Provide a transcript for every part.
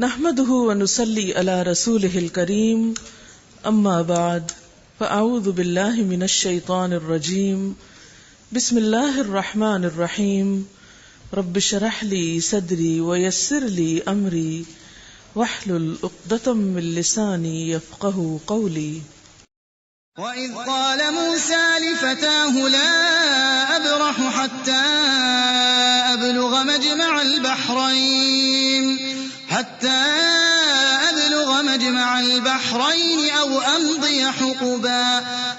نحمده ونصلي على رسوله الكريم اما بعد فاعوذ بالله من الشيطان الرجيم بسم الله الرحمن الرحيم رب اشرح لي صدري ويسر لي امري واحلل عقدة من لساني يفقهوا قولي. وَإِذْ قَالَ مُوسَى لِفَتَاهُ لَا أَبْرَحُ حَتَّى أَبْلُغَ مَجْمَعَ الْبَحْرَيْنِ أَوْ أَمْضِيَ حُقُبًا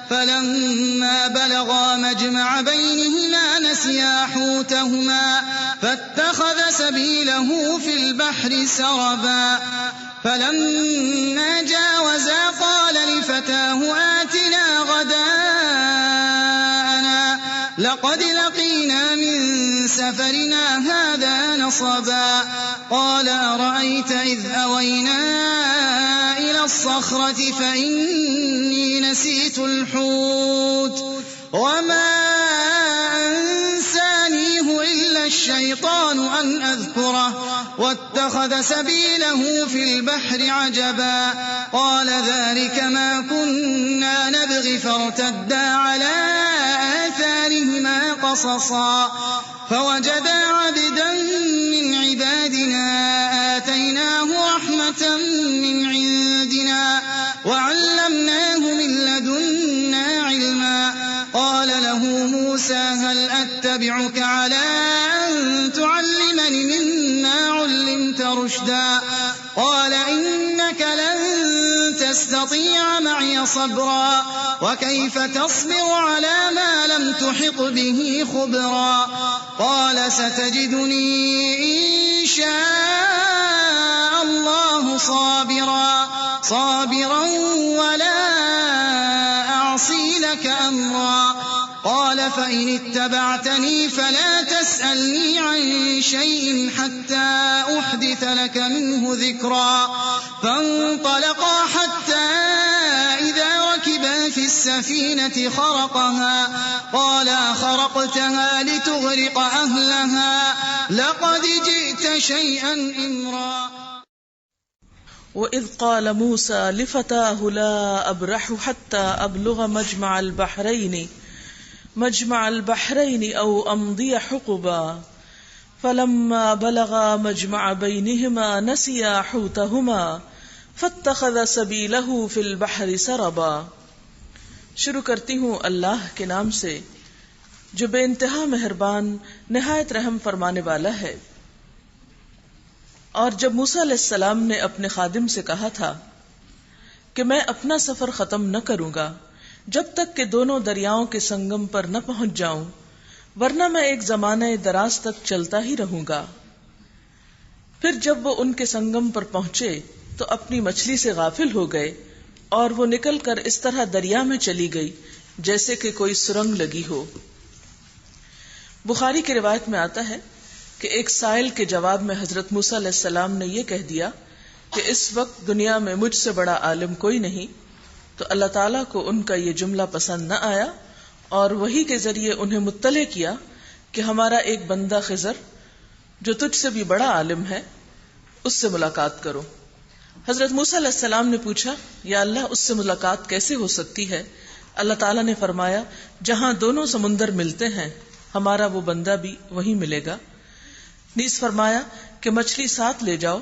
فَلَمَّا بَلَغَا مَجْمَعَ بَيْنِهِمَا نَسِيَا حُوتَهُمَا فَاتَّخَذَ سَبِيلَهُ فِي الْبَحْرِ سَرَبًا فَلَمَّا جَاوَزَا قَالَ لِفَتَاهُ آتِنَا غَدَاءَنَا لَقَدْ لَقِينَا مِنْ سَفَرِنَا هَذَا نَصَبًا قَالَ أَرَأَيْتَ إِذْ أَوَيْنَا إِلَى الصَّخْرَةِ فَإِنِّي نَسِيتُ الْحُوتَ وَمَا أَنْسَانِيهُ إِلَّا الشَّيْطَانُ أَنْ أَذْكُرَهُ وَاتَّخَذَ سَبِيلَهُ فِي الْبَحْرِ عَجَبًا قَالَ ذَلِكَ مَا كُنَّا نَبْغِ فَارْتَدَّا عَلَى آثَارِهِمَا قَصَصًا فَوَجَدَا عَبْدًا مِّنْ عِبَادِنَا آتَيْنَاهُ رَحْمَةً مِّنْ عِندِنَا وَعَلَّمْنَاهُ مِن لَّدُنَّا عِلْمًا قَالَ لَهُ مُوسَى هَلْ أَتَّبِعُكَ عَلَىٰ أَن تُعَلِّمَنِ مِمَّا عُلِّمْتَ رُشْدًا قَالَ إِنَّكَ لَن تَسْتَطِيعَ مَعِيَ صَبْرًا وَكَيْفَ تَصْبِرُ عَلَىٰ مَا لَمْ تُحِطْ بِهِ خُبْرًا قَالَ سَتَجِدُنِي إِن شَاءَ اللَّهُ صَابِرًا وَلَا أَعْصِي لَكَ أَمْرًا قَالَ فَإِنِ اتَّبَعْتَنِي فَلَا تَسْأَلْنِي عَن شَيْءٍ حَتَّى أُحْدِثَ لَكَ مِنْهُ ذِكْرًا فَانطَلَقَا حَتَّى إِذَا رَكِبَا فِي السَّفِينَةِ خَرَقَهَا قَالَ أَخَرَقْتَهَا لِتُغْرِقَ أَهْلَهَا لَقَدْ جِئْتَ شَيْئًا إِمْرًا. وَإِذْ قَالَ مُوسَى لِفَتَاهُ لَا أَبْرَحُ حَتَّى أَبْلُغَ مَجْمَعَ الْبَحْرَيْنِ أَوْ أَمْضِيَ حُقُبًا فَلَمَّا بَلَغَا مَجْمَعَ بَيْنِهِمَا نَسِيَا حُوتَهُمَا فَاتَّخَذَ سَبِيلَهُ فِي الْبَحْرِ سَرَبًا. شروع کرتی ہوں اللہ کے نام سے جو بے انتہا مہربان نہایت رحم فرمانے والا ہے. اور جب موسیٰ علیہ السلام نے اپنے خادم سے کہا تھا کہ میں اپنا سفر ختم نہ کروں گا جب تک کہ دونوں دریاؤں کے سنگم پر نہ پہنچ جاؤں، ورنہ میں ایک زمانہ دراز تک چلتا ہی رہوں گا. پھر جب وہ ان کے سنگم پر پہنچے تو اپنی مچھلی سے غافل ہو گئے اور وہ نکل کر اس طرح دریا میں چلی گئی جیسے کہ کوئی سرنگ لگی ہو. بخاری کی روایت میں آتا ہے کہ ایک سائل کے جواب میں حضرت موسیٰ علیہ السلام نے یہ کہہ دیا کہ اس وقت دنیا میں مجھ سے بڑا عالم کوئی نہیں. تو اللہ تعالیٰ کو ان کا یہ جملہ پسند نہ آیا اور وحی کے ذریعے انہیں مطلع کیا کہ ہمارا ایک بندہ خضر جو تجھ سے بھی بڑا عالم ہے اس سے ملاقات کرو. حضرت موسیٰ علیہ السلام نے پوچھا یا اللہ اس سے ملاقات کیسے ہو سکتی ہے؟ اللہ تعالیٰ نے فرمایا جہاں دونوں سمندر ملتے ہیں ہمارا وہ بندہ بھی وہیں ملے گا. نیز فرمایا کہ مچھلی ساتھ لے جاؤ،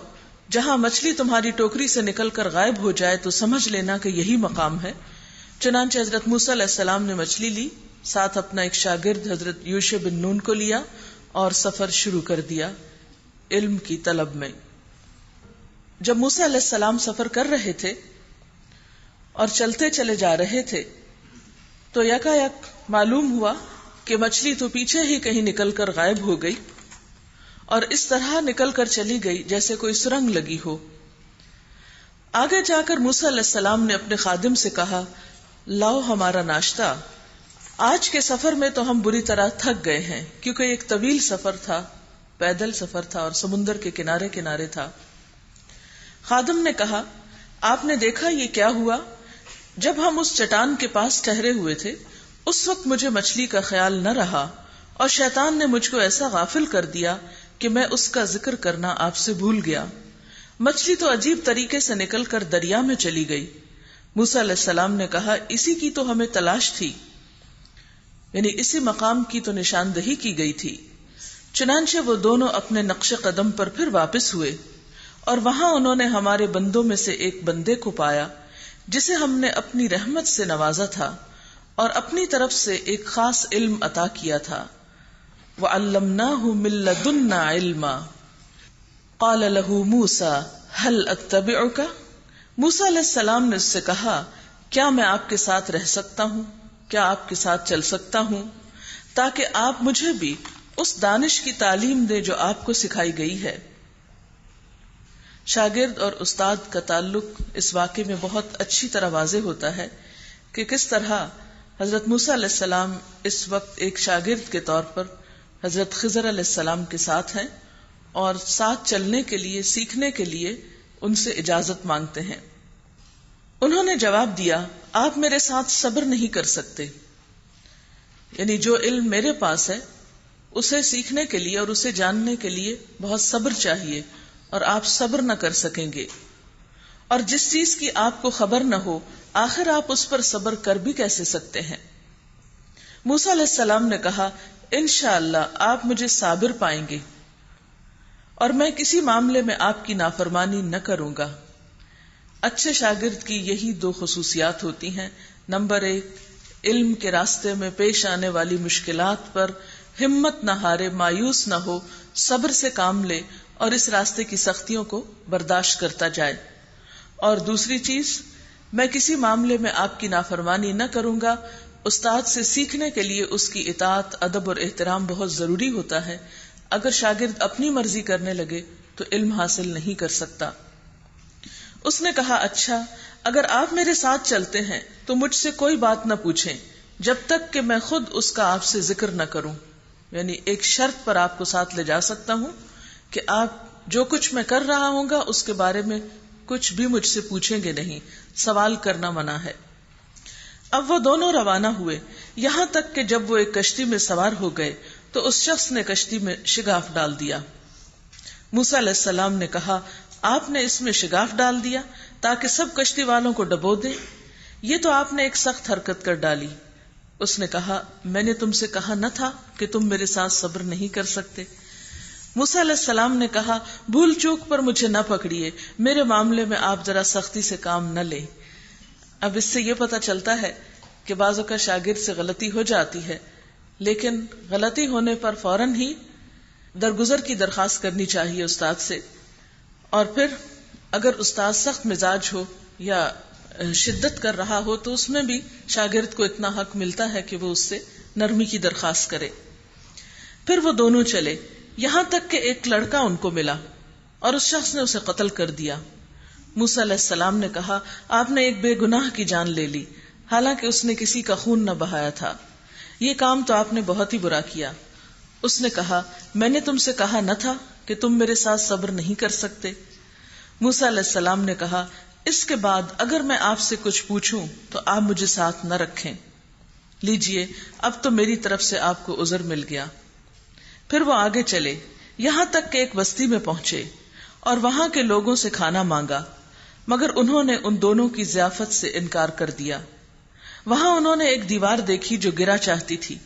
جہاں مچھلی تمہاری ٹوکری سے نکل کر غائب ہو جائے تو سمجھ لینا کہ یہی مقام ہے. چنانچہ حضرت موسیٰ علیہ السلام نے مچھلی لی، ساتھ اپنا ایک شاگرد حضرت یوشع بن نون کو لیا اور سفر شروع کر دیا علم کی طلب میں. جب موسیٰ علیہ السلام سفر کر رہے تھے اور چلتے چلے جا رہے تھے تو یکایک معلوم ہوا کہ مچھلی تو پیچھے ہی کہیں نکل کر غائب ہو گئی اور اس طرح نکل کر چلی گئی جیسے کوئی سرنگ لگی ہو. آگے جا کر موسیٰ علیہ السلام نے اپنے خادم سے کہا لاؤ ہمارا ناشتہ، آج کے سفر میں تو ہم بری طرح تھک گئے ہیں کیونکہ ایک طویل سفر تھا، پیدل سفر تھا اور سمندر کے کنارے کنارے تھا. خادم نے کہا آپ نے دیکھا یہ کیا ہوا؟ جب ہم اس چٹان کے پاس ٹھہرے ہوئے تھے اس وقت مجھے مچھلی کا خیال نہ رہا اور شیطان نے مجھ کو ایسا غافل کر دیا کہ میں اس کا ذکر کرنا آپ سے بھول گیا. مچھلی تو عجیب طریقے سے نکل کر دریا میں چلی گئی۔ موسیٰ علیہ السلام نے کہا اسی کی تو ہمیں تلاش تھی، یعنی اسی مقام کی تو نشاندہی کی گئی تھی۔ چنانچہ وہ دونوں اپنے نقش قدم پر پھر واپس ہوئے، اور وہاں انہوں نے ہمارے بندوں میں سے ایک بندے کو پایا جسے ہم نے اپنی رحمت سے نوازا تھا اور اپنی طرف سے ایک خاص علم عطا کیا تھا۔ وَعَلَّمْنَاهُ مِن لَّدُنَّا عِلْمًا قَالَ لَهُ مُوسَىٰ هَلْ أَتَّبِعُكَ، موسیٰ علیہ السلام نے اس سے کہا کیا میں آپ کے ساتھ رہ سکتا ہوں، کیا آپ کے ساتھ چل سکتا ہوں، تاکہ آپ مجھے بھی اس دانش کی تعلیم دے جو آپ کو سکھائی گئی ہے۔ شاگرد اور استاد کا تعلق اس واقعے میں بہت اچھی طرح واضح ہوتا ہے کہ کس طرح حضرت موسیٰ علیہ السلام اس وقت ایک شاگرد کے طور پر حضرت خضر علیہ السلام کے ساتھ ہیں اور ساتھ چلنے کے لیے، سیکھنے کے لیے ان سے اجازت مانگتے ہیں۔ انہوں نے جواب دیا آپ میرے ساتھ صبر نہیں کر سکتے، یعنی جو علم میرے پاس ہے اسے سیکھنے کے لیے اور اسے جاننے کے لیے بہت صبر چاہیے، اور آپ صبر نہ کر سکیں گے، اور جس چیز کی آپ کو خبر نہ ہو آخر آپ اس پر صبر کر بھی کیسے سکتے ہیں۔ موسیٰ علیہ السلام نے کہا انشاءاللہ آپ مجھے صابر پائیں گے، اور میں کسی معاملے میں آپ کی نافرمانی نہ کروں گا۔ اچھے شاگرد کی یہی دو خصوصیات ہوتی ہیں۔ نمبر 1، علم کے راستے میں پیش آنے والی مشکلات پر ہمت نہ ہارے، مایوس نہ ہو، صبر سے کام لے اور اس راستے کی سختیوں کو برداشت کرتا جائے۔ اور دوسری چیز، میں کسی معاملے میں آپ کی نافرمانی نہ کروں گا۔ استاد سے سیکھنے کے لیے اس کی اطاعت، ادب اور احترام بہت ضروری ہوتا ہے۔ اگر شاگرد اپنی مرضی کرنے لگے تو علم حاصل نہیں کر سکتا۔ اس نے کہا اچھا، اگر آپ میرے ساتھ چلتے ہیں تو مجھ سے کوئی بات نہ پوچھیں جب تک کہ میں خود اس کا آپ سے ذکر نہ کروں، یعنی ایک شرط پر آپ کو ساتھ لے جا سکتا ہوں کہ آپ جو کچھ میں کر رہا ہوں گا اس کے بارے میں کچھ بھی مجھ سے پوچھیں گے نہیں، سوال کرنا منع ہے۔ اب وہ دونوں روانہ ہوئے، یہاں تک کہ جب وہ ایک کشتی میں سوار ہو گئے تو اس شخص نے کشتی میں شگاف ڈال دیا۔ موسیٰ علیہ السلام نے کہا آپ نے اس میں شگاف ڈال دیا تاکہ سب کشتی والوں کو ڈبو دے، یہ تو آپ نے ایک سخت حرکت کر ڈالی۔ اس نے کہا میں نے تم سے کہا نہ تھا کہ تم میرے ساتھ صبر نہیں کر سکتے؟ موسیٰ علیہ السلام نے کہا بھول چوک پر مجھے نہ پکڑیے، میرے معاملے میں آپ ذرا سختی سے کام نہ لیں۔ اب اس سے یہ پتا چلتا ہے کہ بعضوں کا شاگرد سے غلطی ہو جاتی ہے، لیکن غلطی ہونے پر فوراً ہی درگزر کی درخواست کرنی چاہیے استاد سے، اور پھر اگر استاد سخت مزاج ہو یا شدت کر رہا ہو تو اس میں بھی شاگرد کو اتنا حق ملتا ہے کہ وہ اس سے نرمی کی درخواست کرے۔ پھر وہ دونوں چلے، یہاں تک کہ ایک لڑکا ان کو ملا اور اس شخص نے اسے قتل کر دیا۔ موسیٰ علیہ السلام نے کہا آپ نے ایک بے گناہ کی جان لے لی، حالانکہ اس نے کسی کا خون نہ بہایا تھا، یہ کام تو آپ نے بہت ہی برا کیا۔ اس نے کہا میں نے تم سے کہا نہ تھا کہ تم میرے ساتھ صبر نہیں کر سکتے؟ موسیٰ علیہ السلام نے کہا اس کے بعد اگر میں آپ سے کچھ پوچھوں تو آپ مجھے ساتھ نہ رکھیں، لیجئے اب تو میری طرف سے آپ کو عذر مل گیا۔ پھر وہ آگے چلے، یہاں تک کہ ایک بستی میں پہنچے اور وہاں کے لوگوں سے کھانا مانگا، مگر انہوں نے ان دونوں کی ضیافت سے انکار کر دیا۔ وہاں انہوں نے ایک دیوار دیکھی جو گرا چاہتی تھی،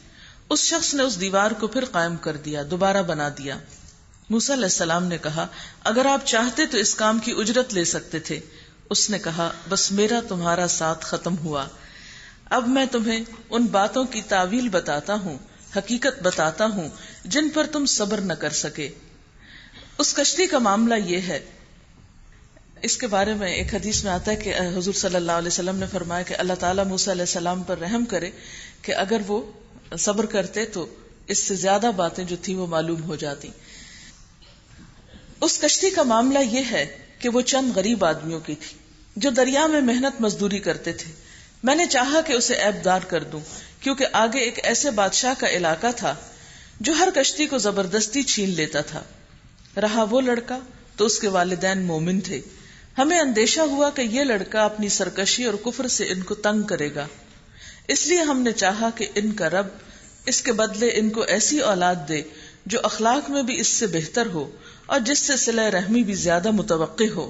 اس شخص نے اس دیوار کو پھر قائم کر دیا، دوبارہ بنا دیا۔ موسیٰ علیہ السلام نے کہا اگر آپ چاہتے تو اس کام کی اجرت لے سکتے تھے۔ اس نے کہا بس میرا تمہارا ساتھ ختم ہوا، اب میں تمہیں ان باتوں کی تعویل بتاتا ہوں، حقیقت بتاتا ہوں جن پر تم صبر نہ کر سکے۔ اس کشتی کا معاملہ یہ ہے، اس کے بارے میں ایک حدیث میں آتا ہے کہ حضور صلی اللہ علیہ وسلم نے فرمایا کہ اللہ تعالیٰ موسیٰ علیہ السلام پر رحم کرے کہ اگر وہ صبر کرتے تو اس سے زیادہ باتیں جو تھی وہ معلوم ہو جاتی۔ اس کشتی کا معاملہ یہ ہے کہ وہ چند غریب آدمیوں کی تھی جو دریا میں محنت مزدوری کرتے تھے۔ میں نے چاہا کہ اسے عیب دار کر دوں، کیونکہ آگے ایک ایسے بادشاہ کا علاقہ تھا جو ہر کشتی کو زبردستی چھین لیتا تھا۔ رہا وہ لڑکا تو اس کے والدین مومن تھے۔ ہمیں اندیشہ ہوا کہ یہ لڑکا اپنی سرکشی اور کفر سے ان کو تنگ کرے گا، اس لیے ہم نے چاہا کہ ان کا رب اس کے بدلے ان کو ایسی اولاد دے جو اخلاق میں بھی اس سے بہتر ہو اور جس سے صلہ رحمی بھی زیادہ متوقع ہو.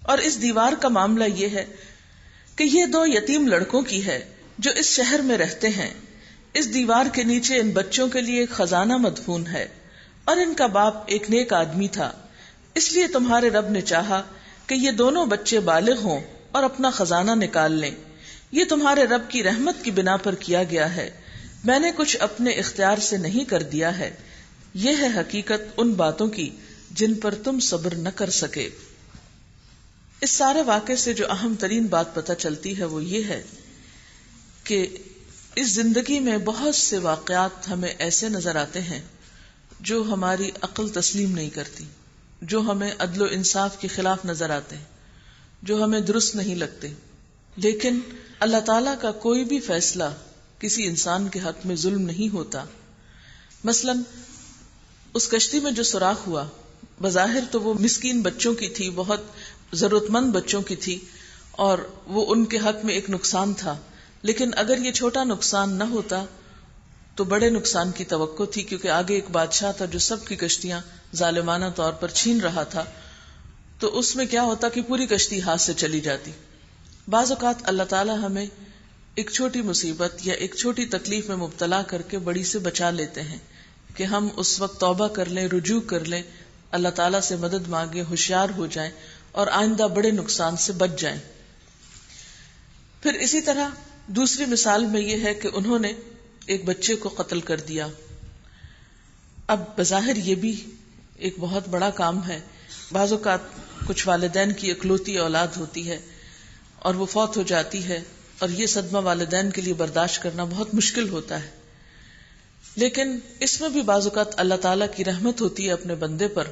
اور اس دیوار کا معاملہ یہ ہے کہ یہ 2 یتیم لڑکوں کی ہے جو اس شہر میں رہتے ہیں. اس دیوار کے نیچے ان بچوں کے لیے ایک خزانہ مدفون ہے اور ان کا باپ ایک نیک آدمی تھا. اس لیے تمہارے رب نے چاہا کہ یہ دونوں بچے بالغ ہوں اور اپنا خزانہ نکال لیں. یہ تمہارے رب کی رحمت کی بنا پر کیا گیا ہے. میں نے کچھ اپنے اختیار سے نہیں کر دیا ہے. یہ ہے حقیقت ان باتوں کی جن پر تم صبر نہ کر سکے. اس سارے واقعے سے جو اہم ترین بات پتہ چلتی ہے وہ یہ ہے کہ اس زندگی میں بہت سے واقعات ہمیں ایسے نظر آتے ہیں جو ہماری عقل تسلیم نہیں کرتی، جو ہمیں عدل و انصاف کے خلاف نظر آتے ہیں، جو ہمیں درست نہیں لگتے. لیکن اللہ تعالیٰ کا کوئی بھی فیصلہ کسی انسان کے حق میں ظلم نہیں ہوتا. مثلا اس کشتی میں جو سوراخ ہوا، بظاہر تو وہ مسکین بچوں کی تھی، بہت ضرورت مند بچوں کی تھی، اور وہ ان کے حق میں ایک نقصان تھا. لیکن اگر یہ چھوٹا نقصان نہ ہوتا تو بڑے نقصان کی توقع تھی، کیونکہ آگے ایک بادشاہ تھا جو سب کی کشتیاں ظالمانہ طور پر چھین رہا تھا. تو اس میں کیا ہوتا کہ پوری کشتی ہاتھ سے چلی جاتی. بعض اوقات اللہ تعالیٰ ہمیں ایک چھوٹی مصیبت یا ایک چھوٹی تکلیف میں مبتلا کر کے بڑی سے بچا لیتے ہیں کہ ہم اس وقت توبہ کر لیں، رجوع کر لیں، اللہ تعالیٰ سے مدد مانگیں، ہوشیار ہو جائیں اور آئندہ بڑے نقصان سے بچ جائیں. پھر اسی طرح دوسری مثال میں یہ ہے کہ انہوں نے ایک بچے کو قتل کر دیا. اب بظاہر یہ بھی ایک بہت بڑا کام ہے. بعض اوقات کچھ والدین کی اکلوتی اولاد ہوتی ہے اور وہ فوت ہو جاتی ہے، اور یہ صدمہ والدین کے لیے برداشت کرنا بہت مشکل ہوتا ہے. لیکن اس میں بھی بعض اوقات اللہ تعالیٰ کی رحمت ہوتی ہے اپنے بندے پر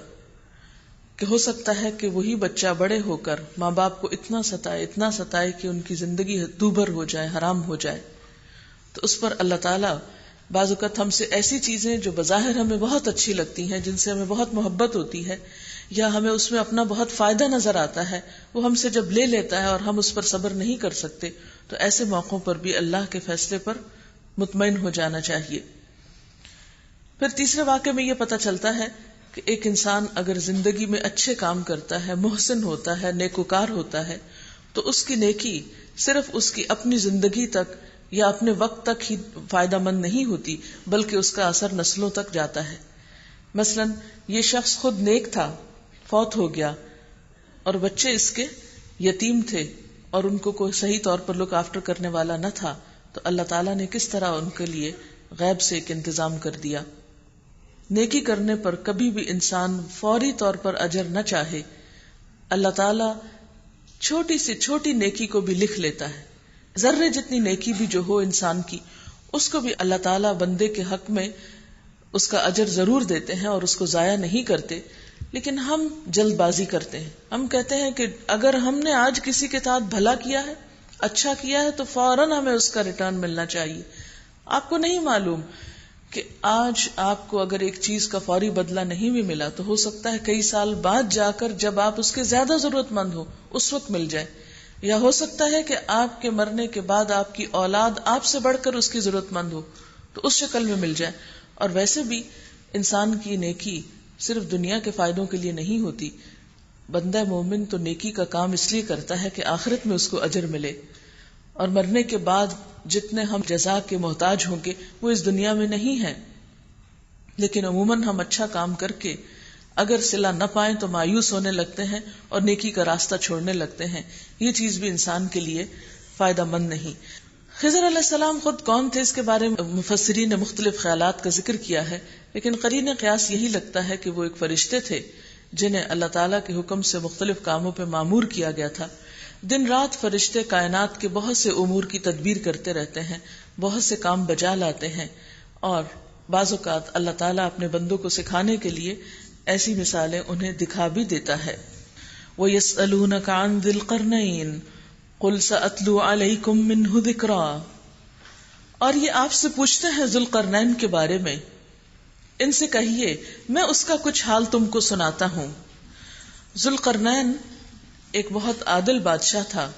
کہ ہو سکتا ہے کہ وہی بچہ بڑے ہو کر ماں باپ کو اتنا ستائے کہ ان کی زندگی دوبھر ہو جائے، حرام ہو جائے. تو اس پر اللہ تعالیٰ بعض اوقات ہم سے ایسی چیزیں جو بظاہر ہمیں بہت اچھی لگتی ہیں، جن سے ہمیں بہت محبت ہوتی ہے یا ہمیں اس میں اپنا بہت فائدہ نظر آتا ہے، وہ ہم سے جب لے لیتا ہے اور ہم اس پر صبر نہیں کر سکتے، تو ایسے موقعوں پر بھی اللہ کے فیصلے پر مطمئن ہو جانا چاہیے. پھر تیسرے واقعے میں یہ پتہ چلتا ہے کہ ایک انسان اگر زندگی میں اچھے کام کرتا ہے، محسن ہوتا ہے، نیکوکار ہوتا ہے، تو اس کی نیکی صرف اس کی اپنی زندگی تک یا اپنے وقت تک ہی فائدہ مند نہیں ہوتی، بلکہ اس کا اثر نسلوں تک جاتا ہے. مثلا یہ شخص خود نیک تھا، فوت ہو گیا، اور بچے اس کے یتیم تھے اور ان کو کوئی صحیح طور پر لک آفٹر کرنے والا نہ تھا، تو اللہ تعالیٰ نے کس طرح ان کے لیے غیب سے ایک انتظام کر دیا. نیکی کرنے پر کبھی بھی انسان فوری طور پر اجر نہ چاہے. اللہ تعالیٰ چھوٹی سے چھوٹی نیکی کو بھی لکھ لیتا ہے. ذرے جتنی نیکی بھی جو ہو انسان کی، اس کو بھی اللہ تعالیٰ بندے کے حق میں اس کا اجر ضرور دیتے ہیں اور اس کو ضائع نہیں کرتے. لیکن ہم جلد بازی کرتے ہیں. ہم کہتے ہیں کہ اگر ہم نے آج کسی کے ساتھ بھلا کیا ہے، اچھا کیا ہے، تو فوراً ہمیں اس کا ریٹرن ملنا چاہیے. آپ کو نہیں معلوم کہ آج آپ کو اگر ایک چیز کا فوری بدلہ نہیں بھی ملا تو ہو سکتا ہے کئی سال بعد جا کر جب آپ اس کے زیادہ ضرورت مند ہو اس وقت مل جائے، یا ہو سکتا ہے کہ آپ کے مرنے کے بعد آپ کی اولاد آپ سے بڑھ کر اس کی ضرورت مند ہو تو اس شکل میں مل جائے. اور ویسے بھی انسان کی نیکی صرف دنیا کے فائدوں کے لیے نہیں ہوتی. بندہ مومن تو نیکی کا کام اس لیے کرتا ہے کہ آخرت میں اس کو اجر ملے، اور مرنے کے بعد جتنے ہم جزا کے محتاج ہوں گے وہ اس دنیا میں نہیں ہیں. لیکن عموماً ہم اچھا کام کر کے اگر صلہ نہ پائیں تو مایوس ہونے لگتے ہیں اور نیکی کا راستہ چھوڑنے لگتے ہیں. یہ چیز بھی انسان کے لیے فائدہ مند نہیں. خضر علیہ السلام خود کون تھے اس کے بارے میں مفسرین نے مختلف خیالات کا ذکر کیا ہے، لیکن قرین قیاس یہی لگتا ہے کہ وہ ایک فرشتے تھے جنہیں اللہ تعالیٰ کے حکم سے مختلف کاموں پہ مامور کیا گیا تھا. دن رات فرشتے کائنات کے بہت سے امور کی تدبیر کرتے رہتے ہیں، بہت سے کام بجا لاتے ہیں، اور بعض اوقات اللہ تعالیٰ اپنے بندوں کو سکھانے کے لیے ایسی مثالیں انہیں دکھا بھی دیتا ہے. وَيَسْأَلُونَكَ عَنْ ذِي الْقَرْنَيْنِ قُلْ سَأَتْلُو عَلَيْكُمْ مِنْهُ ذِكْرًا. اور یہ آپ سے پوچھتے ہیں ذوالقرنین کے بارے میں، ان سے کہیے میں اس کا کچھ حال تم کو سناتا ہوں. ذوالقرنین ایک بہت عادل بادشاہ تھا.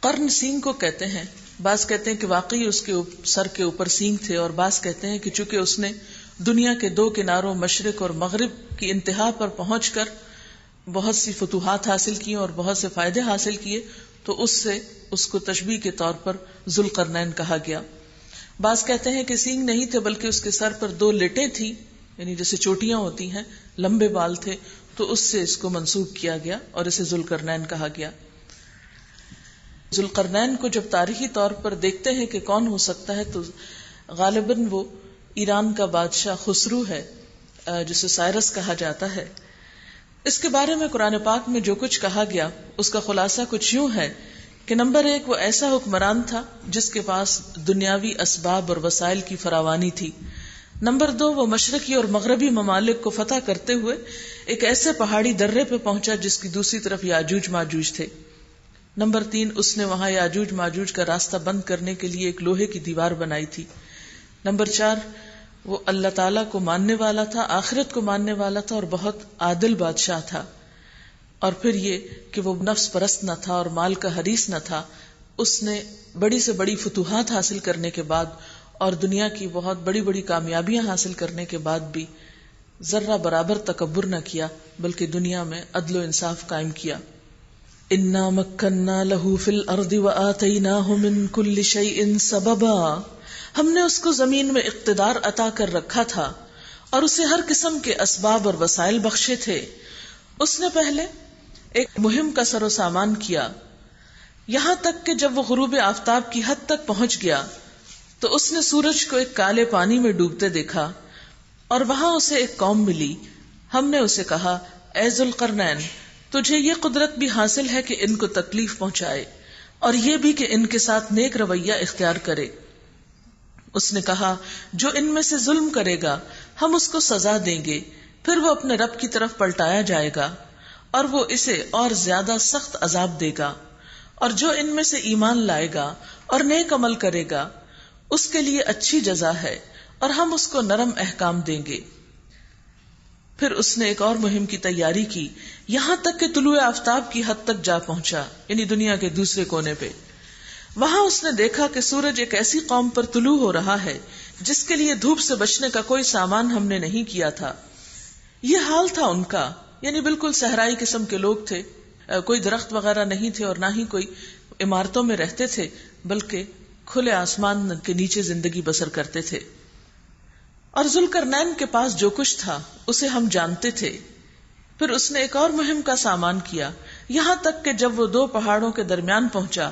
قرن سینگ کو کہتے ہیں. بعض کہتے ہیں کہ واقعی اس کے سر کے اوپر سینگ تھے، اور بعض کہتے ہیں کہ چونکہ اس نے دنیا کے دو کناروں مشرق اور مغرب کی انتہا پر پہنچ کر بہت سی فتوحات حاصل کی اور بہت سے فائدے حاصل کیے، تو اس سے اس کو تشبیہ کے طور پر ذوالقرنین کہا گیا۔ بعض کہتے ہیں کہ سینگ نہیں تھے بلکہ اس کے سر پر دو لٹیں تھی، یعنی جیسے چوٹیاں ہوتی ہیں، لمبے بال تھے، تو اس سے اس کو منسوب کیا گیا اور اسے ذوالقرنین کہا گیا۔ ذوالقرنین کو جب تاریخی طور پر دیکھتے ہیں کہ کون ہو سکتا ہے تو غالباً وہ ایران کا بادشاہ خسرو ہے، جسے سائرس کہا جاتا ہے۔ اس کے بارے میں قرآن پاک میں جو کچھ کہا گیا اس کا خلاصہ کچھ یوں ہے کہ نمبر 1، وہ ایسا حکمران تھا جس کے پاس دنیاوی اسباب اور وسائل کی فراوانی تھی۔ نمبر 2، وہ مشرقی اور مغربی ممالک کو فتح کرتے ہوئے ایک ایسے پہاڑی درے پہ پہنچا جس کی دوسری طرف یاجوج ماجوج تھے۔ نمبر 3، اس نے وہاں یاجوج ماجوج کا راستہ بند کرنے کے لیے ایک لوہے کی دیوار بنائی تھی۔ نمبر 4، وہ اللہ تعالیٰ کو ماننے والا تھا، آخرت کو ماننے والا تھا اور بہت عادل بادشاہ تھا۔ اور پھر یہ کہ وہ نفس پرست نہ تھا اور مال کا حریص نہ تھا۔ اس نے بڑی سے بڑی فتوحات حاصل کرنے کے بعد اور دنیا کی بہت بڑی بڑی کامیابیاں حاصل کرنے کے بعد بھی ذرہ برابر تکبر نہ کیا، بلکہ دنیا میں عدل و انصاف قائم کیا۔ انا مکننا لہ فی الارض وآتیناہ من کل شیء سببا، ہم نے اس کو زمین میں اقتدار عطا کر رکھا تھا اور اسے ہر قسم کے اسباب اور وسائل بخشے تھے۔ اس نے پہلے ایک مہم کا سر و سامان کیا، یہاں تک کہ جب وہ غروب آفتاب کی حد تک پہنچ گیا تو اس نے سورج کو ایک کالے پانی میں ڈوبتے دیکھا اور وہاں اسے ایک قوم ملی۔ ہم نے اسے کہا، اے ذوالقرنین، تجھے یہ قدرت بھی حاصل ہے کہ ان کو تکلیف پہنچائے اور یہ بھی کہ ان کے ساتھ نیک رویہ اختیار کرے۔ اس نے کہا، جو ان میں سے ظلم کرے گا ہم اس کو سزا دیں گے، پھر وہ اپنے رب کی طرف پلٹایا جائے گا اور وہ اسے اور زیادہ سخت عذاب دے گا، اور جو ان میں سے ایمان لائے گا اور نیک عمل کرے گا اس کے لیے اچھی جزا ہے اور ہم اس کو نرم احکام دیں گے۔ پھر اس نے ایک اور مہم کی تیاری کی، یہاں تک کہ طلوع آفتاب کی حد تک جا پہنچا، یعنی دنیا کے دوسرے کونے پہ۔ وہاں اس نے دیکھا کہ سورج ایک ایسی قوم پر طلوع ہو رہا ہے جس کے لیے دھوپ سے بچنے کا کوئی سامان ہم نے نہیں کیا تھا۔ یہ حال تھا ان کا، یعنی بالکل صحرائی قسم کے لوگ تھے، کوئی درخت وغیرہ نہیں تھے اور نہ ہی کوئی عمارتوں میں رہتے تھے، بلکہ کھلے آسمان کے نیچے زندگی بسر کرتے تھے۔ اور ذوالقرنین کے پاس جو کچھ تھا اسے ہم جانتے تھے۔ پھر اس نے ایک اور مہم کا سامان کیا، یہاں تک کہ جب وہ دو پہاڑوں کے درمیان پہنچا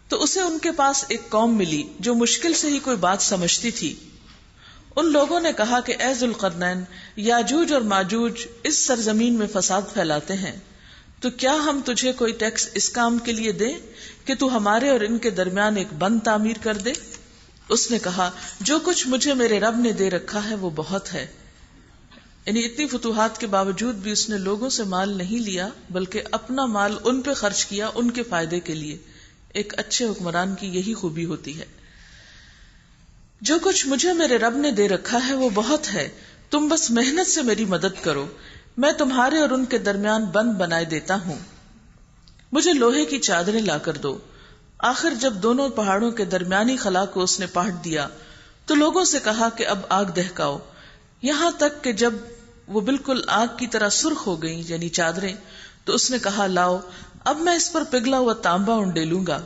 تو اسے ان کے پاس ایک قوم ملی جو مشکل سے ہی کوئی بات سمجھتی تھی۔ ان لوگوں نے کہا کہ اے ذوالقرنین، یاجوج اور ماجوج اس سرزمین میں فساد پھیلاتے ہیں، تو کیا ہم تجھے کوئی ٹیکس اس کام کے لیے دیں کہ تو ہمارے اور ان کے درمیان ایک بند تعمیر کر دے؟ اس نے کہا، جو کچھ مجھے میرے رب نے دے رکھا ہے وہ بہت ہے۔ یعنی اتنی فتوحات کے باوجود بھی اس نے لوگوں سے مال نہیں لیا، بلکہ اپنا مال ان پہ خرچ کیا، ان کے فائدے کے لیے۔ ایک اچھے حکمران کی یہی خوبی ہوتی ہے۔ جو کچھ مجھے میرے رب نے دے رکھا ہے وہ بہت ہے، تم بس محنت سے میری مدد کرو، میں تمہارے اور ان کے درمیان بند بنائے دیتا ہوں۔ مجھے لوہے کی چادریں لا کر دو۔ آخر جب دونوں پہاڑوں کے درمیانی خلا کو اس نے پاٹ دیا تو لوگوں سے کہا کہ اب آگ دہکاؤ، یہاں تک کہ جب وہ بالکل آگ کی طرح سرخ ہو گئی، یعنی چادریں، تو اس نے کہا، لاؤ اب میں اس پر پگھلا ہوا تانبا انڈیلوں گا۔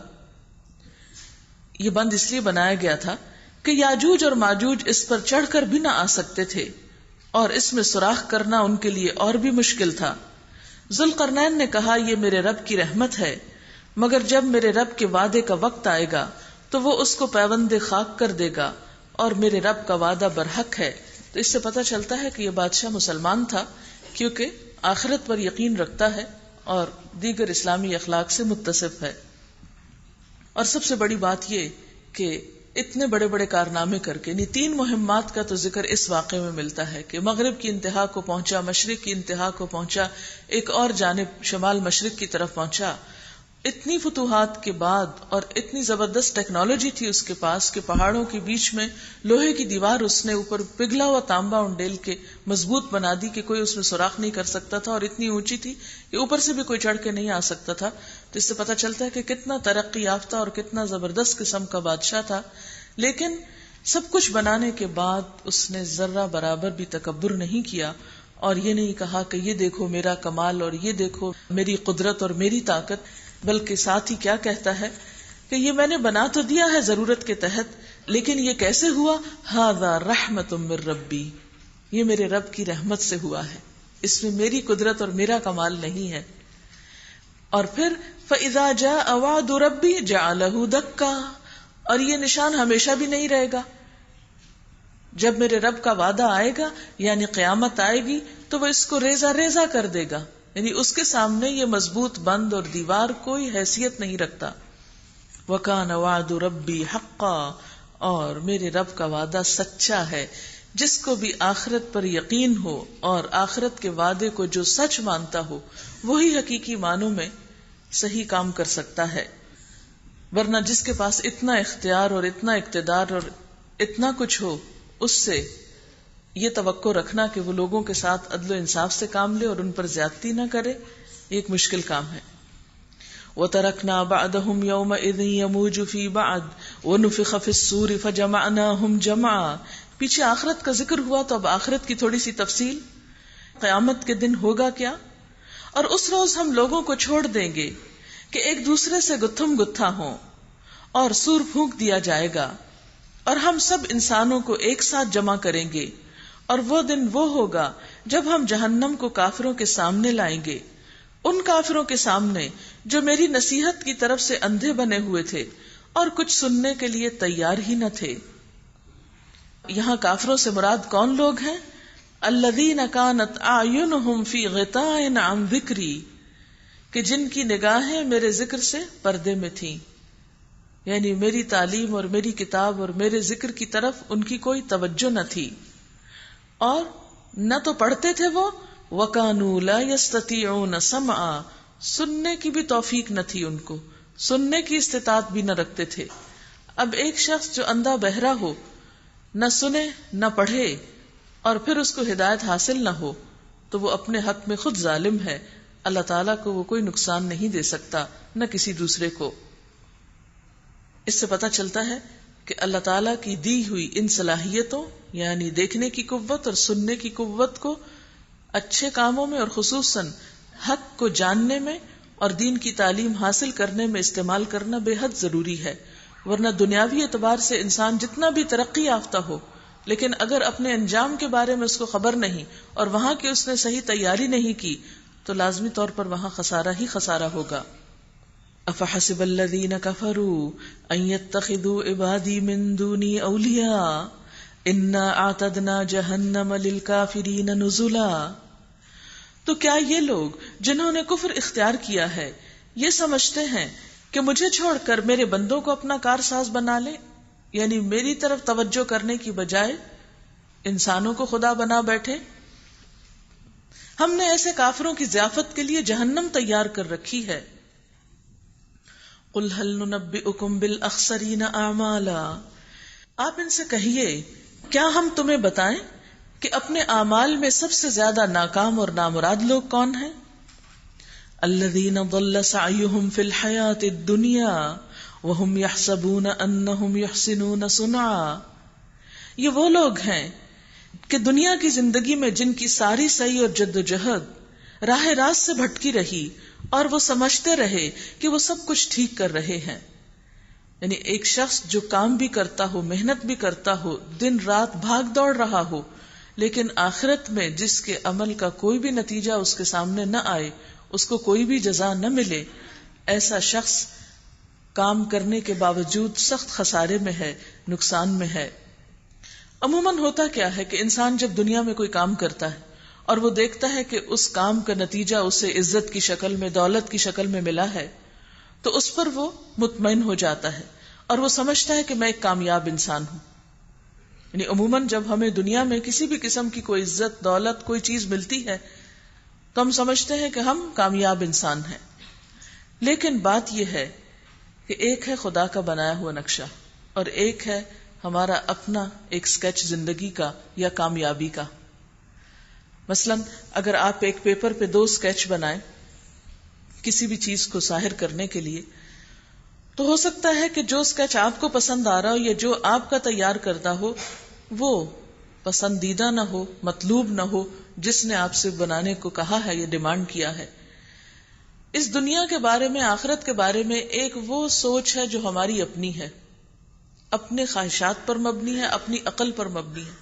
یہ بند اس لیے بنایا گیا تھا کہ یاجوج اور ماجوج اس پر چڑھ کر بھی نہ آ سکتے تھے اور اس میں سوراخ کرنا ان کے لیے اور بھی مشکل تھا۔ ذوالقرنین نے کہا، یہ میرے رب کی رحمت ہے، مگر جب میرے رب کے وعدے کا وقت آئے گا تو وہ اس کو پیوند خاک کر دے گا اور میرے رب کا وعدہ برحق ہے۔ تو اس سے پتہ چلتا ہے کہ یہ بادشاہ مسلمان تھا، کیونکہ آخرت پر یقین رکھتا ہے اور دیگر اسلامی اخلاق سے متصف ہے۔ اور سب سے بڑی بات یہ کہ اتنے بڑے بڑے کارنامے کر کے، 3 مہمات کا تو ذکر اس واقعے میں ملتا ہے کہ مغرب کی انتہا کو پہنچا، مشرق کی انتہا کو پہنچا، ایک اور جانب شمال مشرق کی طرف پہنچا۔ اتنی فتوحات کے بعد اور اتنی زبردست ٹیکنالوجی تھی اس کے پاس کہ پہاڑوں کے بیچ میں لوہے کی دیوار اس نے اوپر پگھلا ہوا تانبا انڈیل کے مضبوط بنا دی کہ کوئی اس میں سوراخ نہیں کر سکتا تھا، اور اتنی اونچی تھی کہ اوپر سے بھی کوئی چڑھ کے نہیں آ سکتا تھا۔ تو اس سے پتہ چلتا ہے کہ کتنا ترقی یافتہ اور کتنا زبردست قسم کا بادشاہ تھا۔ لیکن سب کچھ بنانے کے بعد اس نے ذرہ برابر بھی تکبر نہیں کیا اور یہ نہیں کہا کہ یہ دیکھو میرا کمال اور یہ دیکھو میری قدرت اور میری طاقت، بلکہ ساتھ ہی کیا کہتا ہے کہ یہ میں نے بنا تو دیا ہے ضرورت کے تحت، لیکن یہ کیسے ہوا؟ ھذا رحمت من ربی، یہ میرے رب کی رحمت سے ہوا ہے، اس میں میری قدرت اور میرا کمال نہیں ہے۔ اور پھر فَإِذَا جَاءَ وَعْدُ رَبِّي جَعَلَهُ دَكَّا، اور یہ نشان ہمیشہ بھی نہیں رہے گا، جب میرے رب کا وعدہ آئے گا یعنی قیامت آئے گی تو وہ اس کو ریزہ ریزہ کر دے گا، یعنی اس کے سامنے یہ مضبوط بند اور دیوار کوئی حیثیت نہیں رکھتا۔ وَكَانَ وَعْدُ رَبِّي حَقًّا، اور میرے رب کا وعدہ سچا ہے۔ جس کو بھی آخرت پر یقین ہو اور آخرت کے وعدے کو جو سچ مانتا ہو وہی حقیقی معنوں میں صحیح کام کر سکتا ہے، ورنہ جس کے پاس اتنا اختیار اور اتنا اقتدار اور اتنا کچھ ہو، اس سے یہ توقع رکھنا کہ وہ لوگوں کے ساتھ عدل و انصاف سے کام لے اور ان پر زیادتی نہ کرے، یہ ایک مشکل کام ہے۔ وَتَرَكْنَا بَعْدَهُمْ يَوْمَئِذٍ يَمُوجُ فِي بَعْضٍ وَنُفِخَ فِي الصُّورِ فَجَمَعْنَاهُمْ جَمْعًا۔ پیچھے آخرت کا ذکر ہوا تو اب آخرت کی تھوڑی سی تفصیل۔ قیامت کے دن ہوگا کیا؟ اور اس روز ہم لوگوں کو چھوڑ دیں گے کہ ایک دوسرے سے گتھم گتھا ہوں، اور سور پھونک دیا جائے گا، اور ہم سب انسانوں کو ایک ساتھ جمع کریں گے، اور وہ دن وہ ہوگا جب ہم جہنم کو کافروں کے سامنے لائیں گے، ان کافروں کے سامنے جو میری نصیحت کی طرف سے اندھے بنے ہوئے تھے اور کچھ سننے کے لیے تیار ہی نہ تھے۔ یہاں کافروں سے مراد کون لوگ ہیں؟ الذین کانت اعینہم فی غطاء عن ذکری، کہ جن کی نگاہیں میرے ذکر سے پردے میں تھیں، یعنی میری تعلیم اور میری کتاب اور میرے ذکر کی طرف ان کی کوئی توجہ نہ تھی، اور نہ تو پڑھتے تھے وہ، وَكَانُوا لَا يَسْتَطِيعُونَ سَمْعًا، سننے کی بھی توفیق نہ تھی، ان کو سننے کی استطاعت بھی نہ رکھتے تھے۔ اب ایک شخص جو اندھا بہرا ہو، نہ سنے نہ پڑھے، اور پھر اس کو ہدایت حاصل نہ ہو، تو وہ اپنے حق میں خود ظالم ہے، اللہ تعالیٰ کو وہ کوئی نقصان نہیں دے سکتا، نہ کسی دوسرے کو۔ اس سے پتہ چلتا ہے کہ اللہ تعالیٰ کی دی ہوئی ان صلاحیتوں یعنی دیکھنے کی قوت اور سننے کی قوت کو اچھے کاموں میں اور خصوصاً حق کو جاننے میں اور دین کی تعلیم حاصل کرنے میں استعمال کرنا بے حد ضروری ہے، ورنہ دنیاوی اعتبار سے انسان جتنا بھی ترقی یافتہ ہو، لیکن اگر اپنے انجام کے بارے میں اس کو خبر نہیں اور وہاں کی اس نے صحیح تیاری نہیں کی تو لازمی طور پر وہاں خسارہ ہی خسارہ ہوگا۔ افحسب الذین کفروا ان یتخذوا عبادی من دونی اولیاء انا اعتدنا جہنم للکافرین نزلا۔ تو کیا یہ لوگ جنہوں نے کفر اختیار کیا ہے یہ سمجھتے ہیں کہ مجھے چھوڑ کر میرے بندوں کو اپنا کارساز بنا لے، یعنی میری طرف توجہ کرنے کی بجائے انسانوں کو خدا بنا بیٹھے؟ ہم نے ایسے کافروں کی ضیافت کے لیے جہنم تیار کر رکھی ہے۔ قل هل ننبئکم بالاخسرین اعمالا، آپ ان سے کہیے کیا ہم تمہیں بتائیں کہ اپنے اعمال میں سب سے زیادہ ناکام اور نامراد لوگ کون ہیں؟ الذین ضل سعیہم فی الحیاۃ الدنیا وہم یحسبون انہم یحسنون صنعا، یہ وہ لوگ ہیں کہ دنیا کی زندگی میں جن کی ساری سعی اور جدوجہد راہ راست سے بھٹکی رہی اور وہ سمجھتے رہے کہ وہ سب کچھ ٹھیک کر رہے ہیں۔ یعنی ایک شخص جو کام بھی کرتا ہو، محنت بھی کرتا ہو، دن رات بھاگ دوڑ رہا ہو، لیکن آخرت میں جس کے عمل کا کوئی بھی نتیجہ اس کے سامنے نہ آئے، اس کو کوئی بھی جزا نہ ملے، ایسا شخص کام کرنے کے باوجود سخت خسارے میں ہے، نقصان میں ہے۔ عموماً ہوتا کیا ہے کہ انسان جب دنیا میں کوئی کام کرتا ہے اور وہ دیکھتا ہے کہ اس کام کا نتیجہ اسے عزت کی شکل میں، دولت کی شکل میں ملا ہے، تو اس پر وہ مطمئن ہو جاتا ہے اور وہ سمجھتا ہے کہ میں ایک کامیاب انسان ہوں۔ یعنی عموماً جب ہمیں دنیا میں کسی بھی قسم کی کوئی عزت، دولت، کوئی چیز ملتی ہے تو ہم سمجھتے ہیں کہ ہم کامیاب انسان ہیں، لیکن بات یہ ہے کہ ایک ہے خدا کا بنایا ہوا نقشہ اور ایک ہے ہمارا اپنا ایک سکیچ زندگی کا یا کامیابی کا۔ مثلا اگر آپ ایک پیپر پہ 2 سکیچ بنائیں کسی بھی چیز کو ظاہر کرنے کے لیے، تو ہو سکتا ہے کہ جو اسکیچ آپ کو پسند آ رہا ہو یا جو آپ کا تیار کردہ ہو وہ پسندیدہ نہ ہو، مطلوب نہ ہو، جس نے آپ سے بنانے کو کہا ہے یا ڈیمانڈ کیا ہے۔ اس دنیا کے بارے میں، آخرت کے بارے میں ایک وہ سوچ ہے جو ہماری اپنی ہے، اپنے خواہشات پر مبنی ہے، اپنی عقل پر مبنی ہے،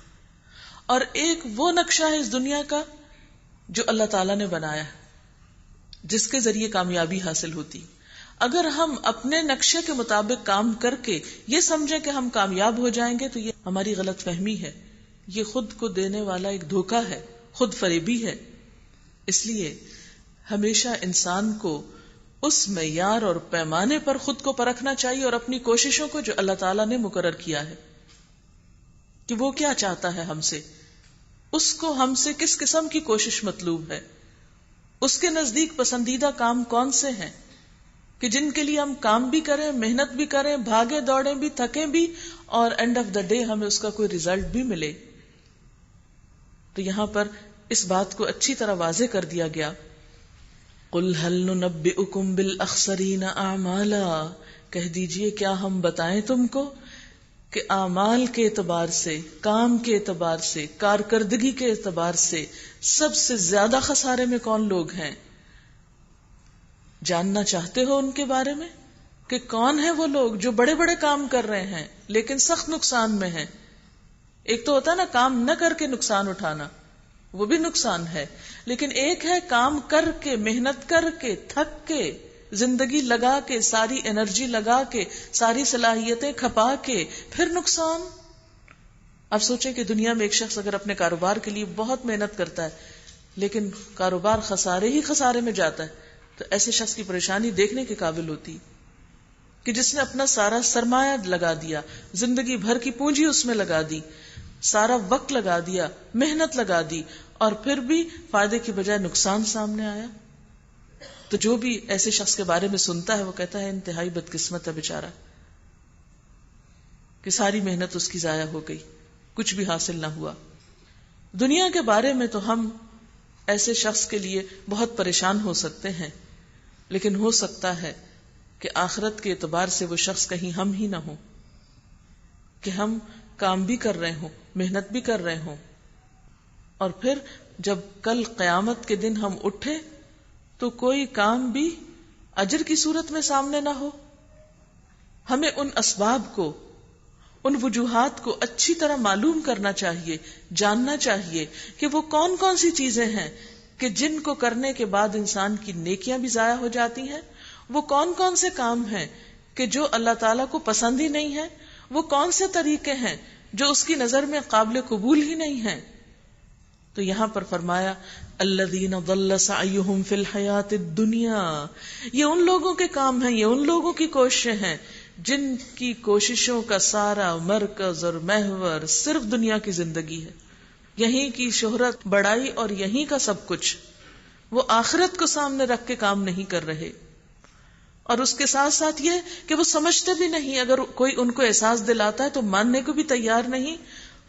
اور ایک وہ نقشہ ہے اس دنیا کا جو اللہ تعالیٰ نے بنایا ہے، جس کے ذریعے کامیابی حاصل ہوتی۔ اگر ہم اپنے نقشے کے مطابق کام کر کے یہ سمجھیں کہ ہم کامیاب ہو جائیں گے تو یہ ہماری غلط فہمی ہے، یہ خود کو دینے والا ایک دھوکہ ہے، خود فریبی ہے۔ اس لیے ہمیشہ انسان کو اس معیار اور پیمانے پر خود کو پرکھنا چاہیے اور اپنی کوششوں کو جو اللہ تعالیٰ نے مقرر کیا ہے کہ وہ کیا چاہتا ہے ہم سے، اس کو ہم سے کس قسم کی کوشش مطلوب ہے، اس کے نزدیک پسندیدہ کام کون سے ہیں کہ جن کے لیے ہم کام بھی کریں، محنت بھی کریں، بھاگے دوڑیں بھی، تھکیں بھی، اور اینڈ آف دا ڈے ہمیں اس کا کوئی ریزلٹ بھی ملے۔ تو یہاں پر اس بات کو اچھی طرح واضح کر دیا گیا، قُلْ هَلْ نُنَبِّئُكُمْ بِالْأَخْسَرِينَ أَعْمَالًا، کہہ دیجئے کیا ہم بتائیں تم کو کہ اعمال کے اعتبار سے، کام کے اعتبار سے، کارکردگی کے اعتبار سے سب سے زیادہ خسارے میں کون لوگ ہیں؟ جاننا چاہتے ہو ان کے بارے میں کہ کون ہیں وہ لوگ جو بڑے بڑے کام کر رہے ہیں لیکن سخت نقصان میں ہیں؟ ایک تو ہوتا ہے نا کام نہ کر کے نقصان اٹھانا، وہ بھی نقصان ہے، لیکن ایک ہے کام کر کے، محنت کر کے، تھک کے، زندگی لگا کے، ساری انرجی لگا کے، ساری صلاحیتیں کھپا کے پھر نقصان۔ اب سوچیں کہ دنیا میں ایک شخص اگر اپنے کاروبار کے لیے بہت محنت کرتا ہے لیکن کاروبار خسارے ہی خسارے میں جاتا ہے تو ایسے شخص کی پریشانی دیکھنے کے قابل ہوتی کہ جس نے اپنا سارا سرمایہ لگا دیا، زندگی بھر کی پونجی اس میں لگا دی، سارا وقت لگا دیا، محنت لگا دی، اور پھر بھی فائدے کی بجائے نقصان سامنے آیا۔ تو جو بھی ایسے شخص کے بارے میں سنتا ہے وہ کہتا ہے انتہائی بدقسمت ہے بیچارہ کہ ساری محنت اس کی ضائع ہو گئی، کچھ بھی حاصل نہ ہوا۔ دنیا کے بارے میں تو ہم ایسے شخص کے لیے بہت پریشان ہو سکتے ہیں، لیکن ہو سکتا ہے کہ آخرت کے اعتبار سے وہ شخص کہیں ہم ہی نہ ہوں، کہ ہم کام بھی کر رہے ہوں، محنت بھی کر رہے ہوں، اور پھر جب کل قیامت کے دن ہم اٹھے تو کوئی کام بھی اجر کی صورت میں سامنے نہ ہو۔ ہمیں ان اسباب کو، ان وجوہات کو اچھی طرح معلوم کرنا چاہیے، جاننا چاہیے کہ وہ کون کون سی چیزیں ہیں کہ جن کو کرنے کے بعد انسان کی نیکیاں بھی ضائع ہو جاتی ہیں، وہ کون کون سے کام ہیں کہ جو اللہ تعالیٰ کو پسند ہی نہیں ہے، وہ کون سے طریقے ہیں جو اس کی نظر میں قابل قبول ہی نہیں ہیں۔ تو یہاں پر فرمایا الذین ضل سعیہم فی الحیات الدنیا، یہ ان لوگوں کے کام ہیں، یہ ان لوگوں کی کوششیں ہیں جن کی کوششوں کا سارا مرکز اور محور صرف دنیا کی زندگی ہے، یہیں کی شہرت، بڑائی اور یہیں کا سب کچھ، وہ آخرت کو سامنے رکھ کے کام نہیں کر رہے۔ اور اس کے ساتھ ساتھ یہ کہ وہ سمجھتے بھی نہیں، اگر کوئی ان کو احساس دلاتا ہے تو ماننے کو بھی تیار نہیں،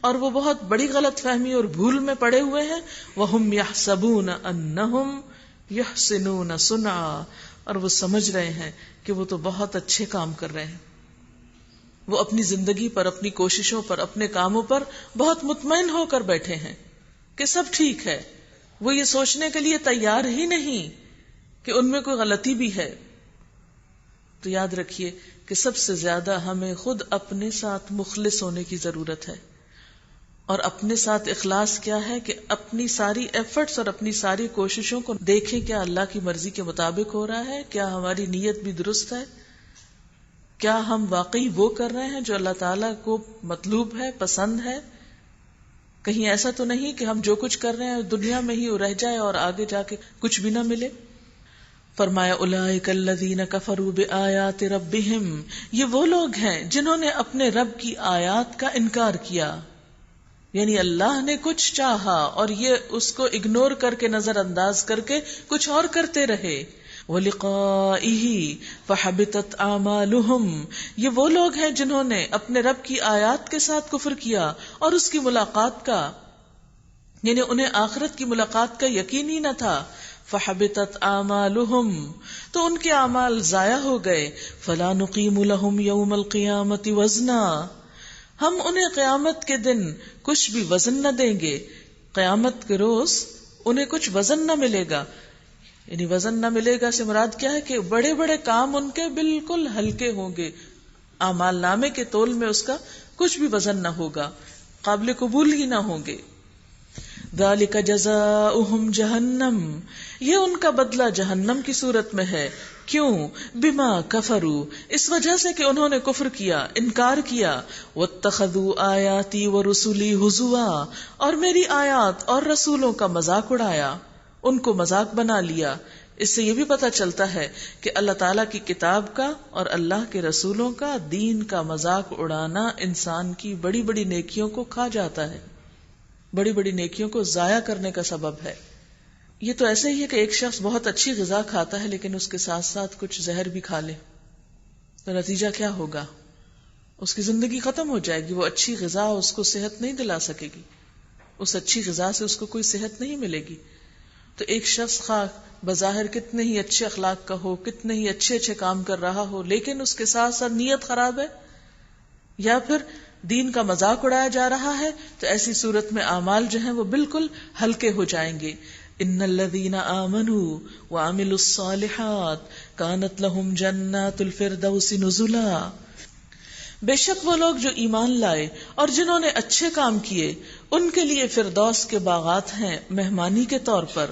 اور وہ بہت بڑی غلط فہمی اور بھول میں پڑے ہوئے ہیں۔ وَهُمْ يَحْسَبُونَ أَنَّهُمْ يُحْسِنُونَ صُنْعًا، اور وہ سمجھ رہے ہیں کہ وہ تو بہت اچھے کام کر رہے ہیں، وہ اپنی زندگی پر، اپنی کوششوں پر، اپنے کاموں پر بہت مطمئن ہو کر بیٹھے ہیں کہ سب ٹھیک ہے، وہ یہ سوچنے کے لیے تیار ہی نہیں کہ ان میں کوئی غلطی بھی ہے۔ تو یاد رکھیے کہ سب سے زیادہ ہمیں خود اپنے ساتھ مخلص ہونے کی ضرورت ہے، اور اپنے ساتھ اخلاص کیا ہے کہ اپنی ساری ایفرٹس اور اپنی ساری کوششوں کو دیکھیں کیا اللہ کی مرضی کے مطابق ہو رہا ہے، کیا ہماری نیت بھی درست ہے، کیا ہم واقعی وہ کر رہے ہیں جو اللہ تعالیٰ کو مطلوب ہے، پسند ہے۔ کہیں ایسا تو نہیں کہ ہم جو کچھ کر رہے ہیں دنیا میں ہی رہ جائے اور آگے جا کے کچھ بھی نہ ملے۔ فرمایا اولئک الذین کفروا بآیات ربہم، یہ وہ لوگ ہیں جنہوں نے اپنے رب کی آیات کا انکار کیا، یعنی اللہ نے کچھ چاہا اور یہ اس کو اگنور کر کے، نظر انداز کر کے کچھ اور کرتے رہے۔ وَلِقَائِهِ فَحَبِطَتْ أَعْمَالُهُمْ، یہ وہ لوگ ہیں جنہوں نے اپنے رب کی آیات کے ساتھ کفر کیا اور اس کی ملاقات کا، یعنی انہیں آخرت کی ملاقات کا یقین ہی نہ تھا۔ فحبطت اعمالهم، تو ان کے اعمال ضائع ہو گئے. فلا نقیم لهم یوم القیامۃ وزنا، ہم انہیں قیامت کے دن کچھ بھی وزن نہ دیں گے. قیامت کے روز انہیں کچھ وزن نہ ملے گا. یعنی وزن نہ ملے گا سے مراد کیا ہے کہ بڑے بڑے کام ان کے بالکل ہلکے ہوں گے، اعمال نامے کے تول میں اس کا کچھ بھی وزن نہ ہوگا، قابل قبول ہی نہ ہوں گے. ذالک جزاؤہم جہنم، یہ ان کا بدلہ جہنم کی صورت میں ہے. کیوں؟ بما کفروا، اس وجہ سے کہ انہوں نے کفر کیا، انکار کیا. واتخذوا آیاتی ورسلی ہزوا، اور میری آیات اور رسولوں کا مذاق اڑایا، ان کو مذاق بنا لیا. اس سے یہ بھی پتہ چلتا ہے کہ اللہ تعالیٰ کی کتاب کا اور اللہ کے رسولوں کا دین کا مذاق اڑانا انسان کی بڑی بڑی نیکیوں کو کھا جاتا ہے، بڑی بڑی نیکیوں کو ضائع کرنے کا سبب ہے. یہ تو ایسے ہی ہے کہ ایک شخص بہت اچھی غذا کھاتا ہے لیکن اس کے ساتھ ساتھ کچھ زہر بھی کھا لے تو نتیجہ کیا ہوگا؟ اس کی زندگی ختم ہو جائے گی. وہ اچھی غذا اس کو صحت نہیں دلا سکے گی، اس اچھی غذا سے اس کو کوئی صحت نہیں ملے گی. تو ایک شخص خواہ بظاہر کتنے ہی اچھے اخلاق کا ہو، کتنے ہی اچھے اچھے کام کر رہا ہو، لیکن اس کے ساتھ ساتھ نیت خراب ہے یا پھر دین کا مذاق اڑایا جا رہا ہے، تو ایسی صورت میں اعمال جو ہیں وہ بالکل ہلکے ہو جائیں گے. ان الذین آمنوا وعملوا الصالحات کانت لہم جنات الفردوس نزلا، بے شک وہ لوگ جو ایمان لائے اور جنہوں نے اچھے کام کیے ان کے لیے فردوس کے باغات ہیں مہمانی کے طور پر.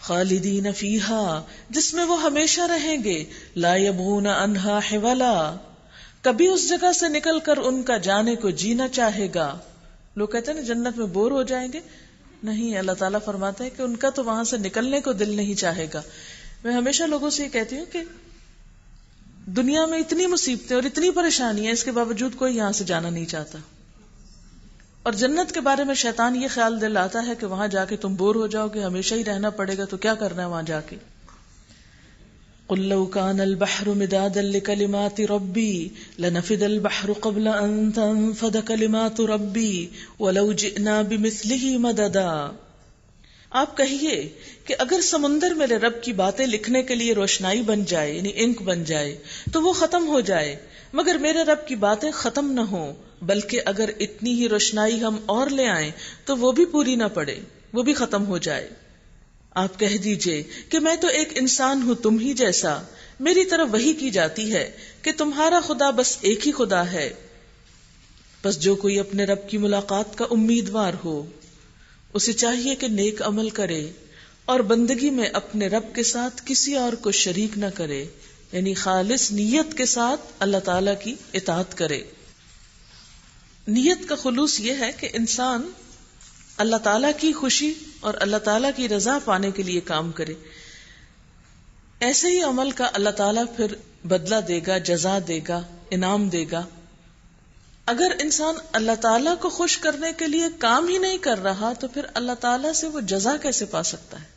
خالدین فیہا، جس میں وہ ہمیشہ رہیں گے. لا یبغون عنہا حولا، کبھی اس جگہ سے نکل کر ان کا جانے کو جی نہ چاہے گا. لوگ کہتے ہیں نا جنت میں بور ہو جائیں گے، نہیں، اللہ تعالیٰ فرماتے ہیں کہ ان کا تو وہاں سے نکلنے کو دل نہیں چاہے گا. میں ہمیشہ لوگوں سے یہ کہتی ہوں کہ دنیا میں اتنی مصیبتیں اور اتنی پریشانیاں، اس کے باوجود کوئی یہاں سے جانا نہیں چاہتا. اور جنت کے بارے میں شیطان یہ خیال دلاتا ہے کہ وہاں جا کے تم بور ہو جاؤ گے، ہمیشہ ہی رہنا پڑے گا، تو کیا کرنا ہے وہاں جا کے. قل لو كان البحر مدادا لكلمات ربي لنفد البحر قبل ان تنفد كلمات ربي ولو جئنا بمثله مددا. آپ کہیے کہ اگر سمندر میرے رب کی باتیں لکھنے کے لیے روشنائی بن جائے، یعنی انک بن جائے، تو وہ ختم ہو جائے، مگر میرے رب کی باتیں ختم نہ ہوں، بلکہ اگر اتنی ہی روشنائی ہم اور لے آئیں تو وہ بھی پوری نہ پڑے، وہ بھی ختم ہو جائے. آپ کہہ دیجئے کہ میں تو ایک انسان ہوں تم ہی جیسا، میری طرف وحی کی جاتی ہے کہ تمہارا خدا بس ایک ہی خدا ہے. بس جو کوئی اپنے رب کی ملاقات کا امیدوار ہو اسے چاہیے کہ نیک عمل کرے اور بندگی میں اپنے رب کے ساتھ کسی اور کو شریک نہ کرے، یعنی خالص نیت کے ساتھ اللہ تعالی کی اطاعت کرے. نیت کا خلوص یہ ہے کہ انسان اللہ تعالیٰ کی خوشی اور اللہ تعالیٰ کی رضا پانے کے لیے کام کرے. ایسے ہی عمل کا اللہ تعالیٰ پھر بدلہ دے گا، جزا دے گا، انعام دے گا. اگر انسان اللہ تعالیٰ کو خوش کرنے کے لیے کام ہی نہیں کر رہا تو پھر اللہ تعالیٰ سے وہ جزا کیسے پا سکتا ہے؟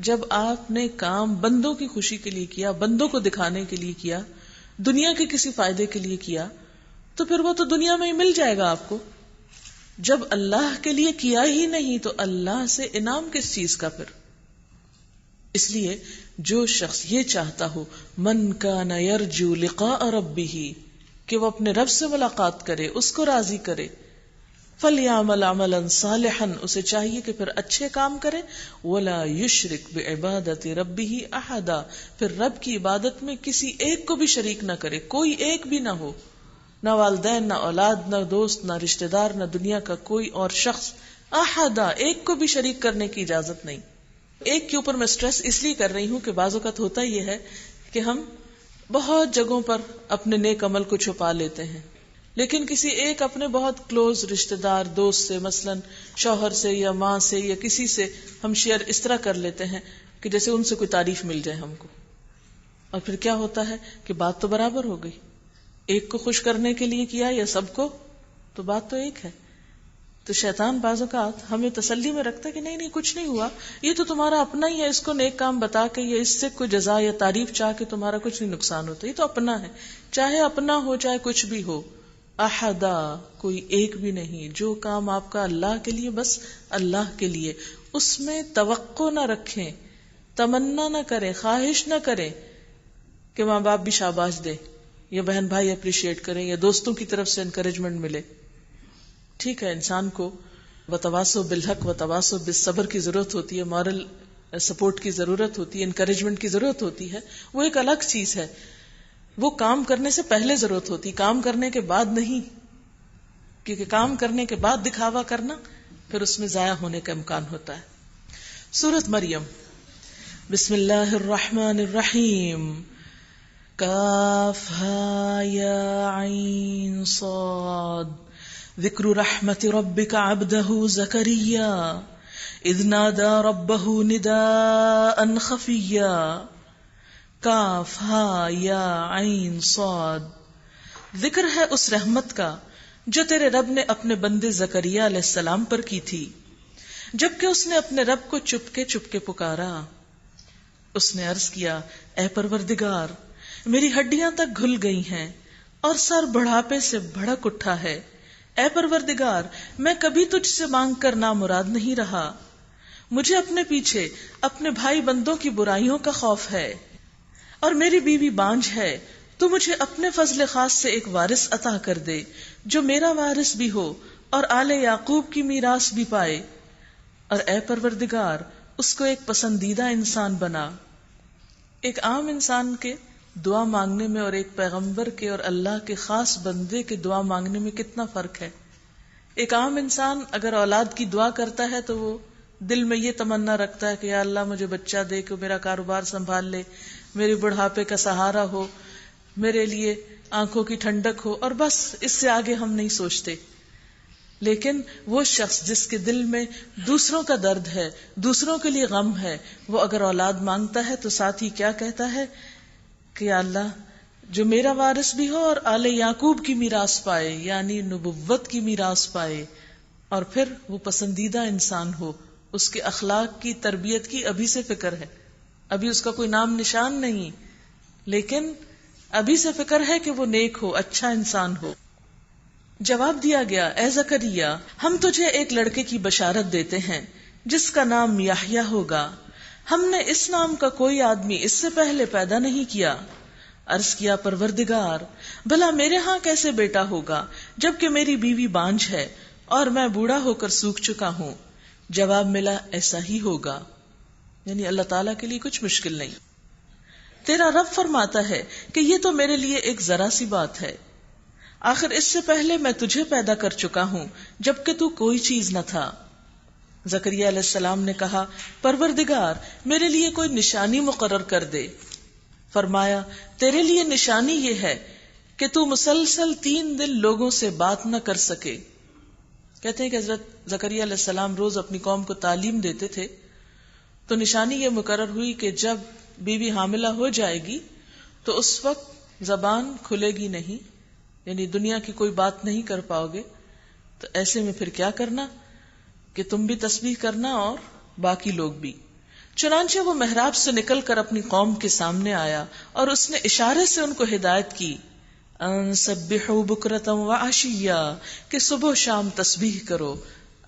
جب آپ نے کام بندوں کی خوشی کے لیے کیا، بندوں کو دکھانے کے لیے کیا، دنیا کے کسی فائدے کے لیے کیا، تو پھر وہ تو دنیا میں ہی مل جائے گا آپ کو. جب اللہ کے لیے کیا ہی نہیں تو اللہ سے انعام کس چیز کا پھر؟ اس لیے جو شخص یہ چاہتا ہو من کان یرجو لقاء ربہ، کہ وہ اپنے رب سے ملاقات کرے، اس کو راضی کرے، فلیعمل عملا صالحا، اسے چاہیے کہ پھر اچھے کام کرے، ولا یشرک بعبادت ربہ احدا، پھر رب کی عبادت میں کسی ایک کو بھی شریک نہ کرے، کوئی ایک بھی نہ ہو، نہ والدین، نہ اولاد، نہ دوست، نہ رشتہ دار، نہ دنیا کا کوئی اور شخص. احدا، ایک کو بھی شریک کرنے کی اجازت نہیں. ایک کے اوپر میں سٹریس اس لیے کر رہی ہوں کہ بعض اوقات ہوتا یہ ہے کہ ہم بہت جگہوں پر اپنے نیک عمل کو چھپا لیتے ہیں، لیکن کسی ایک اپنے بہت کلوز رشتہ دار دوست سے، مثلا شوہر سے یا ماں سے یا کسی سے ہم شیئر اس طرح کر لیتے ہیں کہ جیسے ان سے کوئی تعریف مل جائے ہم کو، اور پھر کیا ہوتا ہے کہ بات تو برابر ہو گئی، ایک کو خوش کرنے کے لیے کیا یا سب کو، تو بات تو ایک ہے. تو شیطان بعض اوقات ہمیں تسلی میں رکھتا ہے کہ نہیں نہیں کچھ نہیں ہوا، یہ تو تمہارا اپنا ہی ہے، اس کو نیک کام بتا کے یا اس سے کوئی جزا یا تعریف چاہ کے تمہارا کچھ نہیں نقصان ہوتا، یہ تو اپنا ہے، چاہے اپنا ہو چاہے کچھ بھی ہو. احدا، کوئی ایک بھی نہیں. جو کام آپ کا اللہ کے لیے، بس اللہ کے لیے، اس میں توقع نہ رکھیں تمنا نہ کریں، خواہش نہ کریں کہ ماں باپ بھی شاباش دے یا بہن بھائی اپریشیٹ کریں یا دوستوں کی طرف سے انکریجمنٹ ملے. ٹھیک ہے، انسان کو وتواصوا بالحق وتواصوا بالصبر کی ضرورت ہوتی ہے، مورل سپورٹ کی ضرورت ہوتی ہے، انکریجمنٹ کی ضرورت ہوتی ہے، وہ ایک الگ چیز ہے. وہ کام کرنے سے پہلے ضرورت ہوتی، کام کرنے کے بعد نہیں، کیونکہ کام کرنے کے بعد دکھاوا کرنا پھر اس میں ضائع ہونے کا امکان ہوتا ہے. سورۃ مریم، بسم اللہ الرحمن الرحیم، کاف ہا یا عین صاد، ذکر رحمت ربک عبدہ زکریا اذ نادى ربه نداء خفیا. کاف ہا یا عین صاد، ذکر ہے اس رحمت کا جو تیرے رب نے اپنے بندے زکریا علیہ السلام پر کی تھی جبکہ اس نے اپنے رب کو چپکے چپکے پکارا. اس نے عرض کیا، اے پروردگار، میری ہڈیاں تک گھل گئی ہیں اور سر بڑھاپے سے بھڑک اٹھا ہے. اے پروردگار، میں کبھی تجھ سے مانگ کر نامراد نہیں رہا. مجھے اپنے پیچھے اپنے بھائی بندوں کی برائیوں کا خوف ہے اور میری بیوی بانجھ ہے. تو مجھے اپنے فضل خاص سے ایک وارث عطا کر دے جو میرا وارث بھی ہو اور آل یعقوب کی میراث بھی پائے. اور اے پروردگار، اس کو ایک پسندیدہ انسان بنا. ایک عام انسان کے دعا مانگنے میں اور ایک پیغمبر کے اور اللہ کے خاص بندے کے دعا مانگنے میں کتنا فرق ہے. ایک عام انسان اگر اولاد کی دعا کرتا ہے تو وہ دل میں یہ تمنا رکھتا ہے کہ یا اللہ مجھے بچہ دے کہ میرا کاروبار سنبھال لے، میرے بڑھاپے کا سہارا ہو، میرے لیے آنکھوں کی ٹھنڈک ہو، اور بس اس سے آگے ہم نہیں سوچتے. لیکن وہ شخص جس کے دل میں دوسروں کا درد ہے، دوسروں کے لیے غم ہے، وہ اگر اولاد مانگتا ہے تو ساتھ ہی کیا کہتا ہے کہ یا اللہ جو میرا وارث بھی ہو اور آل یعقوب کی میراث پائے، یعنی نبوت کی میراث پائے، اور پھر وہ پسندیدہ انسان ہو. اس کے اخلاق کی، تربیت کی ابھی سے فکر ہے. ابھی اس کا کوئی نام نشان نہیں، لیکن ابھی سے فکر ہے کہ وہ نیک ہو، اچھا انسان ہو. جواب دیا گیا، اے زکریا، ہم تجھے ایک لڑکے کی بشارت دیتے ہیں جس کا نام یحییٰ ہوگا. ہم نے اس نام کا کوئی آدمی اس سے پہلے پیدا نہیں کیا. عرض کیا، پروردگار، بھلا میرے ہاں کیسے بیٹا ہوگا جبکہ میری بیوی بانجھ ہے اور میں بوڑھا ہو کر سوکھ چکا ہوں. جواب ملا، ایسا ہی ہوگا. یعنی اللہ تعالیٰ کے لیے کچھ مشکل نہیں. تیرا رب فرماتا ہے کہ یہ تو میرے لیے ایک ذرا سی بات ہے. آخر اس سے پہلے میں تجھے پیدا کر چکا ہوں جبکہ تو کوئی چیز نہ تھا. زکریا علیہ السلام نے کہا، پروردگار، میرے لیے کوئی نشانی مقرر کر دے. فرمایا، تیرے لیے نشانی یہ ہے کہ تو مسلسل 3 دن لوگوں سے بات نہ کر سکے. کہتے ہیں کہ حضرت زکریا علیہ السلام روز اپنی قوم کو تعلیم دیتے تھے، تو نشانی یہ مقرر ہوئی کہ جب بیوی حاملہ ہو جائے گی تو اس وقت زبان کھلے گی نہیں، یعنی دنیا کی کوئی بات نہیں کر پاؤ گے. تو ایسے میں پھر کیا کرنا کہ تم بھی تسبیح کرنا اور باقی لوگ بھی. چنانچہ وہ محراب سے نکل کر اپنی قوم کے سامنے آیا اور اس نے اشارے سے ان کو ہدایت کی، ان سبحوا بکرۃ وعشیا، کہ صبح و شام تسبیح کرو،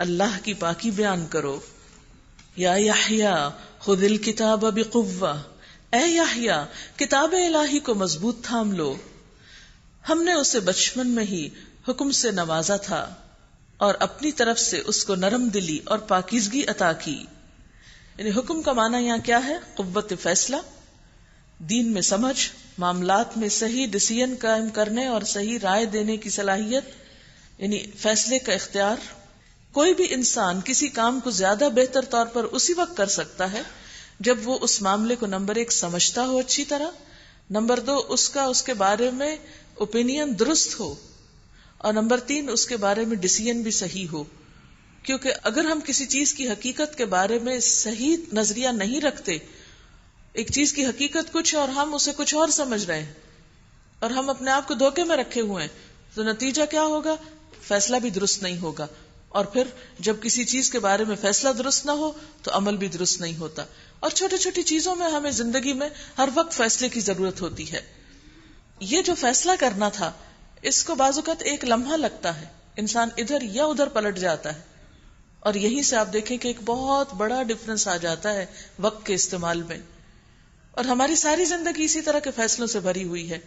اللہ کی پاکی بیان کرو. یا یحییٰ خذ الکتاب بقوہ، اے یحییٰ کتاب الہی کو مضبوط تھام لو. ہم نے اسے بچپن میں ہی حکم سے نوازا تھا اور اپنی طرف سے اس کو نرم دلی اور پاکیزگی عطا کی. یعنی حکم کا معنی یہاں کیا ہے؟ قوت فیصلہ، دین میں سمجھ، معاملات میں صحیح ڈیسیژن قائم کرنے اور صحیح رائے دینے کی صلاحیت، یعنی فیصلے کا اختیار. کوئی بھی انسان کسی کام کو زیادہ بہتر طور پر اسی وقت کر سکتا ہے جب وہ اس معاملے کو نمبر 1 سمجھتا ہو اچھی طرح، نمبر 2 اس کے بارے میں اوپینین درست ہو، اور نمبر 3 اس کے بارے میں ڈیسیژن بھی صحیح ہو. کیونکہ اگر ہم کسی چیز کی حقیقت کے بارے میں صحیح نظریہ نہیں رکھتے، ایک چیز کی حقیقت کچھ اور ہم اسے کچھ اور سمجھ رہے ہیں اور ہم اپنے آپ کو دھوکے میں رکھے ہوئے ہیں، تو نتیجہ کیا ہوگا؟ فیصلہ بھی درست نہیں ہوگا. اور پھر جب کسی چیز کے بارے میں فیصلہ درست نہ ہو تو عمل بھی درست نہیں ہوتا. اور چھوٹی چھوٹی چیزوں میں ہمیں زندگی میں ہر وقت فیصلے کی ضرورت ہوتی ہے. یہ جو فیصلہ کرنا تھا، اس کو بعض اوقات ایک لمحہ لگتا ہے، انسان ادھر یا ادھر پلٹ جاتا ہے. اور یہیں سے آپ دیکھیں کہ ایک بہت بڑا ڈفرنس آ جاتا ہے وقت کے استعمال میں. اور ہماری ساری زندگی اسی طرح کے فیصلوں سے بھری ہوئی ہے.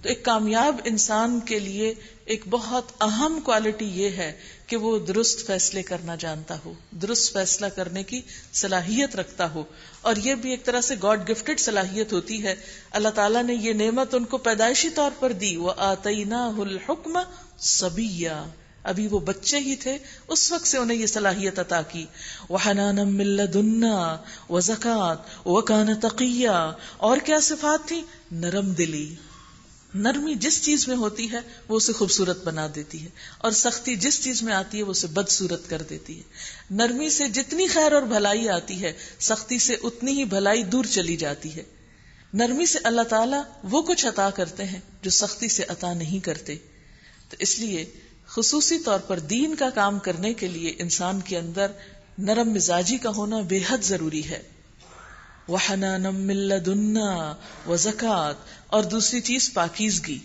تو ایک کامیاب انسان کے لیے ایک بہت اہم کوالٹی یہ ہے کہ وہ درست فیصلے کرنا جانتا ہو، درست فیصلہ کرنے کی صلاحیت رکھتا ہو. اور یہ بھی ایک طرح سے گاڈ گفٹڈ صلاحیت ہوتی ہے. اللہ تعالیٰ نے یہ نعمت ان کو پیدائشی طور پر دی. وَآتَيْنَاهُ الْحُكْمَ صَبِيًّا، ابھی وہ بچے ہی تھے اس وقت سے انہیں یہ صلاحیت عطا کی. وَحَنَانًا مِن لَّدُنَّا وَزَكَاةً وَكَانَ تَقِيًّا. اور کیا صفات تھی؟ نرم دلی. نرمی جس چیز میں ہوتی ہے وہ اسے خوبصورت بنا دیتی ہے، اور سختی جس چیز میں آتی ہے وہ اسے بدصورت کر دیتی ہے. نرمی سے جتنی خیر اور بھلائی آتی ہے، سختی سے اتنی ہی بھلائی دور چلی جاتی ہے. نرمی سے اللہ تعالیٰ وہ کچھ عطا کرتے ہیں جو سختی سے عطا نہیں کرتے. تو اس لیے خصوصی طور پر دین کا کام کرنے کے لیے انسان کے اندر نرم مزاجی کا ہونا بے حد ضروری ہے. وَحَنَانًا مِن لَّدُنَّا وَزَكَاةً، اور دوسری چیز پاکیزگی،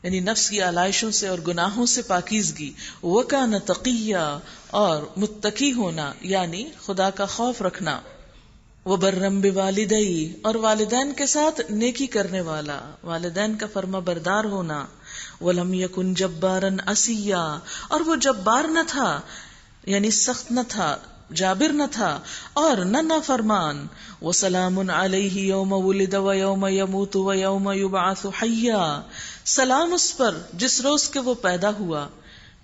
یعنی نفس کی آلائشوں سے اور گناہوں سے پاکیزگی. وَكَانَ تَقِيًّا، اور متقی ہونا یعنی خدا کا خوف رکھنا. وَبَرًّا بِوَالِدَيْهِ، اور والدین کے ساتھ نیکی کرنے والا، والدین کا فرما بردار ہونا. وَلَمْ يَكُنْ جَبَّارًا عَصِيًّا، اور وہ جبار نہ تھا یعنی سخت نہ تھا، جابر نہ تھا اور نہ نافرمان. وَسَلَامٌ عَلَيْهِ يَوْمَ وُلِدَ وَيَوْمَ يَمُوتُ وَيَوْمَ يُبْعَثُ حَيًّا، سلام اس پر جس روز کے وہ پیدا ہوا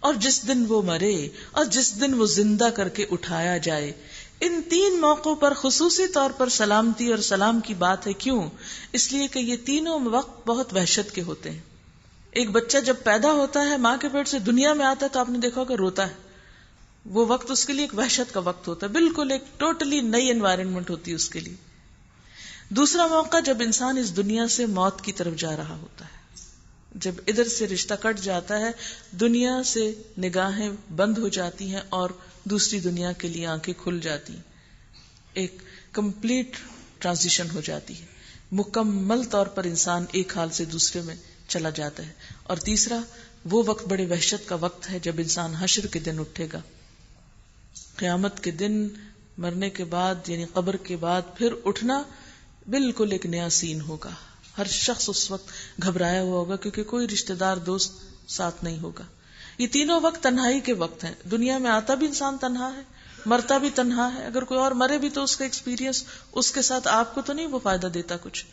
اور جس دن وہ مرے اور جس دن وہ زندہ کر کے اٹھایا جائے. ان تین موقعوں پر خصوصی طور پر سلامتی اور سلام کی بات ہے. کیوں؟ اس لیے کہ یہ تینوں وقت بہت وحشت کے ہوتے ہیں. ایک بچہ جب پیدا ہوتا ہے، ماں کے پیٹ سے دنیا میں آتا ہے، تو آپ نے دیکھا کہ روتا ہے. وہ وقت اس کے لیے ایک وحشت کا وقت ہوتا ہے، بالکل ایک ٹوٹلی نئی انوائرمنٹ ہوتی ہے اس کے لیے. دوسرا موقع جب انسان اس دنیا سے موت کی طرف جا رہا ہوتا ہے، جب ادھر سے رشتہ کٹ جاتا ہے، دنیا سے نگاہیں بند ہو جاتی ہیں اور دوسری دنیا کے لیے آنکھیں کھل جاتی ہیں. ایک کمپلیٹ ٹرانزیشن ہو جاتی ہے، مکمل طور پر انسان ایک حال سے دوسرے میں چلا جاتا ہے. اور تیسرا وہ وقت بڑے وحشت کا وقت ہے جب انسان حشر کے دن اٹھے گا. قیامت کے دن مرنے کے بعد یعنی قبر کے بعد پھر اٹھنا بالکل ایک نیا سین ہوگا. ہر شخص اس وقت گھبرایا ہوا ہوگا کیونکہ کوئی رشتہ دار دوست ساتھ نہیں ہوگا. یہ تینوں وقت تنہائی کے وقت ہیں. دنیا میں آتا بھی انسان تنہا ہے، مرتا بھی تنہا ہے. اگر کوئی اور مرے بھی تو اس کا ایکسپیرینس اس کے ساتھ آپ کو تو نہیں وہ فائدہ دیتا کچھ.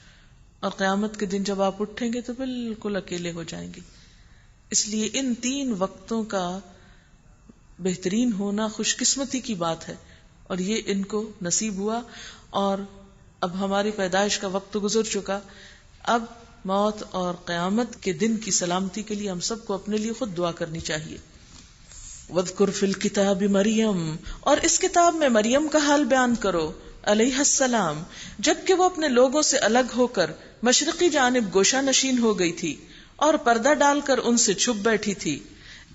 اور قیامت کے دن جب آپ اٹھیں گے تو بالکل اکیلے ہو جائیں گے. اس لیے ان تین وقتوں کا بہترین ہونا خوش قسمتی کی بات ہے، اور یہ ان کو نصیب ہوا. اور اب ہماری پیدائش کا وقت تو گزر چکا، اب موت اور قیامت کے دن کی سلامتی کے لیے ہم سب کو اپنے لیے خود دعا کرنی چاہیے. وَاذْكُرْ فِي الْكِتَابِ مریم، اور اس کتاب میں مریم کا حال بیان کرو علیہ السلام، جبکہ وہ اپنے لوگوں سے الگ ہو کر مشرقی جانب گوشہ نشین ہو گئی تھی اور پردہ ڈال کر ان سے چھپ بیٹھی تھی.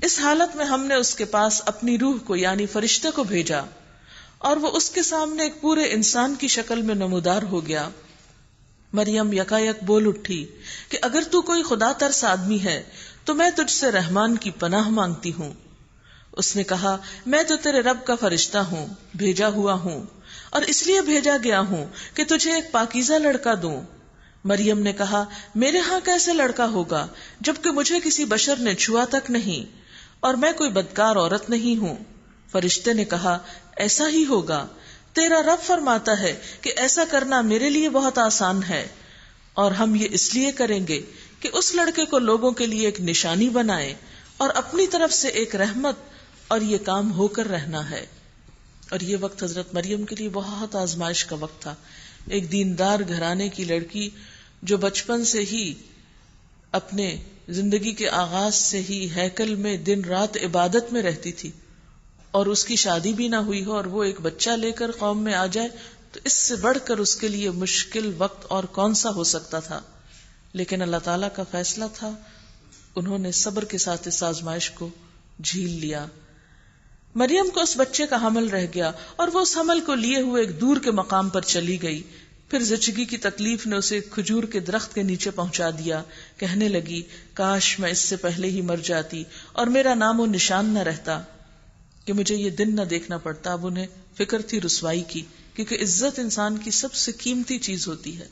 اس حالت میں ہم نے اس کے پاس اپنی روح کو یعنی فرشتے کو بھیجا، اور وہ اس کے سامنے ایک پورے انسان کی شکل میں نمودار ہو گیا. مریم یکایک بول اٹھی کہ اگر تو کوئی خدا ترس آدمی ہے تو میں تجھ سے رحمان کی پناہ مانگتی ہوں. اس نے کہا، میں تو تیرے رب کا فرشتہ ہوں، بھیجا ہوا ہوں، اور اس لیے بھیجا گیا ہوں کہ تجھے ایک پاکیزہ لڑکا دوں. مریم نے کہا، میرے ہاں کیسے لڑکا ہوگا جبکہ مجھے کسی بشر نے چھوا تک نہیں، اور میں کوئی بدکار عورت نہیں ہوں. فرشتے نے کہا، ایسا ہی ہوگا، تیرا رب فرماتا ہے کہ ایسا کرنا میرے لیے بہت آسان ہے، اور ہم یہ اس لیے کریں گے کہ اس لڑکے کو لوگوں کے لیے ایک نشانی بنائے اور اپنی طرف سے ایک رحمت، اور یہ کام ہو کر رہنا ہے. اور یہ وقت حضرت مریم کے لیے بہت آزمائش کا وقت تھا. ایک دیندار گھرانے کی لڑکی جو بچپن سے ہی اپنے زندگی کے آغاز سے ہی ہیکل میں دن رات عبادت میں رہتی تھی، اور اس کی شادی بھی نہ ہوئی ہو اور وہ ایک بچہ لے کر قوم میں آ جائے، تو اس سے بڑھ کر اس کے لیے مشکل وقت اور کون سا ہو سکتا تھا. لیکن اللہ تعالیٰ کا فیصلہ تھا، انہوں نے صبر کے ساتھ اس آزمائش کو جھیل لیا. مریم کو اس بچے کا حمل رہ گیا اور وہ اس حمل کو لیے ہوئے ایک دور کے مقام پر چلی گئی. پھر زچگی کی تکلیف نے اسے کھجور کے درخت کے نیچے پہنچا دیا. کہنے لگی، کاش میں اس سے پہلے ہی مر جاتی اور میرا نام و نشان نہ رہتا. کہ مجھے یہ دن نہ دیکھنا پڑتا. اب انہیں فکر تھی رسوائی کی، کیونکہ عزت انسان کی سب سے قیمتی چیز ہوتی ہے.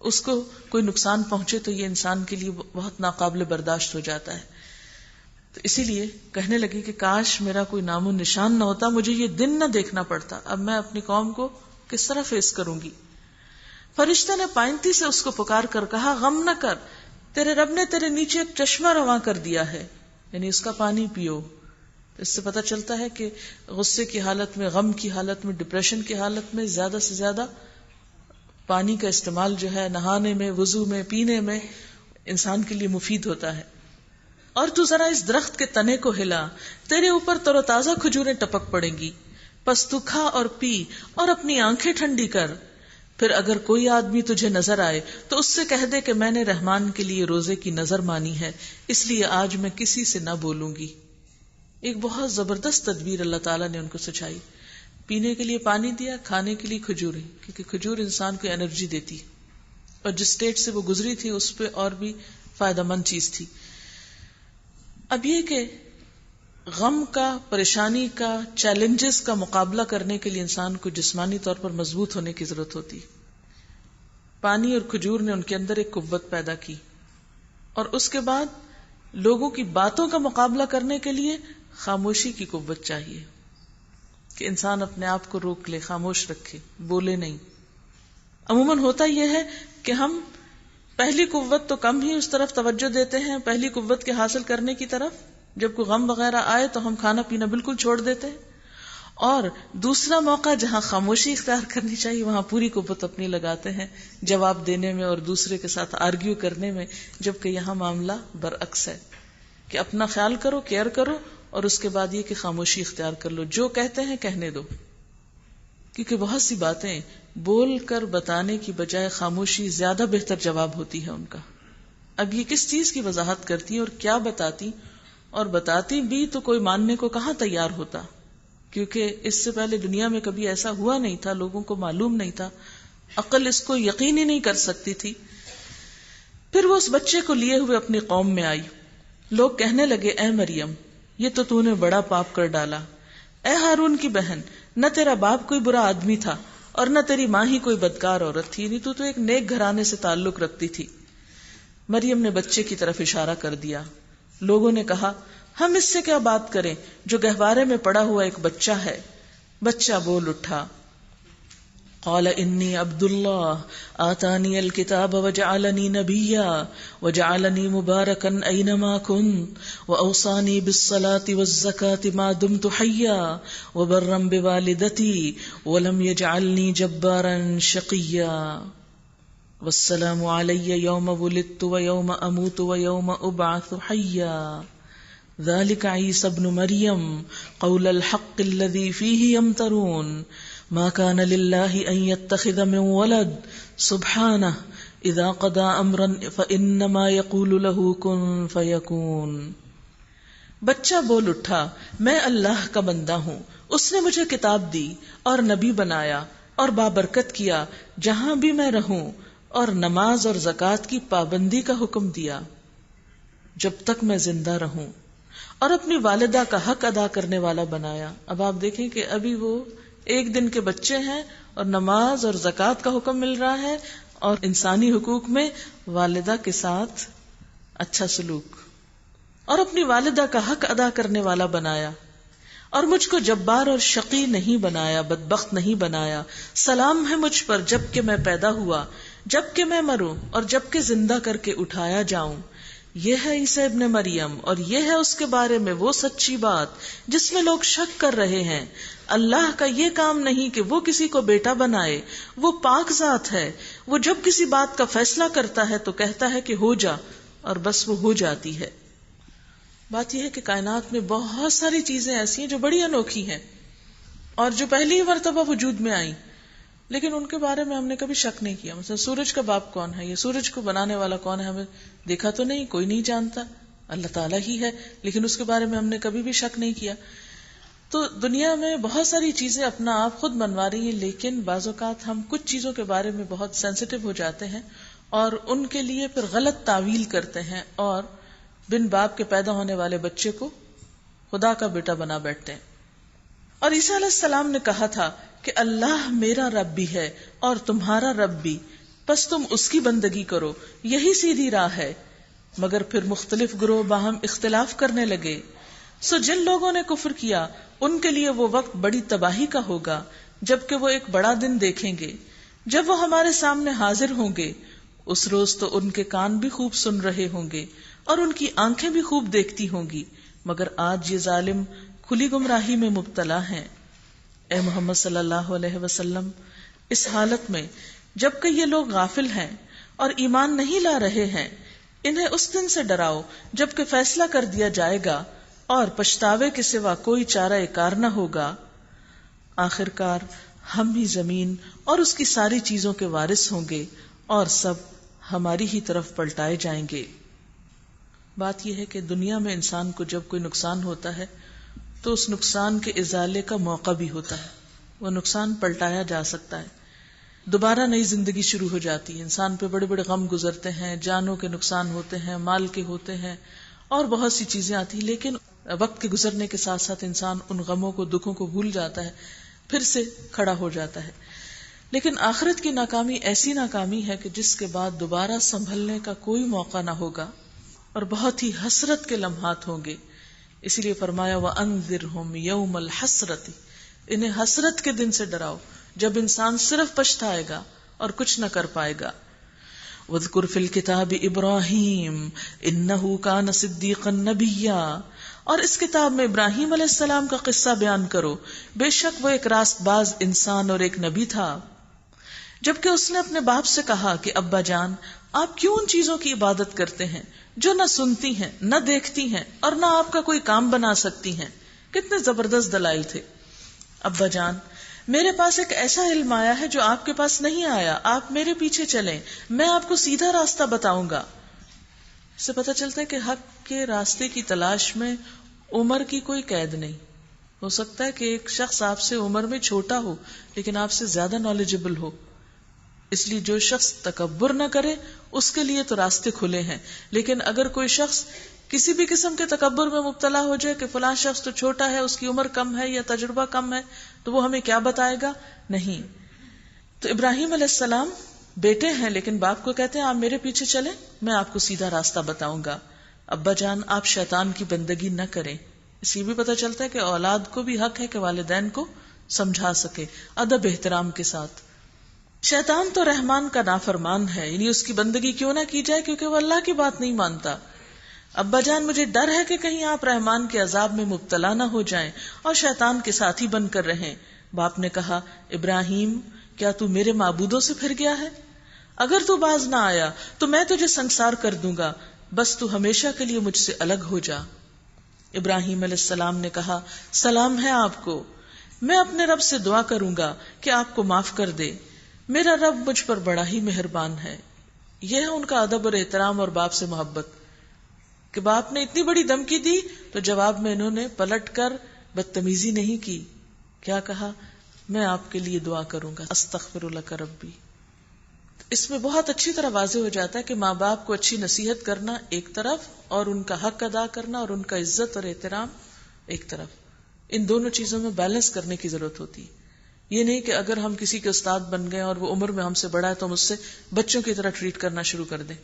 اس کو کوئی نقصان پہنچے تو یہ انسان کے لیے بہت ناقابل برداشت ہو جاتا ہے. تو اسی لیے کہنے لگی کہ کاش میرا کوئی نام و نشان نہ ہوتا، مجھے یہ دن نہ دیکھنا پڑتا. اب میں اپنی قوم کو کس طرح فیس کروں گی؟ فرشتہ نے پائنتی سے اس کو پکار کر کہا، غم نہ کر، تیرے رب نے تیرے نیچے ایک چشمہ رواں کر دیا ہے، یعنی اس کا پانی پیو. اس سے پتہ چلتا ہے کہ غصے کی حالت میں، غم کی حالت میں، ڈپریشن کی حالت میں زیادہ سے زیادہ پانی کا استعمال جو ہے نہانے میں، وضو میں، پینے میں انسان کے لیے مفید ہوتا ہے. اور تو ذرا اس درخت کے تنے کو ہلا، تیرے اوپر تر و تازہ کھجوریں ٹپک پڑیں گی، پس تو کھا اور پی اور اپنی آنکھیں ٹھنڈی کر. پھر اگر کوئی آدمی تجھے نظر آئے تو اس سے کہہ دے کہ میں نے رحمان کے لیے روزے کی نظر مانی ہے، اس لیے آج میں کسی سے نہ بولوں گی. ایک بہت زبردست تدبیر اللہ تعالیٰ نے ان کو سچائی. پینے کے لیے پانی دیا، کھانے کے لیے کھجوریں، کیونکہ کھجور انسان کو انرجی دیتی، اور جس اسٹیٹ سے وہ گزری تھی اس پہ اور بھی فائدہ مند چیز تھی. اب یہ کہ غم کا، پریشانی کا، چیلنجز کا مقابلہ کرنے کے لیے انسان کو جسمانی طور پر مضبوط ہونے کی ضرورت ہوتی. پانی اور کھجور نے ان کے اندر ایک قوت پیدا کی. اور اس کے بعد لوگوں کی باتوں کا مقابلہ کرنے کے لیے خاموشی کی قوت چاہیے، کہ انسان اپنے آپ کو روک لے، خاموش رکھے، بولے نہیں. عموماً ہوتا یہ ہے کہ ہم پہلی قوت تو کم ہی اس طرف توجہ دیتے ہیں، پہلی قوت کے حاصل کرنے کی طرف. جب کوئی غم وغیرہ آئے تو ہم کھانا پینا بالکل چھوڑ دیتے ہیں، اور دوسرا موقع جہاں خاموشی اختیار کرنی چاہیے وہاں پوری قوت اپنی لگاتے ہیں جواب دینے میں اور دوسرے کے ساتھ آرگیو کرنے میں. جبکہ یہاں معاملہ برعکس ہے کہ اپنا خیال کرو، کیئر کرو، اور اس کے بعد یہ کہ خاموشی اختیار کر لو، جو کہتے ہیں کہنے دو. کیونکہ بہت سی باتیں بول کر بتانے کی بجائے خاموشی زیادہ بہتر جواب ہوتی ہے ان کا. اب یہ کس چیز کی وضاحت کرتی اور کیا بتاتی، اور بتاتی بھی تو کوئی ماننے کو کہاں تیار ہوتا، کیونکہ اس سے پہلے دنیا میں کبھی ایسا ہوا نہیں تھا، لوگوں کو معلوم نہیں تھا، عقل اس کو یقین ہی نہیں کر سکتی تھی. پھر وہ اس بچے کو لیے ہوئے اپنی قوم میں آئی. لوگ کہنے لگے، اے مریم، یہ تو نے بڑا پاپ کر ڈالا. اے ہارون کی بہن، نہ تیرا باپ کوئی برا آدمی تھا اور نہ تیری ماں ہی کوئی بدکار عورت تھی، یعنی تو ایک نیک گھرانے سے تعلق رکھتی تھی. مریم نے بچے کی طرف اشارہ کر دیا. لوگوں نے کہا، ہم اس سے کیا بات کریں جو گہوارے میں پڑا ہوا ایک بچہ ہے. بچہ بول اٹھا، قال انی عبد اللہ آتانی الکتاب وجعلنی نبیا وجعلنی مبارکا اینما کنت واوصانی بالصلاة والزکاة ما دمت حیا وبرا بوالدتی ولم یجعلنی جبارا شقیا والسلام علی یوم ولدت ویوم اموت ویوم ابعث حیا ذلك عیسی ابن مریم قول الحق الذی فیہ یمترون ما كان لله ان يتخذ من ولد سبحانه اذا قضى امرا فانما يقول له كن فيكون. بچہ بول اٹھا، میں اللہ کا بندہ ہوں، اس نے مجھے کتاب دی اور نبی بنایا اور بابرکت کیا جہاں بھی میں رہوں، اور نماز اور زکوٰۃ کی پابندی کا حکم دیا جب تک میں زندہ رہوں، اور اپنی والدہ کا حق ادا کرنے والا بنایا. اب آپ دیکھیں کہ ابھی وہ ایک دن کے بچے ہیں اور نماز اور زکوٰۃ کا حکم مل رہا ہے، اور انسانی حقوق میں والدہ کے ساتھ اچھا سلوک، اور اپنی والدہ کا حق ادا کرنے والا بنایا، اور مجھ کو جبار اور شقی نہیں بنایا، بدبخت نہیں بنایا. سلام ہے مجھ پر جب کہ میں پیدا ہوا، جب کہ میں مروں، اور جب کہ زندہ کر کے اٹھایا جاؤں. یہ ہے عیسی ابن مریم، اور یہ ہے اس کے بارے میں وہ سچی بات جس میں لوگ شک کر رہے ہیں. اللہ کا یہ کام نہیں کہ وہ کسی کو بیٹا بنائے، وہ پاک ذات ہے. وہ جب کسی بات کا فیصلہ کرتا ہے تو کہتا ہے کہ ہو جا، اور بس وہ ہو جاتی ہے. بات یہ ہے کہ کائنات میں بہت ساری چیزیں ایسی ہیں جو بڑی انوکھی ہیں اور جو پہلی مرتبہ وجود میں آئیں، لیکن ان کے بارے میں ہم نے کبھی شک نہیں کیا. مثلا سورج کا باپ کون ہے، یہ سورج کو بنانے والا کون ہے، ہمیں دیکھا تو نہیں، کوئی نہیں جانتا، اللہ تعالیٰ ہی ہے، لیکن اس کے بارے میں ہم نے کبھی بھی شک نہیں کیا. تو دنیا میں بہت ساری چیزیں اپنا آپ خود بنوا رہی ہیں، لیکن بعض اوقات ہم کچھ چیزوں کے بارے میں بہت سینسیٹیو ہو جاتے ہیں اور ان کے لیے پھر غلط تعویل کرتے ہیں، اور بن باپ کے پیدا ہونے والے بچے کو خدا کا بیٹا بنا بیٹھتے ہیں. اور عیسیٰ علیہ السلام نے کہا تھا کہ اللہ میرا رب بھی ہے اور تمہارا رب بھی، پس تم اس کی بندگی کرو، یہی سیدھی راہ ہے۔ مگر پھر مختلف گروہ باہم اختلاف کرنے لگے، سو جن لوگوں نے کفر کیا ان کے لیے وہ وقت بڑی تباہی کا ہوگا، جبکہ وہ ایک بڑا دن دیکھیں گے جب وہ ہمارے سامنے حاضر ہوں گے۔ اس روز تو ان کے کان بھی خوب سن رہے ہوں گے اور ان کی آنکھیں بھی خوب دیکھتی ہوں گی، مگر آج یہ ظالم کھلی گمراہی میں مبتلا ہیں۔ اے محمد صلی اللہ علیہ وسلم، اس حالت میں جبکہ یہ لوگ غافل ہیں اور ایمان نہیں لا رہے ہیں، انہیں اس دن سے ڈراؤ جبکہ فیصلہ کر دیا جائے گا اور پچھتاوے کے سوا کوئی چارہ کار نہ ہوگا۔ آخر کار ہم ہی زمین اور اس کی ساری چیزوں کے وارث ہوں گے اور سب ہماری ہی طرف پلٹائے جائیں گے۔ بات یہ ہے کہ دنیا میں انسان کو جب کوئی نقصان ہوتا ہے تو اس نقصان کے ازالے کا موقع بھی ہوتا ہے، وہ نقصان پلٹایا جا سکتا ہے، دوبارہ نئی زندگی شروع ہو جاتی ہے۔ انسان پہ بڑے بڑے غم گزرتے ہیں، جانوں کے نقصان ہوتے ہیں، مال کے ہوتے ہیں اور بہت سی چیزیں آتی ہیں، لیکن وقت کے گزرنے کے ساتھ ساتھ انسان ان غموں کو، دکھوں کو بھول جاتا ہے، پھر سے کھڑا ہو جاتا ہے۔ لیکن آخرت کی ناکامی ایسی ناکامی ہے کہ جس کے بعد دوبارہ سنبھلنے کا کوئی موقع نہ ہوگا اور بہت ہی حسرت کے لمحات ہوں گے۔ اسی لیے فرمایا وَأَنذِرْهُمْ يَوْمَ الْحَسْرَةِ، انہیں حسرت کے دن سے ڈراؤ جب انسان صرف پچھتائے گا اور کچھ نہ کر پائے گا۔ وَاذْكُرْ فِي الْكِتَابِ إِبْرَاهِيمَ إِنَّهُ كَانَ صِدِّيقًا نَبِيًّا، اور اس کتاب میں ابراہیم علیہ السلام کا قصہ بیان کرو، بے شک وہ ایک راست باز انسان اور ایک نبی تھا۔ جبکہ اس نے اپنے باپ سے کہا کہ ابا جان، آپ کیوں ان چیزوں کی عبادت کرتے ہیں جو نہ سنتی ہیں، نہ دیکھتی ہیں اور نہ آپ کا کوئی کام بنا سکتی ہیں؟ کتنے زبردست دلائل تھے۔ ابا جان، میرے پاس ایک ایسا علم آیا ہے جو آپ کے پاس نہیں آیا، آپ میرے پیچھے چلیں، میں آپ کو سیدھا راستہ بتاؤں گا۔ اس سے پتہ چلتا ہے کہ حق کے راستے کی تلاش میں عمر کی کوئی قید نہیں۔ ہو سکتا ہے کہ ایک شخص آپ سے عمر میں چھوٹا ہو لیکن آپ سے زیادہ نالجبل ہو، اس لیے جو شخص تکبر نہ کرے اس کے لیے تو راستے کھلے ہیں۔ لیکن اگر کوئی شخص کسی بھی قسم کے تکبر میں مبتلا ہو جائے کہ فلاں شخص تو چھوٹا ہے، اس کی عمر کم ہے یا تجربہ کم ہے، تو وہ ہمیں کیا بتائے گا؟ نہیں۔ تو ابراہیم علیہ السلام بیٹے ہیں لیکن باپ کو کہتے ہیں آپ میرے پیچھے چلیں، میں آپ کو سیدھا راستہ بتاؤں گا۔ ابا جان، آپ شیطان کی بندگی نہ کریں۔ اس لیے بھی پتہ چلتا ہے کہ اولاد کو بھی حق ہے کہ والدین کو سمجھا سکے ادب احترام کے ساتھ۔ شیطان تو رحمان کا نافرمان ہے، یعنی اس کی بندگی کیوں نہ کی جائے کیونکہ وہ اللہ کی بات نہیں مانتا۔ ابا جان، مجھے ڈر ہے کہ کہیں آپ رحمان کے عذاب میں مبتلا نہ ہو جائیں اور شیطان کے ساتھی بن کر رہیں۔ باپ نے کہا ابراہیم، کیا تو میرے معبودوں سے پھر گیا ہے؟ اگر تو باز نہ آیا تو میں تجھے سنسار کر دوں گا، بس تو ہمیشہ کے لیے مجھ سے الگ ہو جا۔ ابراہیم علیہ السلام نے کہا سلام ہے آپ کو، میں اپنے رب سے دعا کروں گا کہ آپ کو معاف کر دے، میرا رب مجھ پر بڑا ہی مہربان ہے۔ یہ ہے ان کا ادب اور احترام اور باپ سے محبت کہ باپ نے اتنی بڑی دھمکی دی تو جواب میں انہوں نے پلٹ کر بدتمیزی نہیں کی، کیا کہا؟ میں آپ کے لیے دعا کروں گا، استغفر لک ربی۔ اس میں بہت اچھی طرح واضح ہو جاتا ہے کہ ماں باپ کو اچھی نصیحت کرنا ایک طرف اور ان کا حق ادا کرنا اور ان کا عزت اور احترام ایک طرف، ان دونوں چیزوں میں بیلنس کرنے کی ضرورت ہوتی ہے۔ یہ نہیں کہ اگر ہم کسی کے استاد بن گئے اور وہ عمر میں ہم سے بڑا ہے تو ہم اس سے بچوں کی طرح ٹریٹ کرنا شروع کر دیں۔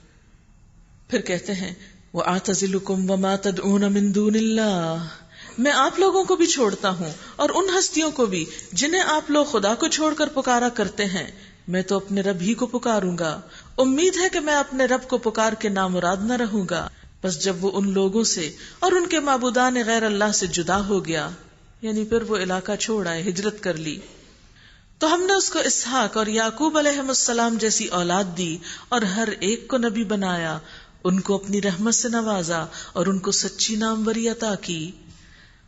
پھر کہتے ہیں وَأَعْتَزِلُكُمْ وَمَا تَدْعُونَ مِن دُونِ اللَّهِ، میں آپ لوگوں کو بھی چھوڑتا ہوں اور ان ہستیوں کو بھی جنہیں آپ لوگ خدا کو چھوڑ کر پکارا کرتے ہیں، میں تو اپنے رب ہی کو پکاروں گا، امید ہے کہ میں اپنے رب کو پکار کے نامراد نہ رہوں گا۔ بس جب وہ ان لوگوں سے اور ان کے معبودان غیر اللہ سے جدا ہو گیا، یعنی پھر وہ علاقہ چھوڑ آئے، ہجرت کر لی، تو ہم نے اس کو اسحاق اور یعقوب علیہ السلام جیسی اولاد دی اور ہر ایک کو نبی بنایا، ان کو اپنی رحمت سے نوازا اور ان کو سچی ناموری عطا کی۔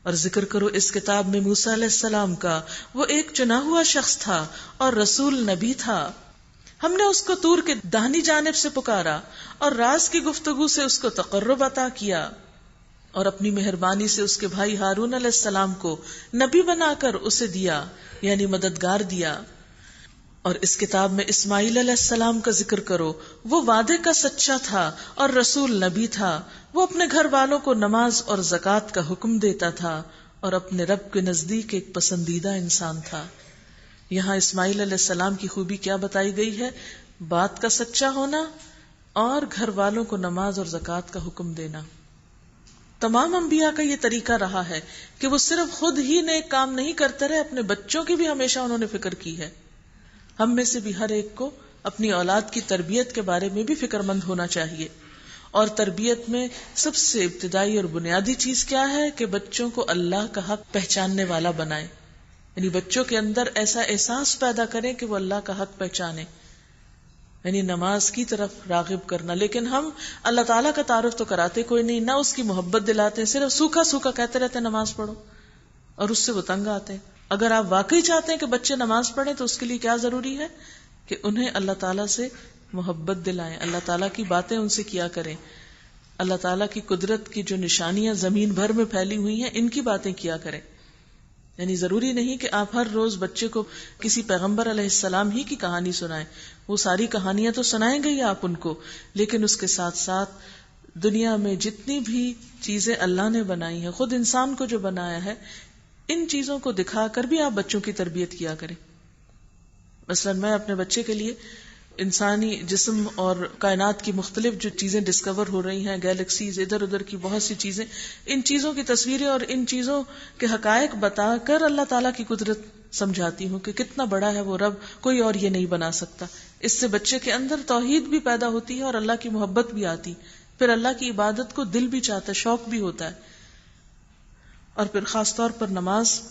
اور ذکر کرو اس کتاب میں موسیٰ علیہ السلام کا، وہ ایک چنا ہوا شخص تھا اور رسول نبی تھا۔ ہم نے اس کو طور کے داہنی جانب سے پکارا اور راز کی گفتگو سے اس کو تقرب عطا کیا، اور اپنی مہربانی سے اس کے بھائی ہارون علیہ السلام کو نبی بنا کر اسے دیا، یعنی مددگار دیا۔ اور اس کتاب میں اسماعیل علیہ السلام کا ذکر کرو، وہ وعدے کا سچا تھا اور رسول نبی تھا، وہ اپنے گھر والوں کو نماز اور زکوٰۃ کا حکم دیتا تھا اور اپنے رب کے نزدیک ایک پسندیدہ انسان تھا. یہاں اسماعیل علیہ السلام کی خوبی کیا بتائی گئی ہے؟ بات کا سچا ہونا اور گھر والوں کو نماز اور زکوٰۃ کا حکم دینا. تمام انبیاء کا یہ طریقہ رہا ہے کہ وہ صرف خود ہی نیک کام نہیں کرتے رہے، اپنے بچوں کی بھی ہمیشہ انہوں نے فکر کی ہے. ہم میں سے بھی ہر ایک کو اپنی اولاد کی تربیت کے بارے میں بھی فکر مند ہونا چاہیے. اور تربیت میں سب سے ابتدائی اور بنیادی چیز کیا ہے کہ بچوں کو اللہ کا حق پہچاننے والا بنائے. یعنی بچوں کے اندر ایسا احساس پیدا کریں کہ وہ اللہ کا حق پہچانے، یعنی نماز کی طرف راغب کرنا. لیکن ہم اللہ تعالیٰ کا تعارف تو کراتے کوئی نہیں، نہ اس کی محبت دلاتے ہیں، صرف سوکھا سوکھا کہتے رہتے ہیں نماز پڑھو، اور اس سے وہ تنگ آتے ہیں. اگر آپ واقعی چاہتے ہیں کہ بچے نماز پڑھیں تو اس کے لیے کیا ضروری ہے کہ انہیں اللہ تعالیٰ سے محبت دلائیں، اللہ تعالیٰ کی باتیں ان سے کیا کریں، اللہ تعالیٰ کی قدرت کی جو نشانیاں زمین بھر میں پھیلی ہوئی ہیں ان کی باتیں کیا کریں. یعنی ضروری نہیں کہ آپ ہر روز بچے کو کسی پیغمبر علیہ السلام ہی کی کہانی سنائیں، وہ ساری کہانیاں تو سنائیں گے ہی آپ ان کو، لیکن اس کے ساتھ ساتھ دنیا میں جتنی بھی چیزیں اللہ نے بنائی ہیں، خود انسان کو جو بنایا ہے، ان چیزوں کو دکھا کر بھی آپ بچوں کی تربیت کیا کریں. مثلا میں اپنے بچے کے لیے انسانی جسم اور کائنات کی مختلف جو چیزیں ڈسکور ہو رہی ہیں، گیلیکسیز، ادھر ادھر کی بہت سی چیزیں، ان چیزوں کی تصویریں اور ان چیزوں کے حقائق بتا کر اللہ تعالیٰ کی قدرت سمجھاتی ہوں کہ کتنا بڑا ہے وہ رب، کوئی اور یہ نہیں بنا سکتا. اس سے بچے کے اندر توحید بھی پیدا ہوتی ہے اور اللہ کی محبت بھی آتی، پھر اللہ کی عبادت کو دل بھی چاہتا ہے، شوق بھی ہوتا ہے. اور پھر خاص طور پر نماز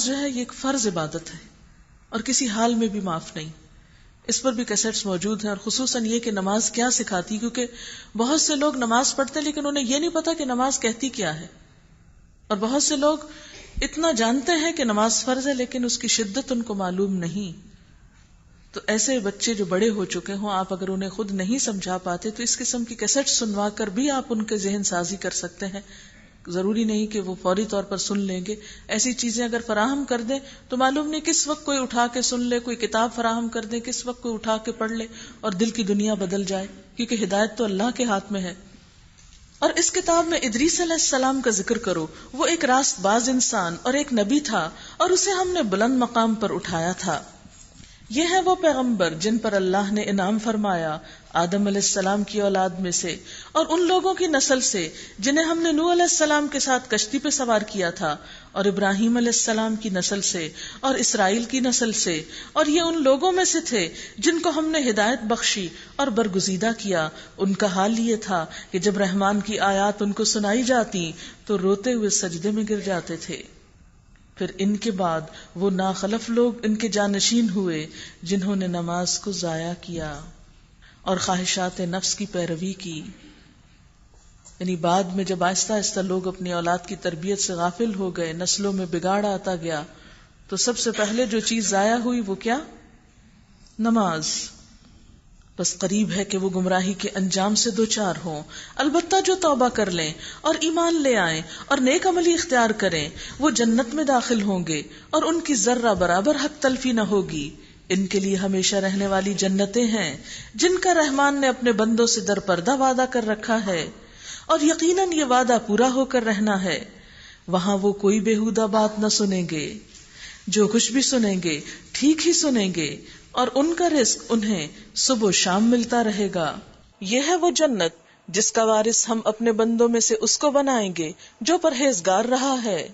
جو ہے یہ ایک فرض عبادت ہے اور کسی حال میں بھی معاف نہیں. اس پر بھی کیسٹس موجود ہیں، اور خصوصاً یہ کہ نماز کیا سکھاتی، کیونکہ بہت سے لوگ نماز پڑھتے ہیں لیکن انہیں یہ نہیں پتا کہ نماز کہتی کیا ہے. اور بہت سے لوگ اتنا جانتے ہیں کہ نماز فرض ہے لیکن اس کی شدت ان کو معلوم نہیں. تو ایسے بچے جو بڑے ہو چکے ہوں، آپ اگر انہیں خود نہیں سمجھا پاتے تو اس قسم کی کیسٹ سنوا کر بھی آپ ان کے ذہن سازی کر سکتے ہیں. ضروری نہیں کہ وہ فوری طور پر سن لیں گے. ایسی چیزیں اگر فراہم کر دیں تو معلوم نہیں کس وقت کوئی اٹھا کے سن لے، کوئی کتاب فراہم کر دیں کس وقت کوئی اٹھا کے پڑھ لے اور دل کی دنیا بدل جائے، کیونکہ ہدایت تو اللہ کے ہاتھ میں ہے. اور اس کتاب میں ادریس علیہ السلام کا ذکر کرو. وہ ایک راست باز انسان اور ایک نبی تھا، اور اسے ہم نے بلند مقام پر اٹھایا تھا. یہ ہے وہ پیغمبر جن پر اللہ نے انعام فرمایا آدم علیہ السلام کی اولاد میں سے اور ان لوگوں کی نسل سے جنہیں ہم نے نوح علیہ السلام کے ساتھ کشتی پہ سوار کیا تھا، اور ابراہیم علیہ السلام کی نسل سے اور اسرائیل کی نسل سے. اور یہ ان لوگوں میں سے تھے جن کو ہم نے ہدایت بخشی اور برگزیدہ کیا. ان کا حال یہ تھا کہ جب رحمان کی آیات ان کو سنائی جاتی تو روتے ہوئے سجدے میں گر جاتے تھے. پھر ان کے بعد وہ ناخلف لوگ ان کے جانشین ہوئے جنہوں نے نماز کو ضائع کیا اور خواہشات نفس کی پیروی کی. یعنی بعد میں جب آہستہ آہستہ لوگ اپنی اولاد کی تربیت سے غافل ہو گئے، نسلوں میں بگاڑ آتا گیا، تو سب سے پہلے جو چیز ضائع ہوئی وہ کیا؟ نماز. بس قریب ہے کہ وہ گمراہی کے انجام سے دوچار ہوں. البتہ جو توبہ کر لیں اور ایمان لے آئیں اور نیک عملی اختیار کریں وہ جنت میں داخل ہوں گے اور ان کی ذرہ برابر حق تلفی نہ ہوگی. ان کے لیے ہمیشہ رہنے والی جنتیں ہیں جن کا رحمان نے اپنے بندوں سے در پردہ وعدہ کر رکھا ہے، اور یقیناً یہ وعدہ پورا ہو کر رہنا ہے. وہاں وہ کوئی بیہودہ بات نہ سنیں گے، جو کچھ بھی سنیں گے ٹھیک ہی سنیں گے، اور ان کا رزق انہیں صبح و شام ملتا رہے گا. یہ ہے وہ جنت جس کا وارث ہم اپنے بندوں میں سے اس کو بنائیں گے جو پرہیزگار رہا ہے.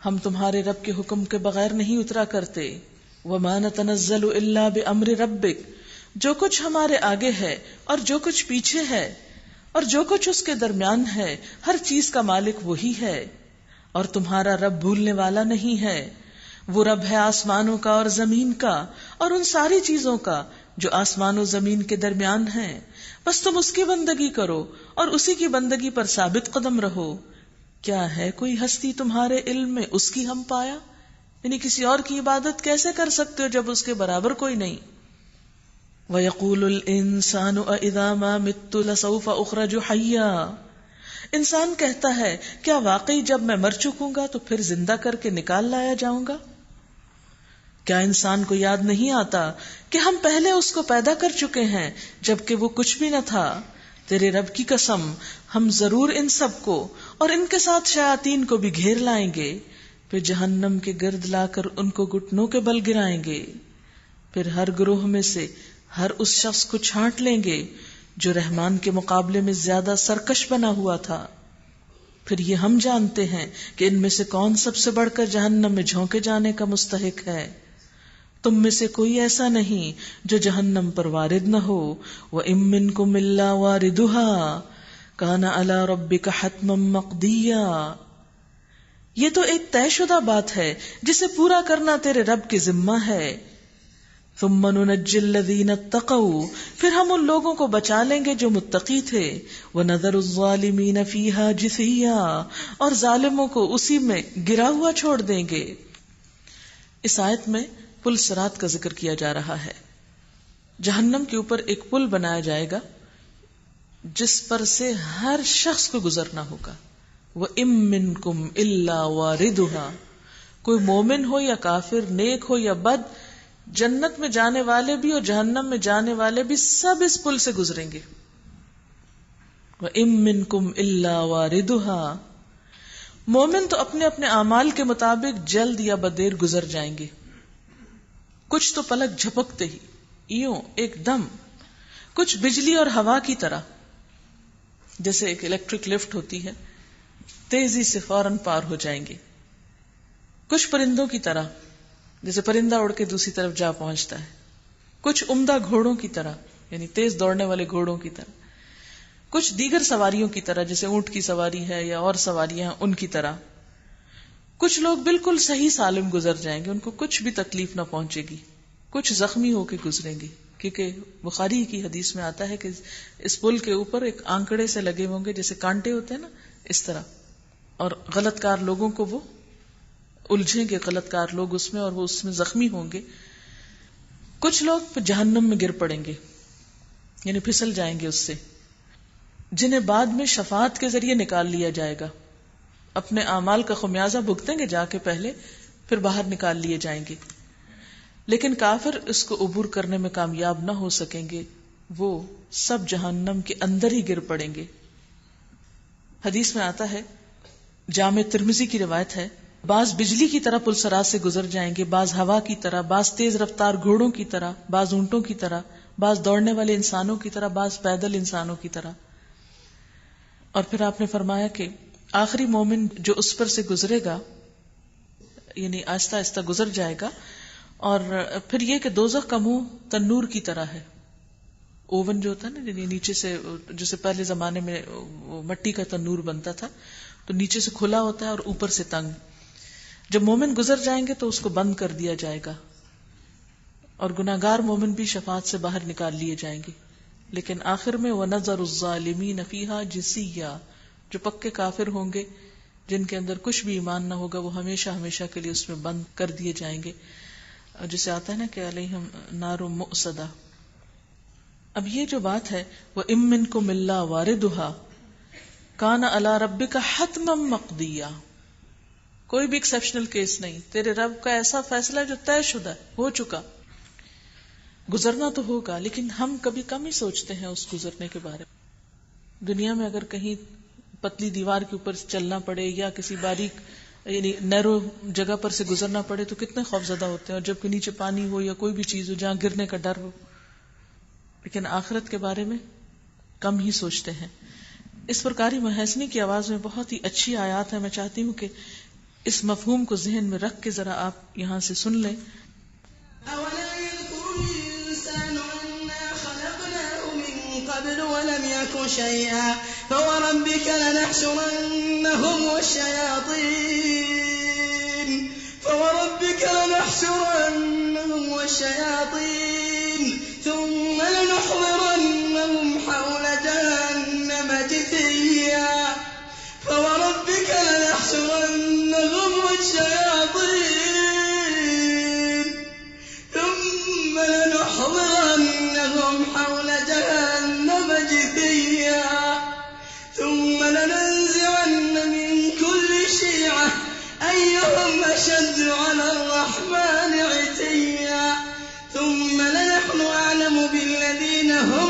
ہم تمہارے رب کے حکم کے بغیر نہیں اترا کرتے. وَمَا نَتَنَزَّلُ إِلَّا بِأَمْرِ رَبِّكَ، جو کچھ ہمارے آگے ہے اور جو کچھ پیچھے ہے اور جو کچھ اس کے درمیان ہے، ہر چیز کا مالک وہی ہے، اور تمہارا رب بھولنے والا نہیں ہے. وہ رب ہے آسمانوں کا اور زمین کا اور ان ساری چیزوں کا جو آسمان و زمین کے درمیان ہیں. بس تم اس کی بندگی کرو اور اسی کی بندگی پر ثابت قدم رہو. کیا ہے کوئی ہستی تمہارے علم میں اس کی ہم پایا؟ یعنی کسی اور کی عبادت کیسے کر سکتے ہو جب اس کے برابر کوئی نہیں. وَيَقُولُ الْإِنسَانُ أَإِذَا مَا مِتُّ لَسَوْفَ أُخْرَجُ حَيًّا، انسان کہتا ہے کیا واقعی جب میں مر چکوں گا تو پھر زندہ کر کے نکال لایا جاؤں گا؟ کیا انسان کو یاد نہیں آتا کہ ہم پہلے اس کو پیدا کر چکے ہیں جبکہ وہ کچھ بھی نہ تھا؟ تیرے رب کی قسم ہم ضرور ان سب کو اور ان کے ساتھ شیاطین کو بھی گھیر لائیں گے، پھر جہنم کے گرد لا کر ان کو گھٹنوں کے بل گرائیں گے، پھر ہر گروہ میں سے ہر اس شخص کو چھانٹ لیں گے جو رحمان کے مقابلے میں زیادہ سرکش بنا ہوا تھا، پھر یہ ہم جانتے ہیں کہ ان میں سے کون سب سے بڑھ کر جہنم میں جھونکے جانے کا مستحق ہے، تم میں سے کوئی ایسا نہیں جو جہنم پر وارد نہ ہو، وَإِن مِّنكُمْ إِلَّا وَارِدُهَا كَانَ عَلَى رَبِّكَ حَتْمًا مَّقْضِيًّا۔ یہ تو ایک طے شدہ بات ہے جسے پورا کرنا تیرے رب کی ذمہ ہے۔ ثُمَّ نُنَجِّي الَّذِينَ اتَّقَوْا، پھر ہم ان لوگوں کو بچا لیں گے جو متقی تھے، وَنَذَرُ الظَّالِمِينَ فِيهَا جِثِيًّا، اور ظالموں کو اسی میں گرا ہوا چھوڑ دیں گے۔ اس آیت میں پل صراط کا ذکر کیا جا رہا ہے۔ جہنم کے اوپر ایک پل بنایا جائے گا جس پر سے ہر شخص کو گزرنا ہوگا۔ وَإِن مِّنكُمْ إِلَّا وَارِدُهَا، کوئی مومن ہو یا کافر، نیک ہو یا بد، جنت میں جانے والے بھی اور جہنم میں جانے والے بھی سب اس پل سے گزریں گے۔ وَإِن مِّنكُمْ إِلَّا وَارِدُهَا، مومن تو اپنے اپنے اعمال کے مطابق جلد یا بدیر گزر جائیں گے، کچھ تو پلک جھپکتے ہی، یوں ایک دم، کچھ بجلی اور ہوا کی طرح، جیسے ایک الیکٹرک لفٹ ہوتی ہے، تیزی سے فوراً پار ہو جائیں گے، کچھ پرندوں کی طرح، جیسے پرندہ اڑ کے دوسری طرف جا پہنچتا ہے، کچھ عمدہ گھوڑوں کی طرح، یعنی تیز دوڑنے والے گھوڑوں کی طرح، کچھ دیگر سواریوں کی طرح، جیسے اونٹ کی سواری ہے یا اور سواریاں ان کی طرح۔ کچھ لوگ بالکل صحیح سالم گزر جائیں گے، ان کو کچھ بھی تکلیف نہ پہنچے گی، کچھ زخمی ہو کے گزریں گے، کیونکہ بخاری کی حدیث میں آتا ہے کہ اس پل کے اوپر ایک آنکڑے سے لگے ہوں گے، جیسے کانٹے ہوتے ہیں نا، اس طرح، اور غلط کار لوگوں کو وہ الجھیں گے، غلط کار لوگ اس میں، اور وہ اس میں زخمی ہوں گے۔ کچھ لوگ جہنم میں گر پڑیں گے، یعنی پھسل جائیں گے اس سے، جنہیں بعد میں شفاعت کے ذریعے نکال لیا جائے گا، اپنے اعمال کا خمیازہ بھگتیں گے جا کے پہلے، پھر باہر نکال لیے جائیں گے۔ لیکن کافر اس کو عبور کرنے میں کامیاب نہ ہو سکیں گے، وہ سب جہنم کے اندر ہی گر پڑیں گے۔ حدیث میں آتا ہے، جامع ترمذی کی روایت ہے، بعض بجلی کی طرح پلسرات سے گزر جائیں گے، بعض ہوا کی طرح، بعض تیز رفتار گھوڑوں کی طرح، بعض اونٹوں کی طرح، بعض دوڑنے والے انسانوں کی طرح، بعض پیدل انسانوں کی طرح۔ اور پھر آپ نے فرمایا کہ آخری مومن جو اس پر سے گزرے گا، یعنی آہستہ آہستہ گزر جائے گا، اور پھر یہ کہ دوزخ کا منہ تنور کی طرح ہے، اوون جو ہوتا ہے نا، یعنی نیچے سے، جیسے پہلے زمانے میں مٹی کا تنور بنتا تھا، تو نیچے سے کھلا ہوتا ہے اور اوپر سے تنگ۔ جب مومن گزر جائیں گے تو اس کو بند کر دیا جائے گا، اور گناہگار مومن بھی شفاعت سے باہر نکال لیے جائیں گے۔ لیکن آخر میں وَنَذَرُ الظَّالِمِينَ فِيهَا جِثِيًّا، جو پکے کافر ہوں گے، جن کے اندر کچھ بھی ایمان نہ ہوگا، وہ ہمیشہ ہمیشہ کے لیے اس میں بند کر دیے جائیں گے، جسے آتا ہے نا کہ علیہم نار مؤصدہ۔ اب یہ جو بات ہے، وَإِن مِّنكُمْ إِلَّا وَارِدُهَا كَانَ عَلَى رَبِّكَ حَتْمًا مَّقْضِيًّا، کوئی بھی ایکسپشنل کیس نہیں، تیرے رب کا ایسا فیصلہ جو طے شدہ ہے، ہو چکا، گزرنا تو ہوگا، لیکن ہم کبھی کم ہی سوچتے ہیں اس گزرنے کے بارے میں۔ دنیا میں اگر کہیں پتلی دیوار کے اوپر چلنا پڑے یا کسی باریک یعنی نیرو جگہ پر سے گزرنا پڑے تو کتنے خوفزدہ ہوتے ہیں، اور جب کہ نیچے پانی ہو یا کوئی بھی چیز ہو جہاں گرنے کا ڈر ہو، لیکن آخرت کے بارے میں کم ہی سوچتے ہیں۔ اس پر قاری محسنی کی آواز میں بہت ہی اچھی آیات ہے، میں چاہتی ہوں کہ اس مفہوم کو ذہن میں رکھ کے ذرا آپ یہاں سے سن لیں۔ ولم يك شيئا فوربك لنحشرنهم والشياطين ثم لنحضرنهم حول جهنم جثيا فوربك لنحشرنهم والشياطين ثم لنحضرنهم حول جهنم جثيا ثم لننزعن من كل شيعة أيهم أشد على الرحمن عتيا ثم لنحن أعلم بالذين هم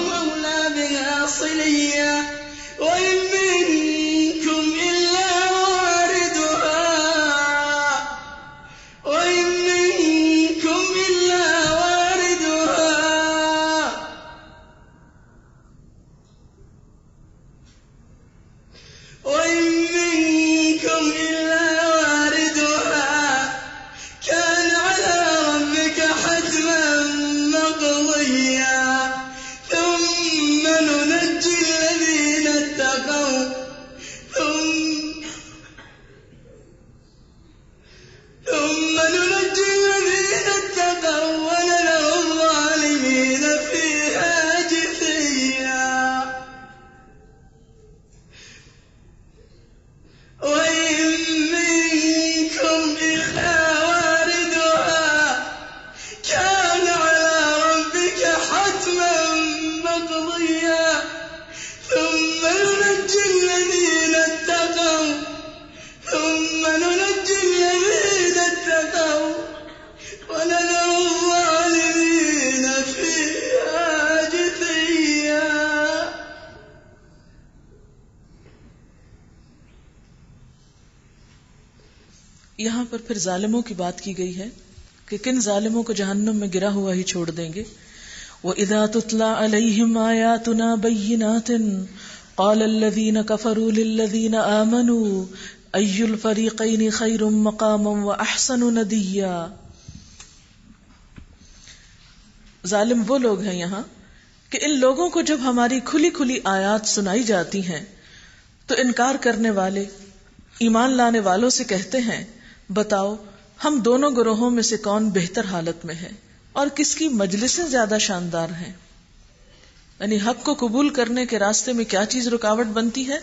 یہاں پر پھر ظالموں کی بات کی گئی ہے کہ کن ظالموں کو جہنم میں گرا ہوا ہی چھوڑ دیں گے. وَإِذَا تُتْلَى عَلَيْهِمْ آيَاتُنَا بَيِّنَاتٍ قَالَ الَّذِينَ كَفَرُوا لِلَّذِينَ آمَنُوا أَيُّ الْفَرِيقَيْنِ خَيْرٌ مَقَامًا وَأَحْسَنُ نَدِيًّا. ظالم وہ لوگ ہیں یہاں کہ ان لوگوں کو جب ہماری کھلی کھلی آیات سنائی جاتی ہیں تو انکار کرنے والے ایمان لانے والوں سے کہتے ہیں بتاؤ ہم دونوں گروہوں میں سے کون بہتر حالت میں ہے اور کس کی مجلسیں زیادہ شاندار ہیں. یعنی حق کو قبول کرنے کے راستے میں کیا چیز رکاوٹ بنتی ہے؟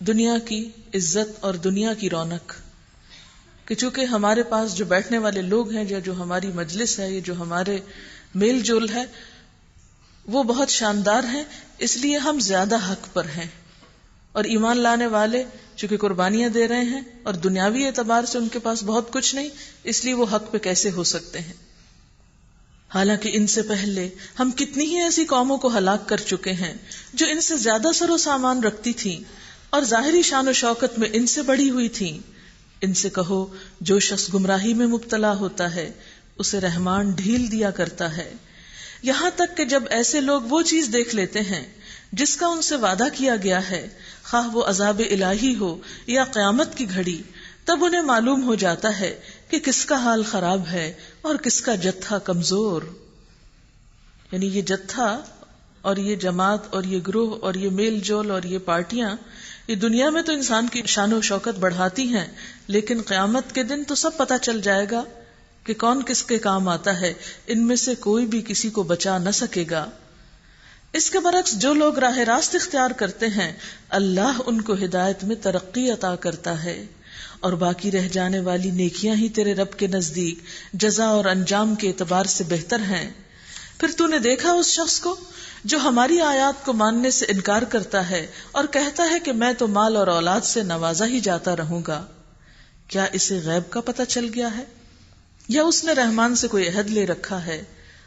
دنیا کی عزت اور دنیا کی رونق، کہ چونکہ ہمارے پاس جو بیٹھنے والے لوگ ہیں یا جو ہماری مجلس ہے، یہ جو ہمارے میل جول ہے وہ بہت شاندار ہیں، اس لیے ہم زیادہ حق پر ہیں. اور ایمان لانے والے چونکہ قربانیاں دے رہے ہیں اور دنیاوی اعتبار سے ان کے پاس بہت کچھ نہیں، اس لیے وہ حق پہ کیسے ہو سکتے ہیں. حالانکہ ان سے پہلے ہم کتنی ہی ایسی قوموں کو ہلاک کر چکے ہیں جو ان سے زیادہ سر و سامان رکھتی تھیں اور ظاہری شان و شوکت میں ان سے بڑی ہوئی تھیں. ان سے کہو جو شخص گمراہی میں مبتلا ہوتا ہے اسے رحمان ڈھیل دیا کرتا ہے. یہاں تک کہ جب ایسے لوگ وہ چیز دیکھ لیتے ہیں جس کا ان سے وعدہ کیا گیا ہے، خواہ وہ عذاب الہی ہو یا قیامت کی گھڑی، تب انہیں معلوم ہو جاتا ہے کہ کس کا حال خراب ہے اور کس کا جتھا کمزور. یعنی یہ جتھا اور یہ جماعت اور یہ گروہ اور یہ میل جول اور یہ پارٹیاں، یہ دنیا میں تو انسان کی شان و شوکت بڑھاتی ہیں، لیکن قیامت کے دن تو سب پتہ چل جائے گا کہ کون کس کے کام آتا ہے. ان میں سے کوئی بھی کسی کو بچا نہ سکے گا. اس کے برعکس جو لوگ راہ راست اختیار کرتے ہیں اللہ ان کو ہدایت میں ترقی عطا کرتا ہے، اور باقی رہ جانے والی نیکیاں ہی تیرے رب کے نزدیک جزا اور انجام کے اعتبار سے بہتر ہیں. پھر تو نے دیکھا اس شخص کو جو ہماری آیات کو ماننے سے انکار کرتا ہے اور کہتا ہے کہ میں تو مال اور اولاد سے نوازا ہی جاتا رہوں گا. کیا اسے غیب کا پتہ چل گیا ہے یا اس نے رحمان سے کوئی عہد لے رکھا ہے؟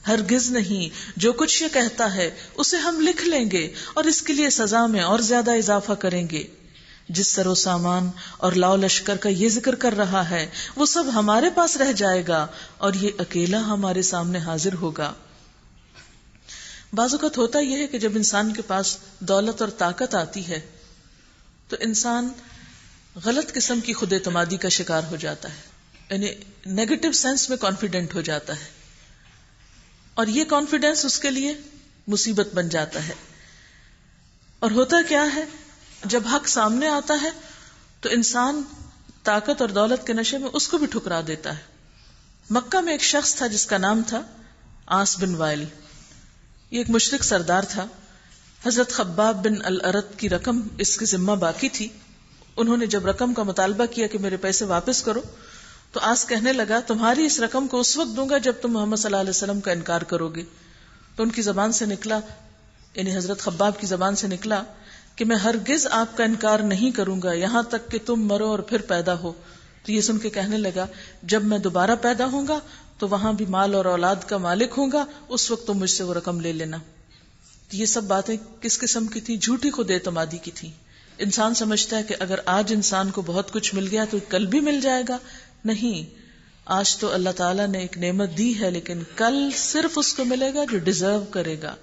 ہرگز نہیں. جو کچھ یہ کہتا ہے اسے ہم لکھ لیں گے اور اس کے لیے سزا میں اور زیادہ اضافہ کریں گے. جس سر و سامان اور لاؤ لشکر کا یہ ذکر کر رہا ہے وہ سب ہمارے پاس رہ جائے گا اور یہ اکیلا ہمارے سامنے حاضر ہوگا. بعض اوقات ہوتا یہ ہے کہ جب انسان کے پاس دولت اور طاقت آتی ہے تو انسان غلط قسم کی خود اعتمادی کا شکار ہو جاتا ہے، یعنی نیگیٹو سینس میں کانفیڈنٹ ہو جاتا ہے، اور یہ کانفیڈنس اس کے لیے مصیبت بن جاتا ہے. اور ہوتا کیا ہے جب حق سامنے آتا ہے تو انسان طاقت اور دولت کے نشے میں اس کو بھی ٹھکرا دیتا ہے. مکہ میں ایک شخص تھا جس کا نام تھا عاص بن وائل. یہ ایک مشرک سردار تھا. حضرت خباب بن الارت کی رقم اس کے ذمہ باقی تھی. انہوں نے جب رقم کا مطالبہ کیا کہ میرے پیسے واپس کرو تو عاص کہنے لگا تمہاری اس رقم کو اس وقت دوں گا جب تم محمد صلی اللہ علیہ وسلم کا انکار کرو گے. تو ان کی زبان سے نکلا، یعنی حضرت خباب کی زبان سے نکلا کہ میں ہرگز آپ کا انکار نہیں کروں گا یہاں تک کہ تم مرو اور پھر پیدا ہو. تو یہ سن کے کہنے لگا جب میں دوبارہ پیدا ہوں گا تو وہاں بھی مال اور اولاد کا مالک ہوں گا، اس وقت تم مجھ سے وہ رقم لے لینا. تو یہ سب باتیں کس قسم کی تھی؟ جھوٹی خود اعتمادی کی تھی. انسان سمجھتا ہے کہ اگر آج انسان کو بہت کچھ مل گیا تو کل بھی مل جائے گا. نہیں، آج تو اللہ تعالیٰ نے ایک نعمت دی ہے لیکن کل صرف اس کو ملے گا جو ڈیزرو کرے گا.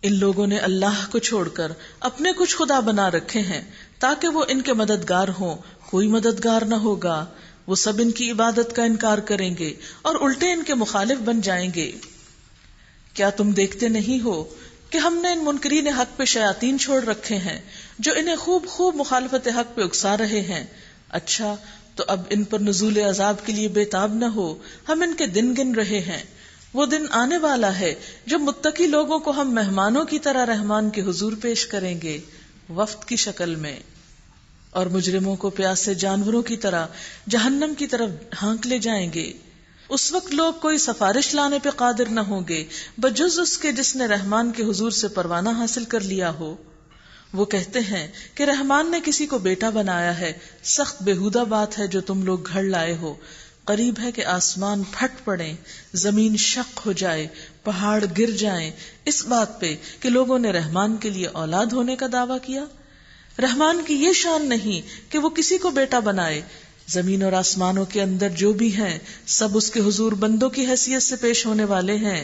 ان لوگوں نے اللہ کو چھوڑ کر اپنے کچھ خدا بنا رکھے ہیں تاکہ وہ ان کے مددگار ہوں. کوئی مددگار نہ ہوگا. وہ سب ان کی عبادت کا انکار کریں گے اور الٹے ان کے مخالف بن جائیں گے. کیا تم دیکھتے نہیں ہو کہ ہم نے ان منکرین حق پہ شیاطین چھوڑ رکھے ہیں جو انہیں خوب خوب مخالفت حق پہ اکسا رہے ہیں. اچھا تو اب ان پر نزول عذاب کے لیے بے تاب نہ ہو. ہم ان کے دن گن رہے ہیں. وہ دن آنے والا ہے جب متقی لوگوں کو ہم مہمانوں کی طرح رحمان کے حضور پیش کریں گے وفد کی شکل میں، اور مجرموں کو پیاسے جانوروں کی طرح جہنم کی طرف ہانک لے جائیں گے. اس وقت لوگ کوئی سفارش لانے پہ قادر نہ ہوں گے بجز اس کے جس نے رحمان کے حضور سے پروانہ حاصل کر لیا ہو. وہ کہتے ہیں کہ رحمان نے کسی کو بیٹا بنایا ہے. سخت بےہودہ بات ہے جو تم لوگ گھڑ لائے ہو. قریب ہے کہ آسمان پھٹ پڑیں، زمین شق ہو جائے، پہاڑ گر جائیں اس بات پہ کہ لوگوں نے رحمان کے لیے اولاد ہونے کا دعویٰ کیا. رحمان کی یہ شان نہیں کہ وہ کسی کو بیٹا بنائے. زمین اور آسمانوں کے اندر جو بھی ہیں سب اس کے حضور بندوں کی حیثیت سے پیش ہونے والے ہیں.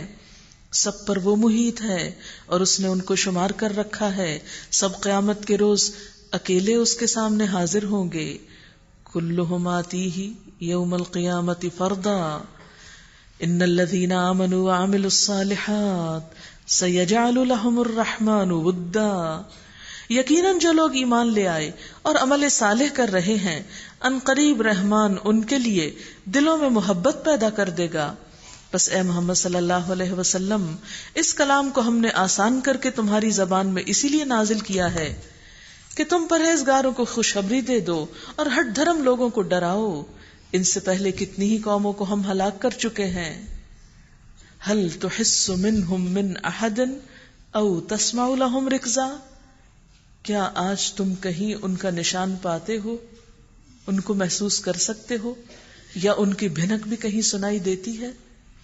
سب پر وہ محیط ہے اور اس نے ان کو شمار کر رکھا ہے. سب قیامت کے روز اکیلے اس کے سامنے حاضر ہوں گے. کلہم آتیہ یوم القیامت فردا ان الذین آمنوا وعملوا الصالحات سیجعل لهم الرحمن ودا. یقیناً جو لوگ ایمان لے آئے اور عمل صالح کر رہے ہیں ان قریب رحمان ان کے لیے دلوں میں محبت پیدا کر دے گا. بس اے محمد صلی اللہ علیہ وسلم اس کلام کو ہم نے آسان کر کے تمہاری زبان میں اسی لیے نازل کیا ہے کہ تم پرہیزگاروں کو خوشخبری دے دو اور ہٹ دھرم لوگوں کو ڈراؤ. ان سے پہلے کتنی ہی قوموں کو ہم ہلاک کر چکے ہیں. هل تحس منهم من احد او تسمع لهم رکزا. کیا آج تم کہیں ان کا نشان پاتے ہو، ان کو محسوس کر سکتے ہو، یا ان کی بھنک بھی کہیں سنائی دیتی ہے؟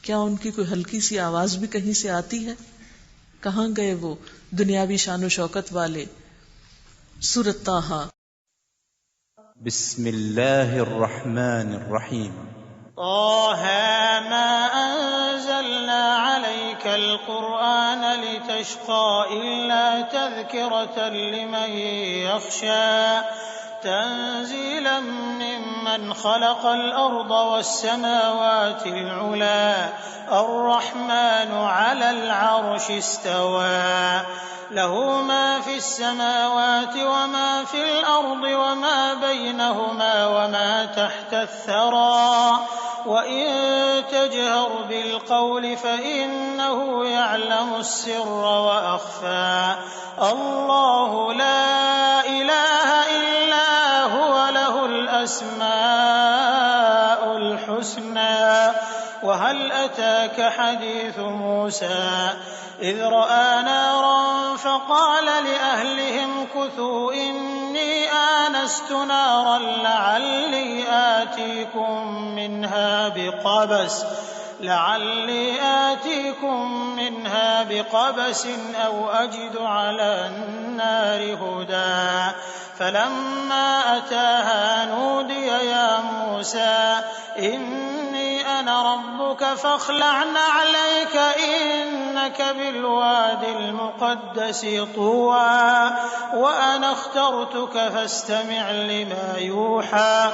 کیا ان کی کوئی ہلکی سی آواز بھی کہیں سے آتی ہے؟ کہاں گئے وہ دنیاوی شان و شوکت والے؟ سورۃ طٰہٰ. بسم اللہ الرحمن الرحیم. طه ما أنزلنا عليك القرآن لتشقى إلا تذكرة لمن يخشى تنزيلا ممن خلق الأرض والسماوات العلى الرحمن على العرش استوى له ما في السماوات وما في الأرض وما بينهما وما تحت الثرى وإن تجهر بالقول فإنه يعلم السر وأخفى الله لا إله إلا هو له الأسماء الحسنى. وهل أتاك حديث موسى إذ رأى نارا فقال لأهلهم كثوا إني آنست نارا لعلي آتيكم منها بقبس أو أجد على النار هدى. فلما أتاها نودي يا موسى إني أنا ربك فاخلع نعليك إنك بالواد المقدس طوى وأنا اخترتك فاستمع لما يوحى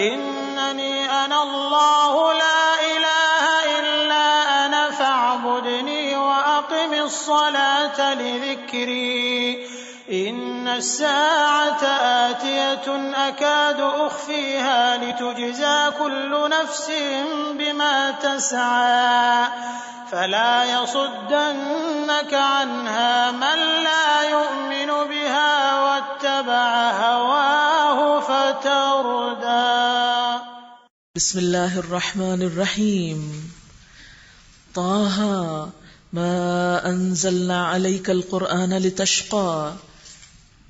إنني أنا الله لا إله إلا أنا فاعبدني وأقم الصلاة لذكري إن الساعة آتية أكاد أخفيها لتجزى كل نفس بما تسعى فلا يصدنك عنها من لا يؤمن بها واتبع هواه فتردى. بسم اللہ الرحمن الرحیم. طٰہٰ ما انزلنا عليك القرآن لتشقى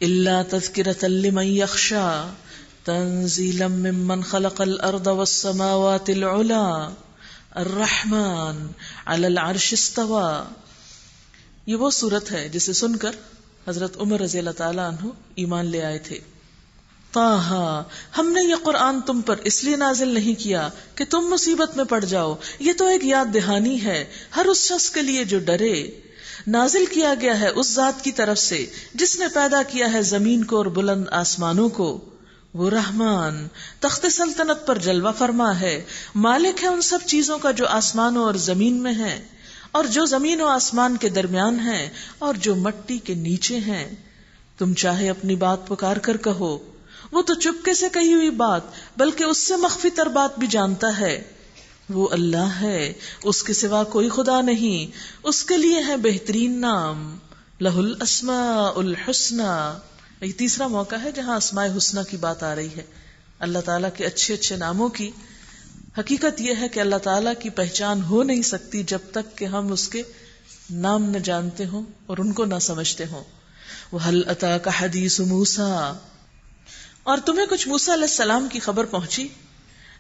إلا تذكرة لمن يخشى تنزيلا ممن خلق الأرض والسماوات العلى الرحمن على العرش استوى. یہ وہ سورت ہے جسے سن کر حضرت عمر رضی اللہ تعالیٰ عنہ ایمان لے آئے تھے. طٰہٰ ہم نے یہ قرآن تم پر اس لیے نازل نہیں کیا کہ تم مصیبت میں پڑ جاؤ، یہ تو ایک یاد دہانی ہے ہر اس شخص کے لیے جو ڈرے. نازل کیا گیا ہے اس ذات کی طرف سے جس نے پیدا کیا ہے زمین کو اور بلند آسمانوں کو. وہ رحمان تخت سلطنت پر جلوہ فرما ہے، مالک ہے ان سب چیزوں کا جو آسمانوں اور زمین میں ہیں اور جو زمین و آسمان کے درمیان ہیں اور جو مٹی کے نیچے ہیں. تم چاہے اپنی بات پکار کر کہو، وہ تو چپکے سے کہی ہوئی بات بلکہ اس سے مخفی تر بات بھی جانتا ہے. وہ اللہ ہے، اس کے سوا کوئی خدا نہیں، اس کے لیے ہے بہترین نام، لہ الاسماء الحسنى. یہ تیسرا موقع ہے جہاں اسماء حسنہ کی بات آ رہی ہے. اللہ تعالیٰ کے اچھے اچھے ناموں کی حقیقت یہ ہے کہ اللہ تعالیٰ کی پہچان ہو نہیں سکتی جب تک کہ ہم اس کے نام نہ جانتے ہوں اور ان کو نہ سمجھتے ہوں. وَهَلْ أَتَاكَ حَدِيثُ مُوسَىٰ. اور تمہیں کچھ موسیٰ علیہ السلام کی خبر پہنچی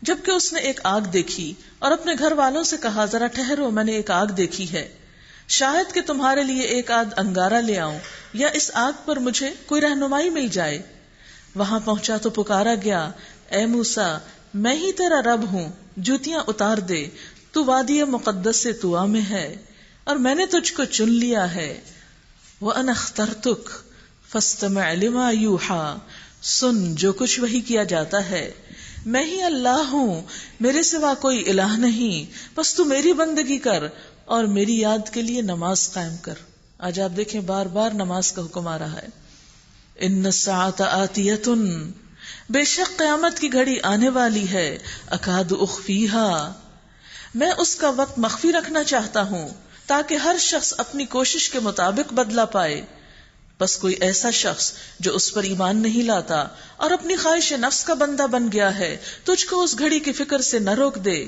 جبکہ اس نے ایک آگ دیکھی اور اپنے گھر والوں سے کہا ذرا ٹھہرو، میں نے ایک آگ دیکھی ہے، شاید کہ تمہارے لیے ایک آدھ انگارہ لے آؤں یا اس آگ پر مجھے کوئی رہنمائی مل جائے. وہاں پہنچا تو پکارا گیا، اے موسیٰ میں ہی تیرا رب ہوں، جوتیاں اتار دے، تو وادی مقدس سے طوا میں ہے اور میں نے تجھ کو چن لیا ہے. وَأَنَا اخْتَرْتُكَ فَاسْتَمِعْ لِمَا يُوحَىٰ، سن جو کچھ وحی کیا جاتا ہے. میں ہی اللہ ہوں، میرے سوا کوئی الہ نہیں، بس تو میری بندگی کر اور میری یاد کے لیے نماز قائم کر. آج آپ دیکھیں بار بار نماز کا حکم آ رہا ہے. ان الساعة آتیۃ، بے شک قیامت کی گھڑی آنے والی ہے. اکاد اخفیہا، میں اس کا وقت مخفی رکھنا چاہتا ہوں تاکہ ہر شخص اپنی کوشش کے مطابق بدلہ پائے. بس کوئی ایسا شخص جو اس پر ایمان نہیں لاتا اور اپنی خواہش نفس کا بندہ بن گیا ہے، تجھ کو اس گھڑی کی فکر سے نہ روک دے،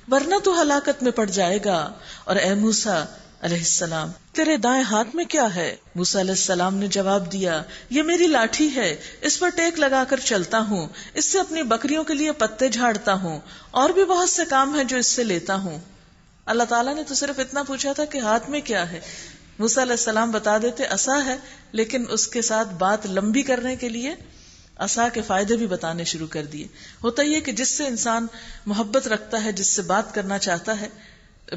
ورنہ تو ہلاکت میں پڑ جائے گا. اور اے موسیٰ علیہ السلام تیرے دائیں ہاتھ میں کیا ہے؟ موسیٰ علیہ السلام نے جواب دیا، یہ میری لاٹھی ہے، اس پر ٹیک لگا کر چلتا ہوں، اس سے اپنی بکریوں کے لیے پتے جھاڑتا ہوں، اور بھی بہت سے کام ہیں جو اس سے لیتا ہوں. اللہ تعالیٰ نے تو صرف اتنا پوچھا تھا کہ ہاتھ میں کیا ہے. موسیٰ علیہ السلام بتا دیتے عصا ہے، لیکن اس کے ساتھ بات لمبی کرنے کے لیے عصا کے فائدے بھی بتانے شروع کر دیے. ہوتا یہ کہ جس سے انسان محبت رکھتا ہے، جس سے بات کرنا چاہتا ہے،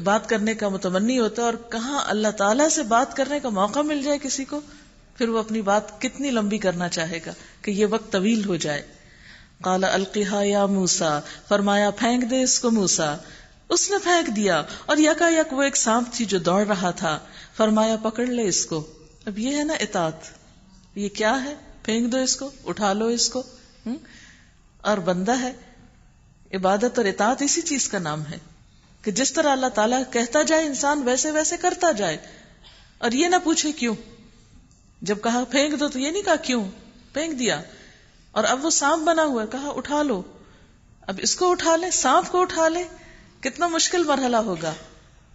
بات کرنے کا متمنی ہوتا ہے، اور کہاں اللہ تعالیٰ سے بات کرنے کا موقع مل جائے کسی کو، پھر وہ اپنی بات کتنی لمبی کرنا چاہے گا کہ یہ وقت طویل ہو جائے. قال القیہا یا موسیٰ، فرمایا پھینک دے اس کو موسیٰ. اس نے پھینک دیا اور یکا یک وہ ایک سانپ تھی جو دوڑ رہا تھا. فرمایا پکڑ لے اس کو. اب یہ ہے نا اطاعت، یہ کیا ہے؟ پھینک دو اس کو، اٹھا لو اس کو. اور بندہ ہے، عبادت اور اطاعت اسی چیز کا نام ہے کہ جس طرح اللہ تعالیٰ کہتا جائے انسان ویسے ویسے کرتا جائے، اور یہ نہ پوچھے کیوں. جب کہا پھینک دو تو یہ نہیں کہا کیوں، پھینک دیا. اور اب وہ سانپ بنا ہوا ہے، کہا اٹھا لو. اب اس کو اٹھا لے، سانپ کو اٹھا لے، کتنا مشکل مرحلہ ہوگا.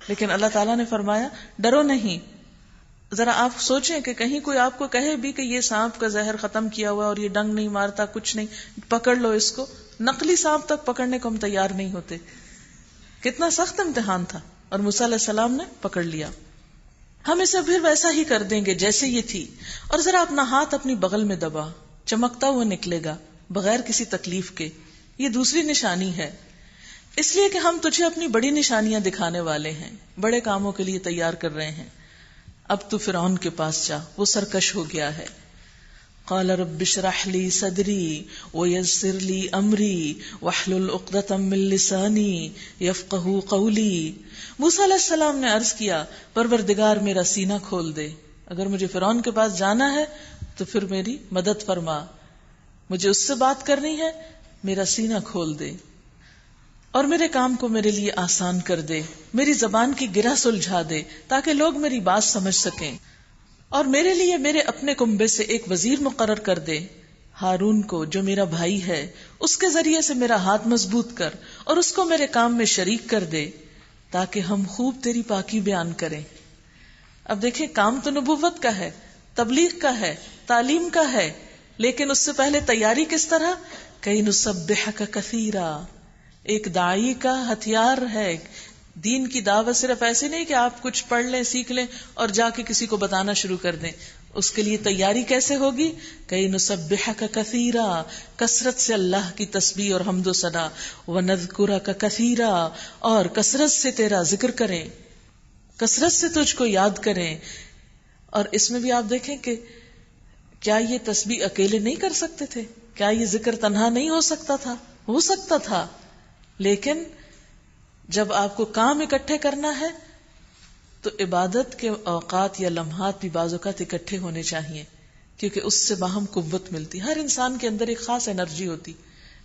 لیکن اللہ تعالیٰ نے فرمایا ڈرو نہیں. ذرا آپ سوچیں کہ کہیں کوئی آپ کو کہے بھی کہ یہ سانپ کا زہر ختم کیا ہوا اور یہ ڈنگ نہیں مارتا، کچھ نہیں، پکڑ لو اس کو. نقلی سانپ تک پکڑنے کو ہم تیار نہیں ہوتے. کتنا سخت امتحان تھا، اور موسیٰ علیہ السلام نے پکڑ لیا. ہم اسے پھر ویسا ہی کر دیں گے جیسے یہ تھی. اور ذرا اپنا ہاتھ اپنی بغل میں دبا، چمکتا ہوا نکلے گا بغیر کسی تکلیف کے. یہ دوسری نشانی ہے، اس لیے کہ ہم تجھے اپنی بڑی نشانیاں دکھانے والے ہیں، بڑے کاموں کے لیے تیار کر رہے ہیں. اب تو فرعون کے پاس جا، وہ سرکش ہو گیا ہے. قال رب اشرح لي صدري ويسر لي امري واحلل عقدة من لساني يفقهوا قولي. موسیٰ علیہ السلام نے عرض کیا پروردگار میرا سینہ کھول دے، اگر مجھے فرعون کے پاس جانا ہے تو پھر میری مدد فرما، مجھے اس سے بات کرنی ہے، میرا سینہ کھول دے اور میرے کام کو میرے لیے آسان کر دے، میری زبان کی گرہ سلجھا دے تاکہ لوگ میری بات سمجھ سکیں، اور میرے لیے میرے اپنے کنبے سے ایک وزیر مقرر کر دے، ہارون کو جو میرا بھائی ہے، اس کے ذریعے سے میرا ہاتھ مضبوط کر اور اس کو میرے کام میں شریک کر دے تاکہ ہم خوب تیری پاکی بیان کریں. اب دیکھیں کام تو نبوت کا ہے، تبلیغ کا ہے، تعلیم کا ہے، لیکن اس سے پہلے تیاری کس طرح؟ کئی نسبحک کثیرا. ایک داعی کا ہتھیار ہے دین کی دعوت، صرف ایسے نہیں کہ آپ کچھ پڑھ لیں، سیکھ لیں اور جا کے کسی کو بتانا شروع کر دیں. اس کے لیے تیاری کیسے ہوگی؟ کئی نسبحک کثیرا، کثرت سے اللہ کی تسبیح اور حمد و ثنا، ونذکرک کثیرا، اور کثرت سے تیرا ذکر کریں، کثرت سے تجھ کو یاد کریں. اور اس میں بھی آپ دیکھیں کہ کیا یہ تسبیح اکیلے نہیں کر سکتے تھے؟ کیا یہ ذکر تنہا نہیں ہو سکتا تھا؟ ہو سکتا تھا، لیکن جب آپ کو کام اکٹھے کرنا ہے تو عبادت کے اوقات یا لمحات بھی بعض اوقات اکٹھے ہونے چاہیے، کیونکہ اس سے باہم قوت ملتی. ہر انسان کے اندر ایک خاص انرجی ہوتی،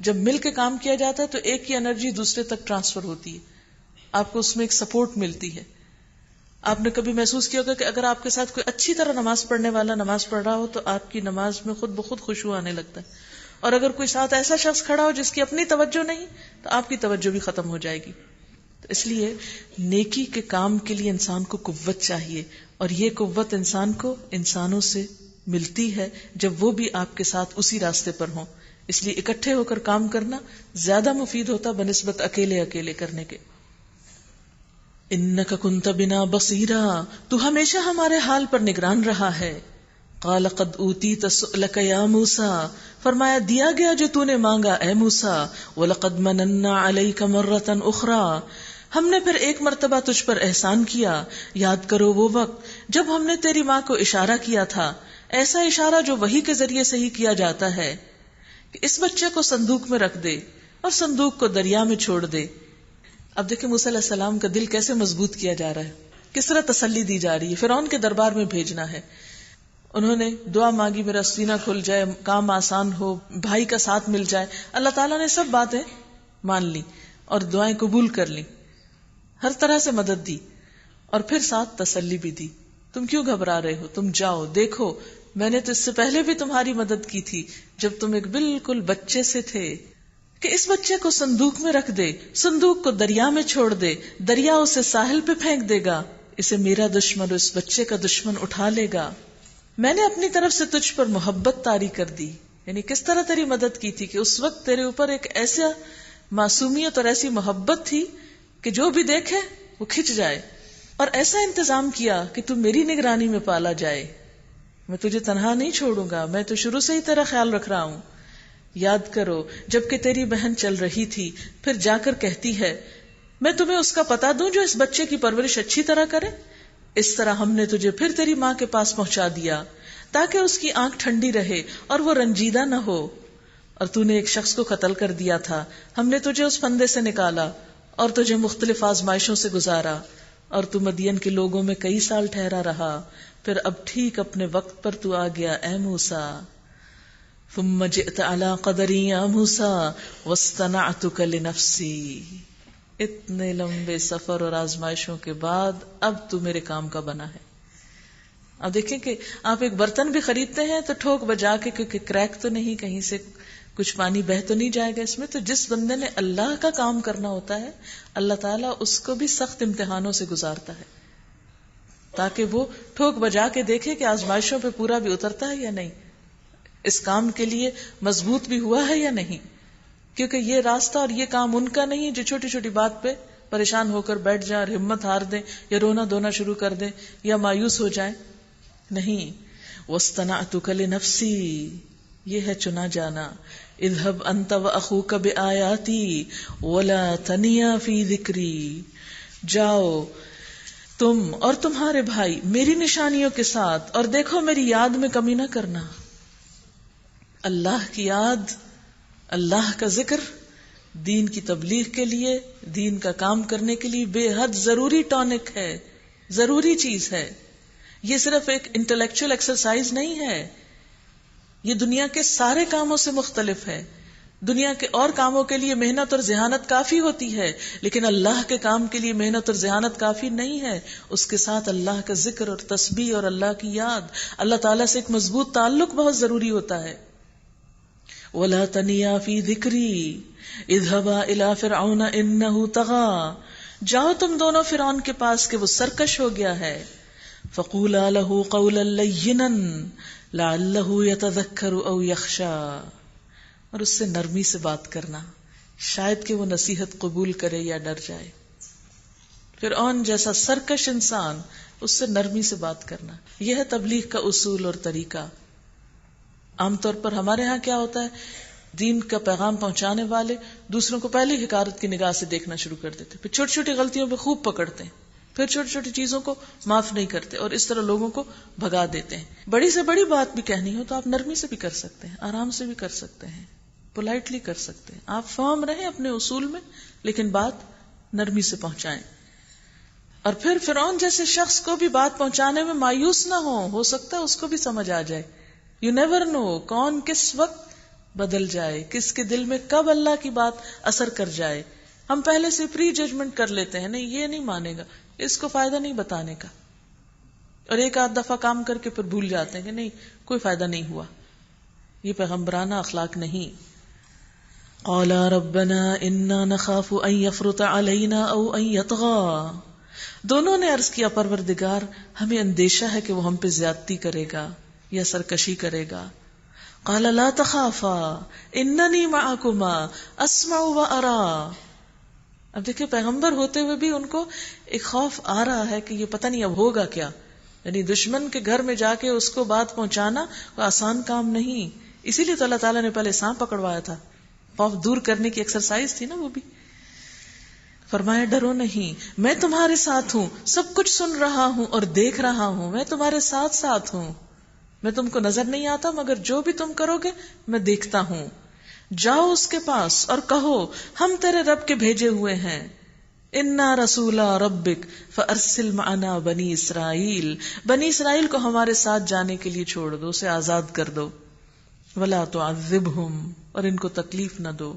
جب مل کے کام کیا جاتا ہے تو ایک کی انرجی دوسرے تک ٹرانسفر ہوتی ہے، آپ کو اس میں ایک سپورٹ ملتی ہے. آپ نے کبھی محسوس کیا ہوگا کہ اگر آپ کے ساتھ کوئی اچھی طرح نماز پڑھنے والا نماز پڑھ رہا ہو تو آپ کی نماز میں خود بخود خشوع آنے لگتا ہے، اور اگر کوئی ساتھ ایسا شخص کھڑا ہو جس کی اپنی توجہ نہیں تو آپ کی توجہ بھی ختم ہو جائے گی. تو اس لیے نیکی کے کام کے لیے انسان کو قوت چاہیے، اور یہ قوت انسان کو انسانوں سے ملتی ہے جب وہ بھی آپ کے ساتھ اسی راستے پر ہوں. اس لیے اکٹھے ہو کر کام کرنا زیادہ مفید ہوتا بنسبت اکیلے اکیلے کرنے کے. انک کنت بنا بصیرا، تو ہمیشہ ہمارے حال پر نگران رہا ہے. قال قد اوتیت سؤلک یا موسیٰ، فرمایا دیا گیا جو تو نے مانگا اے موسیٰ، وَلَقَدْ مَنَنَّا عَلَيْكَ مَرَّةً أُخْرَى، ہم نے پھر ایک مرتبہ تجھ پر احسان کیا، یاد کرو وہ وقت جب ہم نے تیری ماں کو اشارہ کیا تھا، ایسا اشارہ جو وحی کے ذریعے سے ہی کیا جاتا ہے کہ اس بچے کو صندوق میں رکھ دے اور صندوق کو دریا میں چھوڑ دے۔ اب دیکھیں موسیٰ علیہ السلام کا دل کیسے مضبوط کیا جا رہا ہے، کس طرح تسلی دی جا رہی ہے۔ فرعون کے دربار میں بھیجنا ہے، انہوں نے دعا مانگی میرا سینہ کھل جائے، کام آسان ہو، بھائی کا ساتھ مل جائے۔ اللہ تعالیٰ نے سب باتیں مان لی اور دعائیں قبول کر لی، ہر طرح سے مدد دی اور پھر ساتھ تسلی بھی دی۔ تم کیوں گھبرا رہے ہو، تم جاؤ، دیکھو میں نے تو اس سے پہلے بھی تمہاری مدد کی تھی جب تم ایک بالکل بچے سے تھے، کہ اس بچے کو صندوق میں رکھ دے، صندوق کو دریا میں چھوڑ دے، دریا اسے ساحل پہ پھینک دے گا، اسے میرا دشمن اس بچے کا دشمن اٹھا لے گا۔ میں نے اپنی طرف سے تجھ پر محبت طاری کر دی، یعنی کس طرح تیری مدد کی تھی کہ اس وقت تیرے اوپر ایک ایسا معصومیت اور ایسی محبت تھی کہ جو بھی دیکھے وہ کھچ جائے، اور ایسا انتظام کیا کہ تو میری نگرانی میں پالا جائے، میں تجھے تنہا نہیں چھوڑوں گا، میں تو شروع سے ہی تیرا خیال رکھ رہا ہوں۔ یاد کرو جبکہ تیری بہن چل رہی تھی پھر جا کر کہتی ہے میں تمہیں اس کا پتہ دوں جو اس بچے کی پرورش اچھی طرح کرے، اس طرح ہم نے تجھے پھر تیری ماں کے پاس پہنچا دیا تاکہ اس کی آنکھ ٹھنڈی رہے اور وہ رنجیدہ نہ ہو، اور تو نے ایک شخص کو قتل کر دیا تھا، ہم نے تجھے اس پھندے سے نکالا اور تجھے مختلف آزمائشوں سے گزارا، اور تو مدین کے لوگوں میں کئی سال ٹھہرا رہا، پھر اب ٹھیک اپنے وقت پر تو آ گیا اے موسیٰ۔ ثم جئت على قدری یا موسیٰ واصطنعتک لنفسی، اتنے لمبے سفر اور آزمائشوں کے بعد اب تو میرے کام کا بنا ہے۔ اب دیکھیں کہ آپ ایک برتن بھی خریدتے ہیں تو ٹھوک بجا کے، کیونکہ کریک تو نہیں، کہیں سے کچھ پانی بہ تو نہیں جائے گا اس میں، تو جس بندے نے اللہ کا کام کرنا ہوتا ہے اللہ تعالیٰ اس کو بھی سخت امتحانوں سے گزارتا ہے تاکہ وہ ٹھوک بجا کے دیکھے کہ آزمائشوں پہ پورا بھی اترتا ہے یا نہیں، اس کام کے لیے مضبوط بھی ہوا ہے یا نہیں، کیونکہ یہ راستہ اور یہ کام ان کا نہیں جو چھوٹی چھوٹی بات پہ پریشان ہو کر بیٹھ جائیں اور ہمت ہار دیں یا رونا دھونا شروع کر دیں یا مایوس ہو جائیں، نہیں۔ واصطنعتک لنفسی، یہ ہے چنا جانا۔ اذهب انت واخوک بآیاتی ولا تنیا فی ذکری، جاؤ تم اور تمہارے بھائی میری نشانیوں کے ساتھ اور دیکھو میری یاد میں کمی نہ کرنا۔ اللہ کی یاد، اللہ کا ذکر دین کی تبلیغ کے لیے، دین کا کام کرنے کے لیے بے حد ضروری ٹونک ہے، ضروری چیز ہے۔ یہ صرف ایک انٹلیکچوئل ایکسرسائز نہیں ہے، یہ دنیا کے سارے کاموں سے مختلف ہے۔ دنیا کے اور کاموں کے لیے محنت اور ذہانت کافی ہوتی ہے، لیکن اللہ کے کام کے لیے محنت اور ذہانت کافی نہیں ہے، اس کے ساتھ اللہ کا ذکر اور تسبیح اور اللہ کی یاد، اللہ تعالیٰ سے ایک مضبوط تعلق بہت ضروری ہوتا ہے۔ وَلَا تَنِيَا فِي ذِكْرِي اذْهَبَا إِلَىٰ فِرْعَوْنَ إِنَّهُ طَغَىٰ، جاؤ تم دونوں فرعون کے پاس کہ وہ سرکش ہو گیا ہے۔ فَقُولَا لَهُ قَوْلًا لَيِّنًا لَعَلَّهُ يَتَذَكَّرُ أَوْ يَخْشَىٰ، اور اس سے نرمی سے بات کرنا، شاید کہ وہ نصیحت قبول کرے یا ڈر جائے۔ فرعون جیسا سرکش انسان، اس سے نرمی سے بات کرنا، یہ ہے تبلیغ کا اصول اور طریقہ۔ عام طور پر ہمارے ہاں کیا ہوتا ہے، دین کا پیغام پہنچانے والے دوسروں کو پہلے حقارت کی نگاہ سے دیکھنا شروع کر دیتے، پھر چھوٹی چھوٹی غلطیوں پہ خوب پکڑتے ہیں، پھر چھوٹی چھوٹی چیزوں کو معاف نہیں کرتے اور اس طرح لوگوں کو بھگا دیتے ہیں۔ بڑی سے بڑی بات بھی کہنی ہو تو آپ نرمی سے بھی کر سکتے ہیں، آرام سے بھی کر سکتے ہیں، پولائٹلی کر سکتے ہیں، آپ فرم رہیں اپنے اصول میں لیکن بات نرمی سے پہنچائیں۔ اور پھر فرعون جیسے شخص کو بھی بات پہنچانے میں مایوس نہ ہو سکتا ہے اس کو بھی سمجھ آ جائے۔ یو نیور نو کون کس وقت بدل جائے، کس کے دل میں کب اللہ کی بات اثر کر جائے۔ ہم پہلے سے پری ججمنٹ کر لیتے ہیں، نہیں یہ نہیں مانے گا، اس کو فائدہ نہیں بتانے کا، اور ایک آدھ دفعہ کام کر کے پھر بھول جاتے ہیں کہ نہیں کوئی فائدہ نہیں ہوا۔ یہ پیغمبرانہ اخلاق نہیں۔ قَالَا رَبَّنَا إِنَّا نَخَافُ أَن يَفْرُطَ عَلَيْنَا أَوْ أَن يَطْغَىٰ، دونوں نے عرض کیا پروردگار ہمیں اندیشہ ہے کہ وہ ہم پہ زیادتی کرے گا یا سرکشی کرے گا۔ قَالَ لَا تَخَافَا إِنَّنِي مَعَكُمَا أَسْمَعُ وَأَرَىٰ، اب دیکھیں پیغمبر ہوتے ہوئے بھی ان کو ایک خوف آ رہا ہے کہ یہ پتہ نہیں اب ہوگا کیا، یعنی دشمن کے گھر میں جا کے اس کو بات پہنچانا کوئی آسان کام نہیں. اسی لیے تو اللہ تعالیٰ نے پہلے سانپ پکڑوایا تھا, خوف دور کرنے کی ایکسرسائز تھی نا وہ بھی. فرمایا ڈرو نہیں, میں تمہارے ساتھ ہوں, سب کچھ سن رہا ہوں اور دیکھ رہا ہوں, میں تمہارے ساتھ ساتھ ہوں, میں تم کو نظر نہیں آتا مگر جو بھی تم کرو گے میں دیکھتا ہوں. جاؤ اس کے پاس اور کہو ہم تیرے رب کے بھیجے ہوئے ہیں. انا رسول ربک فارسل معنا بنی اسرائیل, بنی اسرائیل کو ہمارے ساتھ جانے کے لیے چھوڑ دو, اسے آزاد کر دو. ولا تعذبہم, اور ان کو تکلیف نہ دو.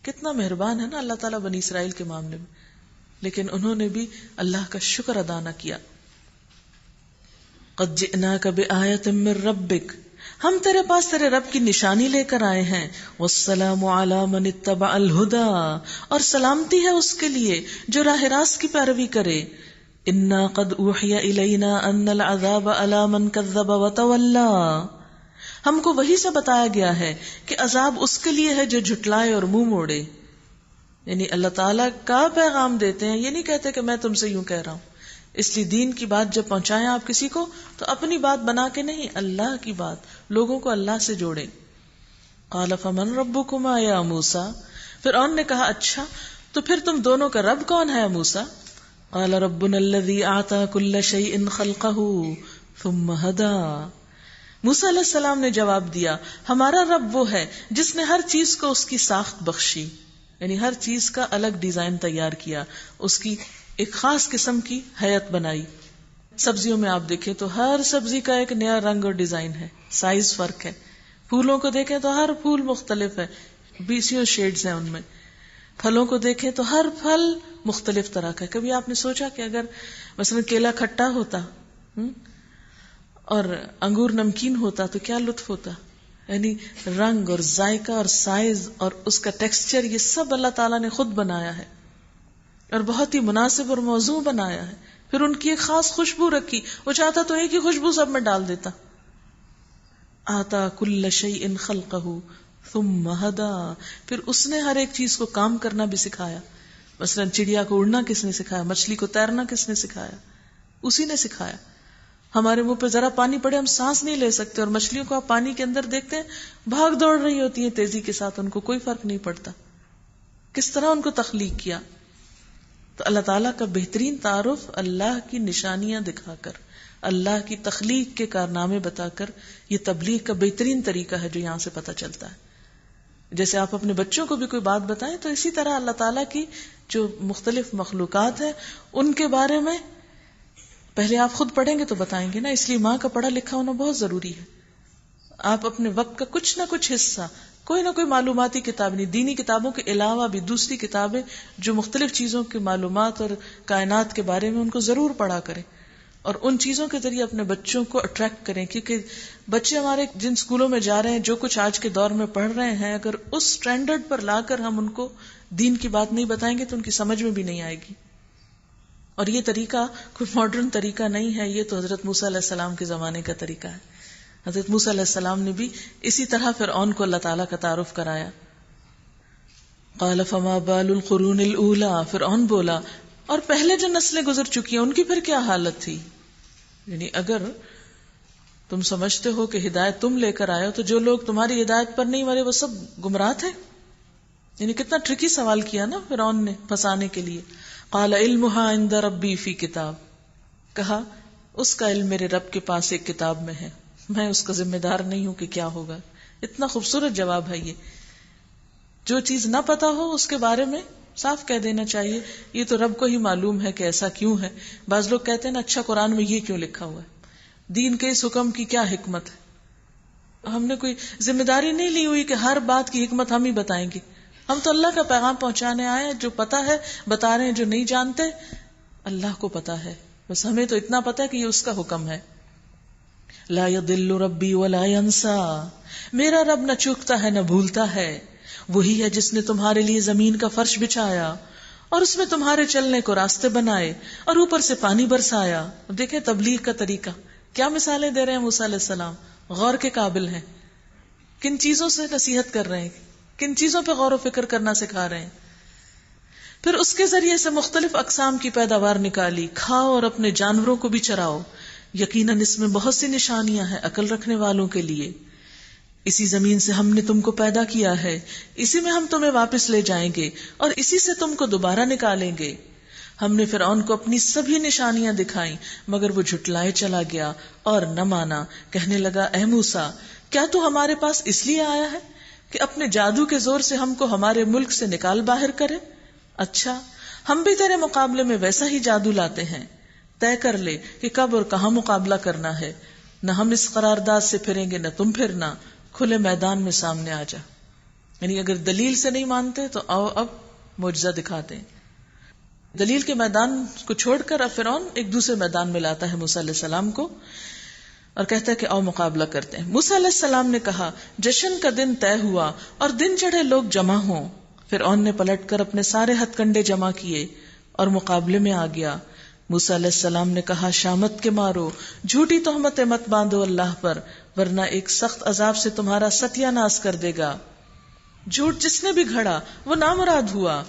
کتنا مہربان ہے نا اللہ تعالیٰ بنی اسرائیل کے معاملے میں, لیکن انہوں نے بھی اللہ کا شکر ادا نہ کیا. قد جئناک بآیۃ من ربک, ہم تیرے پاس تیرے رب کی نشانی لے کر آئے ہیں. والسلام علی من اتبع الہدی, اور سلامتی ہے اس کے لیے جو راہ راست کی پیروی کرے. انا قد اوحی الینا ان العذاب علی من کذب وتولی, ہم کو وہی سے بتایا گیا ہے کہ عذاب اس کے لیے ہے جو جھٹلائے اور منہ موڑے. یعنی اللہ تعالیٰ کا پیغام دیتے ہیں, یہ نہیں کہتے کہ میں تم سے یوں کہہ رہا ہوں. اس لیے دین کی بات جب پہنچائیں آپ کسی کو تو اپنی بات بنا کے نہیں, اللہ کی بات, لوگوں کو اللہ سے جوڑیں. قال فمن ربکما یا موسیٰ, فرعون نے کہا اچھا تو پھر تم دونوں کا رب کون ہے موسیٰ؟ قال ربنا الذی اعطى كل شیء خلقہ ثم هدى, موسیٰ علیہ السلام نے جواب دیا ہمارا رب وہ ہے جس نے ہر چیز کو اس کی ساخت بخشی, یعنی ہر چیز کا الگ ڈیزائن تیار کیا, اس کی ایک خاص قسم کی حیت بنائی. سبزیوں میں آپ دیکھیں تو ہر سبزی کا ایک نیا رنگ اور ڈیزائن ہے, سائز فرق ہے. پھولوں کو دیکھیں تو ہر پھول مختلف ہے, 20 شیڈز ہیں ان میں. پھلوں کو دیکھیں تو ہر پھل مختلف طرح کا ہے. کبھی آپ نے سوچا کہ اگر مثلا کیلا کھٹا ہوتا اور انگور نمکین ہوتا تو کیا لطف ہوتا؟ یعنی رنگ اور ذائقہ اور سائز اور اس کا ٹیکسچر, یہ سب اللہ تعالیٰ نے خود بنایا ہے اور بہت ہی مناسب اور موزوں بنایا ہے. پھر ان کی ایک خاص خوشبو رکھی, وہ چاہتا تو ایک ہی خوشبو سب میں ڈال دیتا. آتا کل شیء خلقہ ثم ہدی, پھر اس نے ہر ایک چیز کو کام کرنا بھی سکھایا. مثلا چڑیا کو اڑنا کس نے سکھایا, مچھلی کو تیرنا کس نے سکھایا؟ اسی نے سکھایا. ہمارے منہ پہ ذرا پانی پڑے ہم سانس نہیں لے سکتے, اور مچھلیوں کو آپ پانی کے اندر دیکھتے ہیں بھاگ دوڑ رہی ہوتی ہیں تیزی کے ساتھ, ان کو کوئی فرق نہیں پڑتا. کس طرح ان کو تخلیق کیا. تو اللہ تعالیٰ کا بہترین تعارف اللہ کی نشانیاں دکھا کر, اللہ کی تخلیق کے کارنامے بتا کر, یہ تبلیغ کا بہترین طریقہ ہے جو یہاں سے پتہ چلتا ہے. جیسے آپ اپنے بچوں کو بھی کوئی بات بتائیں تو اسی طرح اللہ تعالیٰ کی جو مختلف مخلوقات ہیں ان کے بارے میں پہلے آپ خود پڑھیں گے تو بتائیں گے نا. اس لیے ماں کا پڑھا لکھا ہونا بہت ضروری ہے. آپ اپنے وقت کا کچھ نہ کچھ حصہ, کوئی نہ کوئی معلوماتی کتاب, نہیں دینی کتابوں کے علاوہ بھی دوسری کتابیں جو مختلف چیزوں کی معلومات اور کائنات کے بارے میں, ان کو ضرور پڑھا کریں اور ان چیزوں کے ذریعے اپنے بچوں کو اٹریکٹ کریں. کیونکہ بچے ہمارے جن اسکولوں میں جا رہے ہیں, جو کچھ آج کے دور میں پڑھ رہے ہیں, اگر اس سٹینڈرڈ پر لا کر ہم ان کو دین کی بات نہیں بتائیں گے تو ان کی سمجھ میں بھی نہیں آئے گی. اور یہ طریقہ کوئی ماڈرن طریقہ نہیں ہے, یہ تو حضرت موسیٰ علیہ السلام کے زمانے کا طریقہ ہے. حضرت موسیٰ علیہ السلام نے بھی اسی طرح فرعون کو اللہ تعالیٰ کا تعارف کرایا. قال فما بال القرون الاولی, فرعون بولا اور پہلے جو نسلیں گزر چکی ہیں ان کی پھر کیا حالت تھی. یعنی اگر تم سمجھتے ہو کہ ہدایت تم لے کر آئے ہو تو جو لوگ تمہاری ہدایت پر نہیں مرے وہ سب گمراہ تھے. یعنی کتنا ٹرکی سوال کیا نا فرعون نے پھنسانے کے لیے. قال علمها عند ربی فی کتاب, کہا اس کا علم میرے رب کے پاس ایک کتاب میں ہے, میں اس کا ذمہ دار نہیں ہوں کہ کیا ہوگا. اتنا خوبصورت جواب ہے یہ. جو چیز نہ پتا ہو اس کے بارے میں صاف کہہ دینا چاہیے, یہ تو رب کو ہی معلوم ہے کہ ایسا کیوں ہے. بعض لوگ کہتے ہیں نا اچھا قرآن میں یہ کیوں لکھا ہوا ہے, دین کے اس حکم کی کیا حکمت ہے. ہم نے کوئی ذمہ داری نہیں لی ہوئی کہ ہر بات کی حکمت ہم ہی بتائیں گے. ہم تو اللہ کا پیغام پہنچانے آئے ہیں, جو پتا ہے بتا رہے ہیں, جو نہیں جانتے اللہ کو پتا ہے, بس ہمیں تو اتنا پتا ہے کہ یہ اس کا حکم ہے. لا يضل ربی ولا ينسى, میرا رب نہ چوکتا ہے نہ بھولتا ہے. وہی ہے جس نے تمہارے لیے زمین کا فرش بچھایا اور اس میں تمہارے چلنے کو راستے بنائے اور اوپر سے پانی برسایا. دیکھیں تبلیغ کا طریقہ, کیا مثالیں دے رہے ہیں موسیٰ علیہ السلام, غور کے قابل ہیں. کن چیزوں سے نصیحت کر رہے ہیں, کن چیزوں پہ غور و فکر کرنا سکھا رہے ہیں. پھر اس کے ذریعے سے مختلف اقسام کی پیداوار نکالی، کھاؤ اور اپنے جانوروں کو بھی چراؤ، یقیناً اس میں بہت سی نشانیاں ہیں عقل رکھنے والوں کے لیے۔ اسی زمین سے ہم نے تم کو پیدا کیا ہے، اسی میں ہم تمہیں واپس لے جائیں گے اور اسی سے تم کو دوبارہ نکالیں گے۔ ہم نے فرعون کو اپنی سبھی نشانیاں دکھائیں مگر وہ جھٹلائے چلا گیا اور نہ مانا، کہنے لگا اے موسیٰ کیا تو ہمارے پاس اس لیے آیا ہے کہ اپنے جادو کے زور سے ہم کو ہمارے ملک سے نکال باہر کرے؟ اچھا ہم بھی تیرے مقابلے میں ویسا ہی جادو لاتے ہیں، طے کر لے کہ کب اور کہاں مقابلہ کرنا ہے، نہ ہم اس قرارداد سے پھریں گے نہ تم پھرنا، کھلے میدان میں سامنے آ جا۔ یعنی اگر دلیل سے نہیں مانتے تو آؤ اب معجزہ دکھاتے ہیں۔ دلیل کے میدان کو چھوڑ کر اب فرعون ایک دوسرے میدان میں لاتا ہے موسیٰ علیہ السلام کو اور کہتا ہے کہ آؤ مقابلہ کرتے ہیں۔ موسیٰ علیہ السلام نے کہا جشن کا دن طے ہوا اور دن چڑھے لوگ جمع ہوں۔ فرعون نے پلٹ کر اپنے سارے ہتھ کنڈے جمع کیے اور مقابلے میں آ گیا۔ موسیٰ علیہ السلام نے کہا شامت کے مارو، جھوٹی تہمتیں مت باندھو اللہ پر، ورنہ ایک سخت عذاب سے تمہارا ستیہ ناش کر دے گا۔ جھوٹ جس نے بھی گھڑا وہ نامراد ہوا۔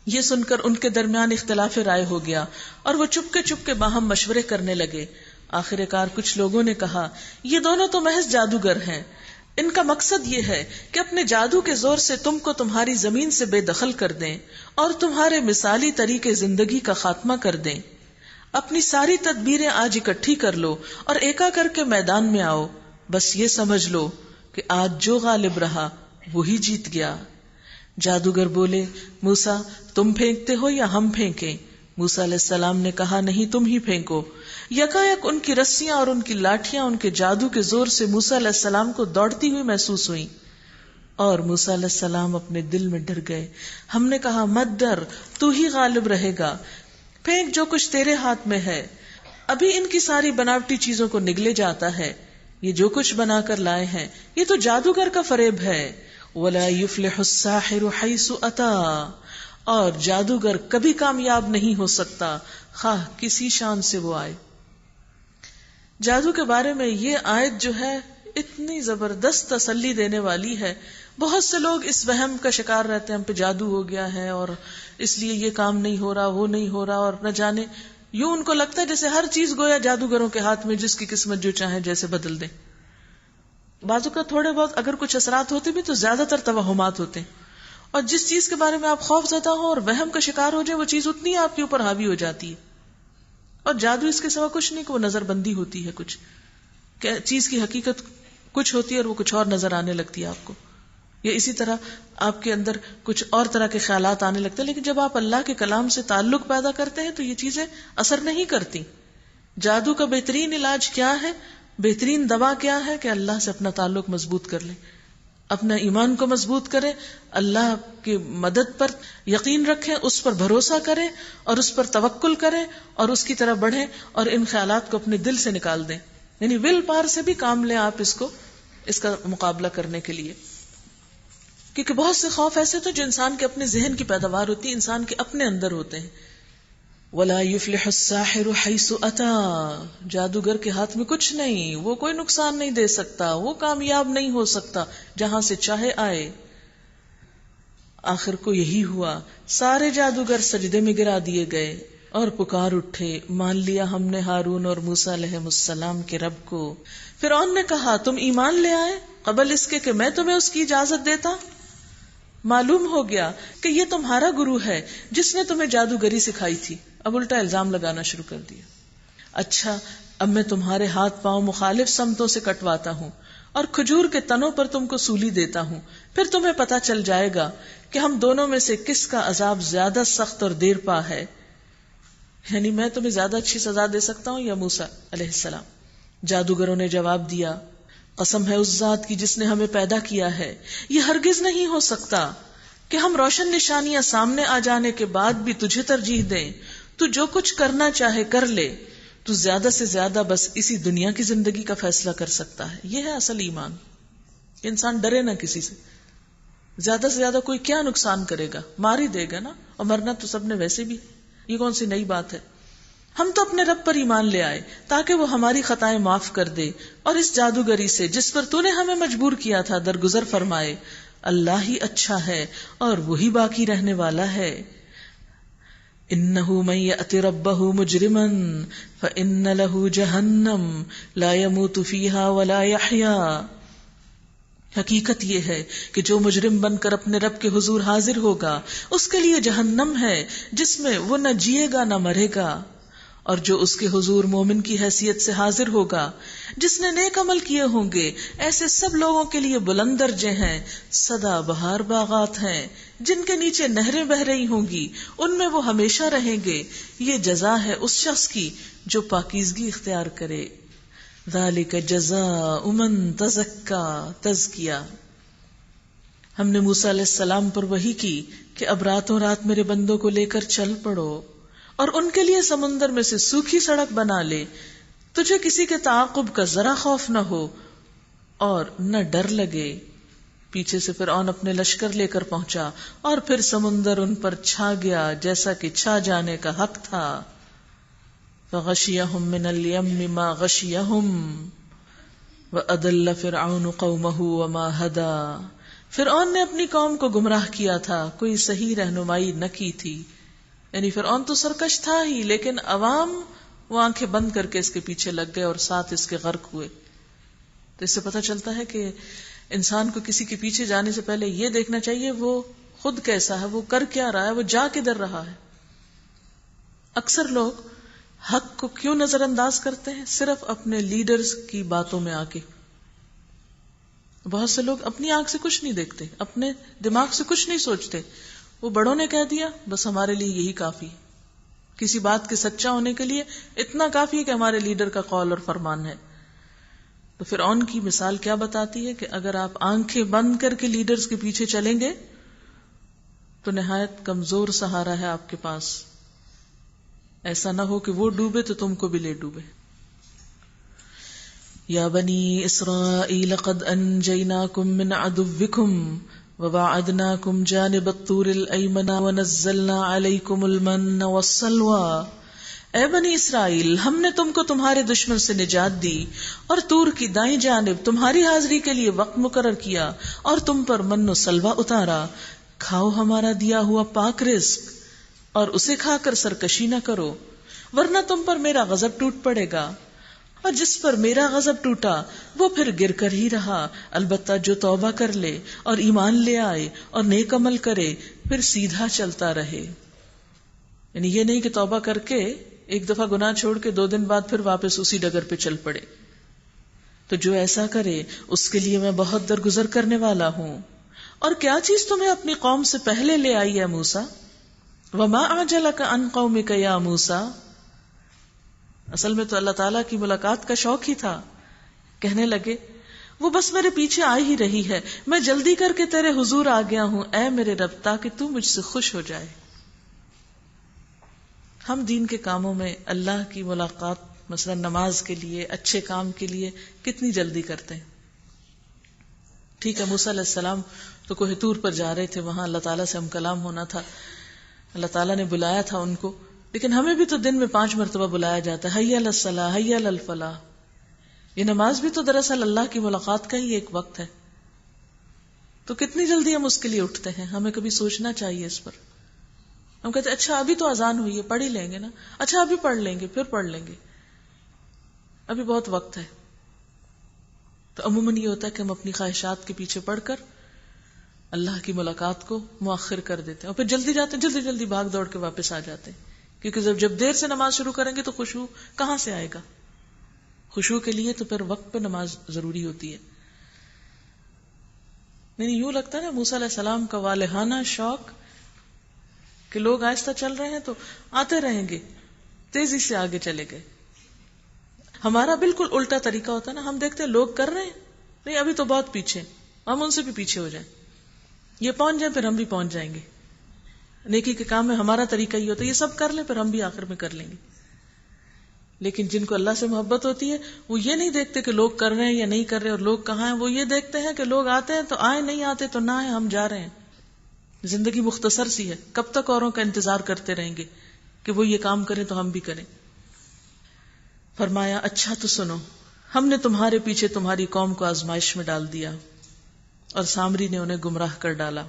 یہ سن کر ان کے درمیان اختلاف رائے ہو گیا اور وہ چپ کے باہم مشورے کرنے لگے۔ آخر کار کچھ لوگوں نے کہا یہ دونوں تو محض جادوگر ہیں، ان کا مقصد یہ ہے کہ اپنے جادو کے زور سے تم کو تمہاری زمین سے بے دخل کر دیں اور تمہارے مثالی طریقے زندگی کا خاتمہ کر دیں۔ اپنی ساری تدبیریں آج اکٹھی کر لو اور ایکا کر کے میدان میں آؤ، بس یہ سمجھ لو کہ آج جو غالب رہا وہی جیت گیا۔ جادوگر بولے موسیٰ تم پھینکتے ہو یا ہم پھینکیں؟ موسیٰ علیہ السلام نے کہا نہیں تم ہی پھینکو۔ یکایک ان کی رسیاں اور ان کی لاٹھیاں ان کے جادو کے زور سے موسیٰ علیہ السلام کو دوڑتی ہوئی محسوس ہوئیں اور موسیٰ علیہ السلام اپنے دل میں ڈر گئے۔ ہم نے کہا مت ڈر، تو ہی غالب رہے گا، پھینک جو کچھ تیرے ہاتھ میں ہے۔ ابھی ان کی ساری بناوٹی چیزوں کو نگلے جاتا ہے، یہ جو کچھ بنا کر لائے ہیں یہ تو جادوگر کا فریب ہے۔ وَلَا يُفْلِحُ السَّاحِرُ حَيْثُ أَتَى، اور جادوگر کبھی کامیاب نہیں ہو سکتا خواہ کسی شان سے وہ آئے۔ جادو کے بارے میں یہ آیت جو ہے اتنی زبردست تسلی دینے والی ہے۔ بہت سے لوگ اس وہم کا شکار رہتے ہیں ہم پہ جادو ہو گیا ہے اور اس لیے یہ کام نہیں ہو رہا، وہ نہیں ہو رہا، اور نہ جانے یوں ان کو لگتا ہے جیسے ہر چیز گویا جادوگروں کے ہاتھ میں، جس کی قسمت جو چاہے جیسے بدل دیں۔ بازو کا تھوڑے بہت اگر کچھ اثرات ہوتے بھی تو زیادہ تر توہمات ہوتے ہیں، اور جس چیز کے بارے میں آپ خوف زدہ ہو اور وہم کا شکار ہو جائے وہ چیز اتنی آپ کے اوپر حاوی ہو جاتی ہے۔ اور جادو اس کے سوا کچھ نہیں کہ وہ نظر بندی ہوتی ہے، کچھ کہ چیز کی حقیقت کچھ ہوتی ہے اور وہ کچھ اور نظر آنے لگتی ہے آپ کو، یا اسی طرح آپ کے اندر کچھ اور طرح کے خیالات آنے لگتے ہیں۔ لیکن جب آپ اللہ کے کلام سے تعلق پیدا کرتے ہیں تو یہ چیزیں اثر نہیں کرتی۔ جادو کا بہترین علاج کیا ہے، بہترین دوا کیا ہے کہ اللہ سے اپنا تعلق مضبوط کر لیں، اپنا ایمان کو مضبوط کریں، اللہ کی مدد پر یقین رکھیں، اس پر بھروسہ کریں اور اس پر توکل کریں اور اس کی طرف بڑھیں اور ان خیالات کو اپنے دل سے نکال دیں۔ یعنی ول پاور سے بھی کام لیں آپ اس کا مقابلہ کرنے کے لیے، کیونکہ بہت سے خوف ایسے تو جو انسان کے اپنے ذہن کی پیداوار ہوتی ہے، انسان کے اپنے اندر ہوتے ہیں۔ وَلَا يُفْلِحُ السَّاحِرُ حَيْثُ أَتَى، جادوگر کے ہاتھ میں کچھ نہیں، وہ کوئی نقصان نہیں دے سکتا، وہ کامیاب نہیں ہو سکتا جہاں سے چاہے آئے۔ آخر کو یہی ہوا، سارے جادوگر سجدے میں گرا دیے گئے اور پکار اٹھے، مان لیا ہم نے ہارون اور موسیٰ علیہ السلام کے رب کو۔ فرعون نے کہا تم ایمان لے آئے قبل اس کے کہ میں تمہیں اس کی اجازت دیتا؟ معلوم ہو گیا کہ یہ تمہارا گرو ہے جس نے تمہیں جادوگری سکھائی تھی۔ اب الٹا الزام لگانا شروع کر دیا۔ اچھا اب میں تمہارے ہاتھ پاؤں مخالف سمتوں سے کٹواتا ہوں اور کھجور کے تنوں پر تم کو سولی دیتا ہوں، پھر تمہیں پتا چل جائے گا کہ ہم دونوں میں سے کس کا عذاب زیادہ سخت اور دیر پا ہے۔ یعنی میں تمہیں زیادہ اچھی سزا دے سکتا ہوں یا موسیٰ علیہ السلام؟ جادوگروں نے جواب دیا قسم ہے اس ذات کی جس نے ہمیں پیدا کیا ہے، یہ ہرگز نہیں ہو سکتا کہ ہم روشن نشانیاں سامنے آ جانے کے بعد بھی تجھے ترجیح دیں۔ تو جو کچھ کرنا چاہے کر لے، تو زیادہ سے زیادہ بس اسی دنیا کی زندگی کا فیصلہ کر سکتا ہے۔ یہ ہے اصل ایمان، انسان ڈرے نہ کسی سے، زیادہ سے زیادہ کوئی کیا نقصان کرے گا، مار ہی دے گا نا، اور مرنا تو سب نے ویسے بھی، یہ کون سی نئی بات ہے۔ ہم تو اپنے رب پر ایمان لے آئے تاکہ وہ ہماری خطائیں معاف کر دے اور اس جادوگری سے جس پر تو نے ہمیں مجبور کیا تھا درگزر فرمائے۔ اللہ ہی اچھا ہے اور وہی باقی رہنے والا ہے۔ انہ من یأت ربہ مجرما فإن لہ جہنم لا یموت فیہا ولا یحیا. حقیقت یہ ہے کہ جو مجرم بن کر اپنے رب کے حضور حاضر ہوگا اس کے لیے جہنم ہے جس میں وہ نہ جیے گا نہ مرے گا، اور جو اس کے حضور مومن کی حیثیت سے حاضر ہوگا جس نے نیک عمل کیے ہوں گے، ایسے سب لوگوں کے لیے بلند درجے ہیں، سدا بہار باغات ہیں جن کے نیچے نہریں بہ رہی ہوں گی، ان میں وہ ہمیشہ رہیں گے. یہ جزا ہے اس شخص کی جو پاکیزگی اختیار کرے. ذالک جزاء من تزکا. تزکیہ. ہم نے موسیٰ علیہ السلام پر وحی کی کہ اب راتوں رات میرے بندوں کو لے کر چل پڑو اور ان کے لیے سمندر میں سے سوکھی سڑک بنا لے. تجھے کسی کے تعاقب کا ذرا خوف نہ ہو اور نہ ڈر لگے. پیچھے سے فرعون اپنے لشکر لے کر پہنچا اور پھر سمندر ان پر چھا گیا جیسا کہ چھا جانے کا حق تھا. فغشیہم من الیم ما غشیہم وأضل فرعون قومہ وما ہدا. فرعون نے اپنی قوم کو گمراہ کیا تھا، کوئی صحیح رہنمائی نہ کی تھی. یعنی فرعون تو سرکش تھا ہی، لیکن عوام وہ آنکھیں بند کر کے اس کے پیچھے لگ گئے اور ساتھ اس کے غرق ہوئے. تو اس سے پتہ چلتا ہے کہ انسان کو کسی کے پیچھے جانے سے پہلے یہ دیکھنا چاہیے وہ خود کیسا ہے، وہ کر کیا رہا ہے، وہ جا کدھر رہا ہے. اکثر لوگ حق کو کیوں نظر انداز کرتے ہیں؟ صرف اپنے لیڈرز کی باتوں میں آ کے. بہت سے لوگ اپنی آنکھ سے کچھ نہیں دیکھتے، اپنے دماغ سے کچھ نہیں سوچتے. وہ بڑوں نے کہہ دیا بس ہمارے لیے یہی کافی. کسی بات کے سچا ہونے کے لیے اتنا کافی ہے کہ ہمارے لیڈر کا قول اور فرمان ہے. تو فرعون کی مثال کیا بتاتی ہے کہ اگر آپ آنکھیں بند کر کے لیڈرز کے پیچھے چلیں گے تو نہایت کمزور سہارا ہے آپ کے پاس. ایسا نہ ہو کہ وہ ڈوبے تو تم کو بھی لے ڈوبے. یا بنی اسرائیل قد انجیناکم من عدوکم وواعدناکم جانب الطور الایمن ونزلنا علیکم المن والسلوى. اے بنی اسرائیل، ہم نے تم کو تمہارے دشمن سے نجات دی اور طور کی دائیں جانب تمہاری حاضری کے لیے وقت مقرر کیا اور تم پر من و سلوہ اتارا. کھاؤ ہمارا دیا ہوا پاک رزق اور اسے کھا کر سرکشی نہ کرو، ورنہ تم پر میرا غضب ٹوٹ پڑے گا. اور جس پر میرا غضب ٹوٹا وہ پھر گر کر ہی رہا. البتہ جو توبہ کر لے اور ایمان لے آئے اور نیک عمل کرے پھر سیدھا چلتا رہے. یعنی یہ نہیں کہ توبہ کر کے ایک دفعہ گناہ چھوڑ کے 2 دن بعد پھر واپس اسی ڈگر پہ چل پڑے. تو جو ایسا کرے اس کے لیے میں بہت درگزر کرنے والا ہوں. اور کیا چیز تمہیں اپنی قوم سے پہلے لے آئی ہے موسیٰ؟ وما اعجلک عن قومک یا موسیٰ. اصل میں تو اللہ تعالیٰ کی ملاقات کا شوق ہی تھا. کہنے لگے وہ بس میرے پیچھے آ ہی رہی ہے، میں جلدی کر کے تیرے حضور آ گیا ہوں اے میرے رب، تاکہ تو مجھ سے خوش ہو جائے. ہم دین کے کاموں میں اللہ کی ملاقات، مثلا نماز کے لیے، اچھے کام کے لیے کتنی جلدی کرتے ہیں. ٹھیک ہے، موسیٰ علیہ السلام تو کوہ طور پر جا رہے تھے، وہاں اللہ تعالیٰ سے ہم کلام ہونا تھا، اللہ تعالیٰ نے بلایا تھا ان کو. لیکن ہمیں بھی تو دن میں 5 مرتبہ بلایا جاتا ہے، حی علی الصلاۃ، حی علی الفلاح. یہ نماز بھی تو دراصل اللہ کی ملاقات کا ہی ایک وقت ہے. تو کتنی جلدی ہم اس کے لیے اٹھتے ہیں، ہمیں کبھی سوچنا چاہیے اس پر. ہم کہتے ہیں اچھا ابھی تو اذان ہوئی ہے، پڑھ ہی لیں گے نا، اچھا ابھی پڑھ لیں گے، پھر پڑھ لیں گے، ابھی بہت وقت ہے. تو عموماً یہ ہوتا ہے کہ ہم اپنی خواہشات کے پیچھے پڑھ کر اللہ کی ملاقات کو مؤخر کر دیتے ہیں اور پھر جلدی جاتے ہیں، جلدی جلدی بھاگ دوڑ کے واپس آ جاتے ہیں. کیونکہ جب دیر سے نماز شروع کریں گے تو خشوع کہاں سے آئے گا؟ خشوع کے لیے تو پھر وقت پہ نماز ضروری ہوتی ہے. نہیں یوں لگتا ہے نا موسیٰ علیہ السلام کا والہانہ شوق کہ لوگ آہستہ چل رہے ہیں تو آتے رہیں گے، تیزی سے آگے چلے گئے. ہمارا بالکل الٹا طریقہ ہوتا ہے نا، ہم دیکھتے ہیں لوگ کر رہے ہیں، نہیں ابھی تو بہت پیچھے، ہم ان سے بھی پیچھے ہو جائیں، یہ پہنچ جائیں پھر ہم بھی پہنچ جائیں گے. نیکی کے کام میں ہمارا طریقہ یہ ہوتا ہے، یہ سب کر لیں پھر ہم بھی آخر میں کر لیں گے. لیکن جن کو اللہ سے محبت ہوتی ہے وہ یہ نہیں دیکھتے کہ لوگ کر رہے ہیں یا نہیں کر رہے اور لوگ کہاں ہیں، وہ یہ دیکھتے ہیں کہ لوگ آتے ہیں تو آئے، نہیں آتے تو نہ آئے، ہم جا رہے ہیں. زندگی مختصر سی ہے، کب تک اوروں کا انتظار کرتے رہیں گے کہ وہ یہ کام کریں تو ہم بھی کریں. فرمایا اچھا تو سنو، ہم نے تمہارے پیچھے تمہاری قوم کو آزمائش میں ڈال دیا اور سامری نے انہیں گمراہ کر ڈالا.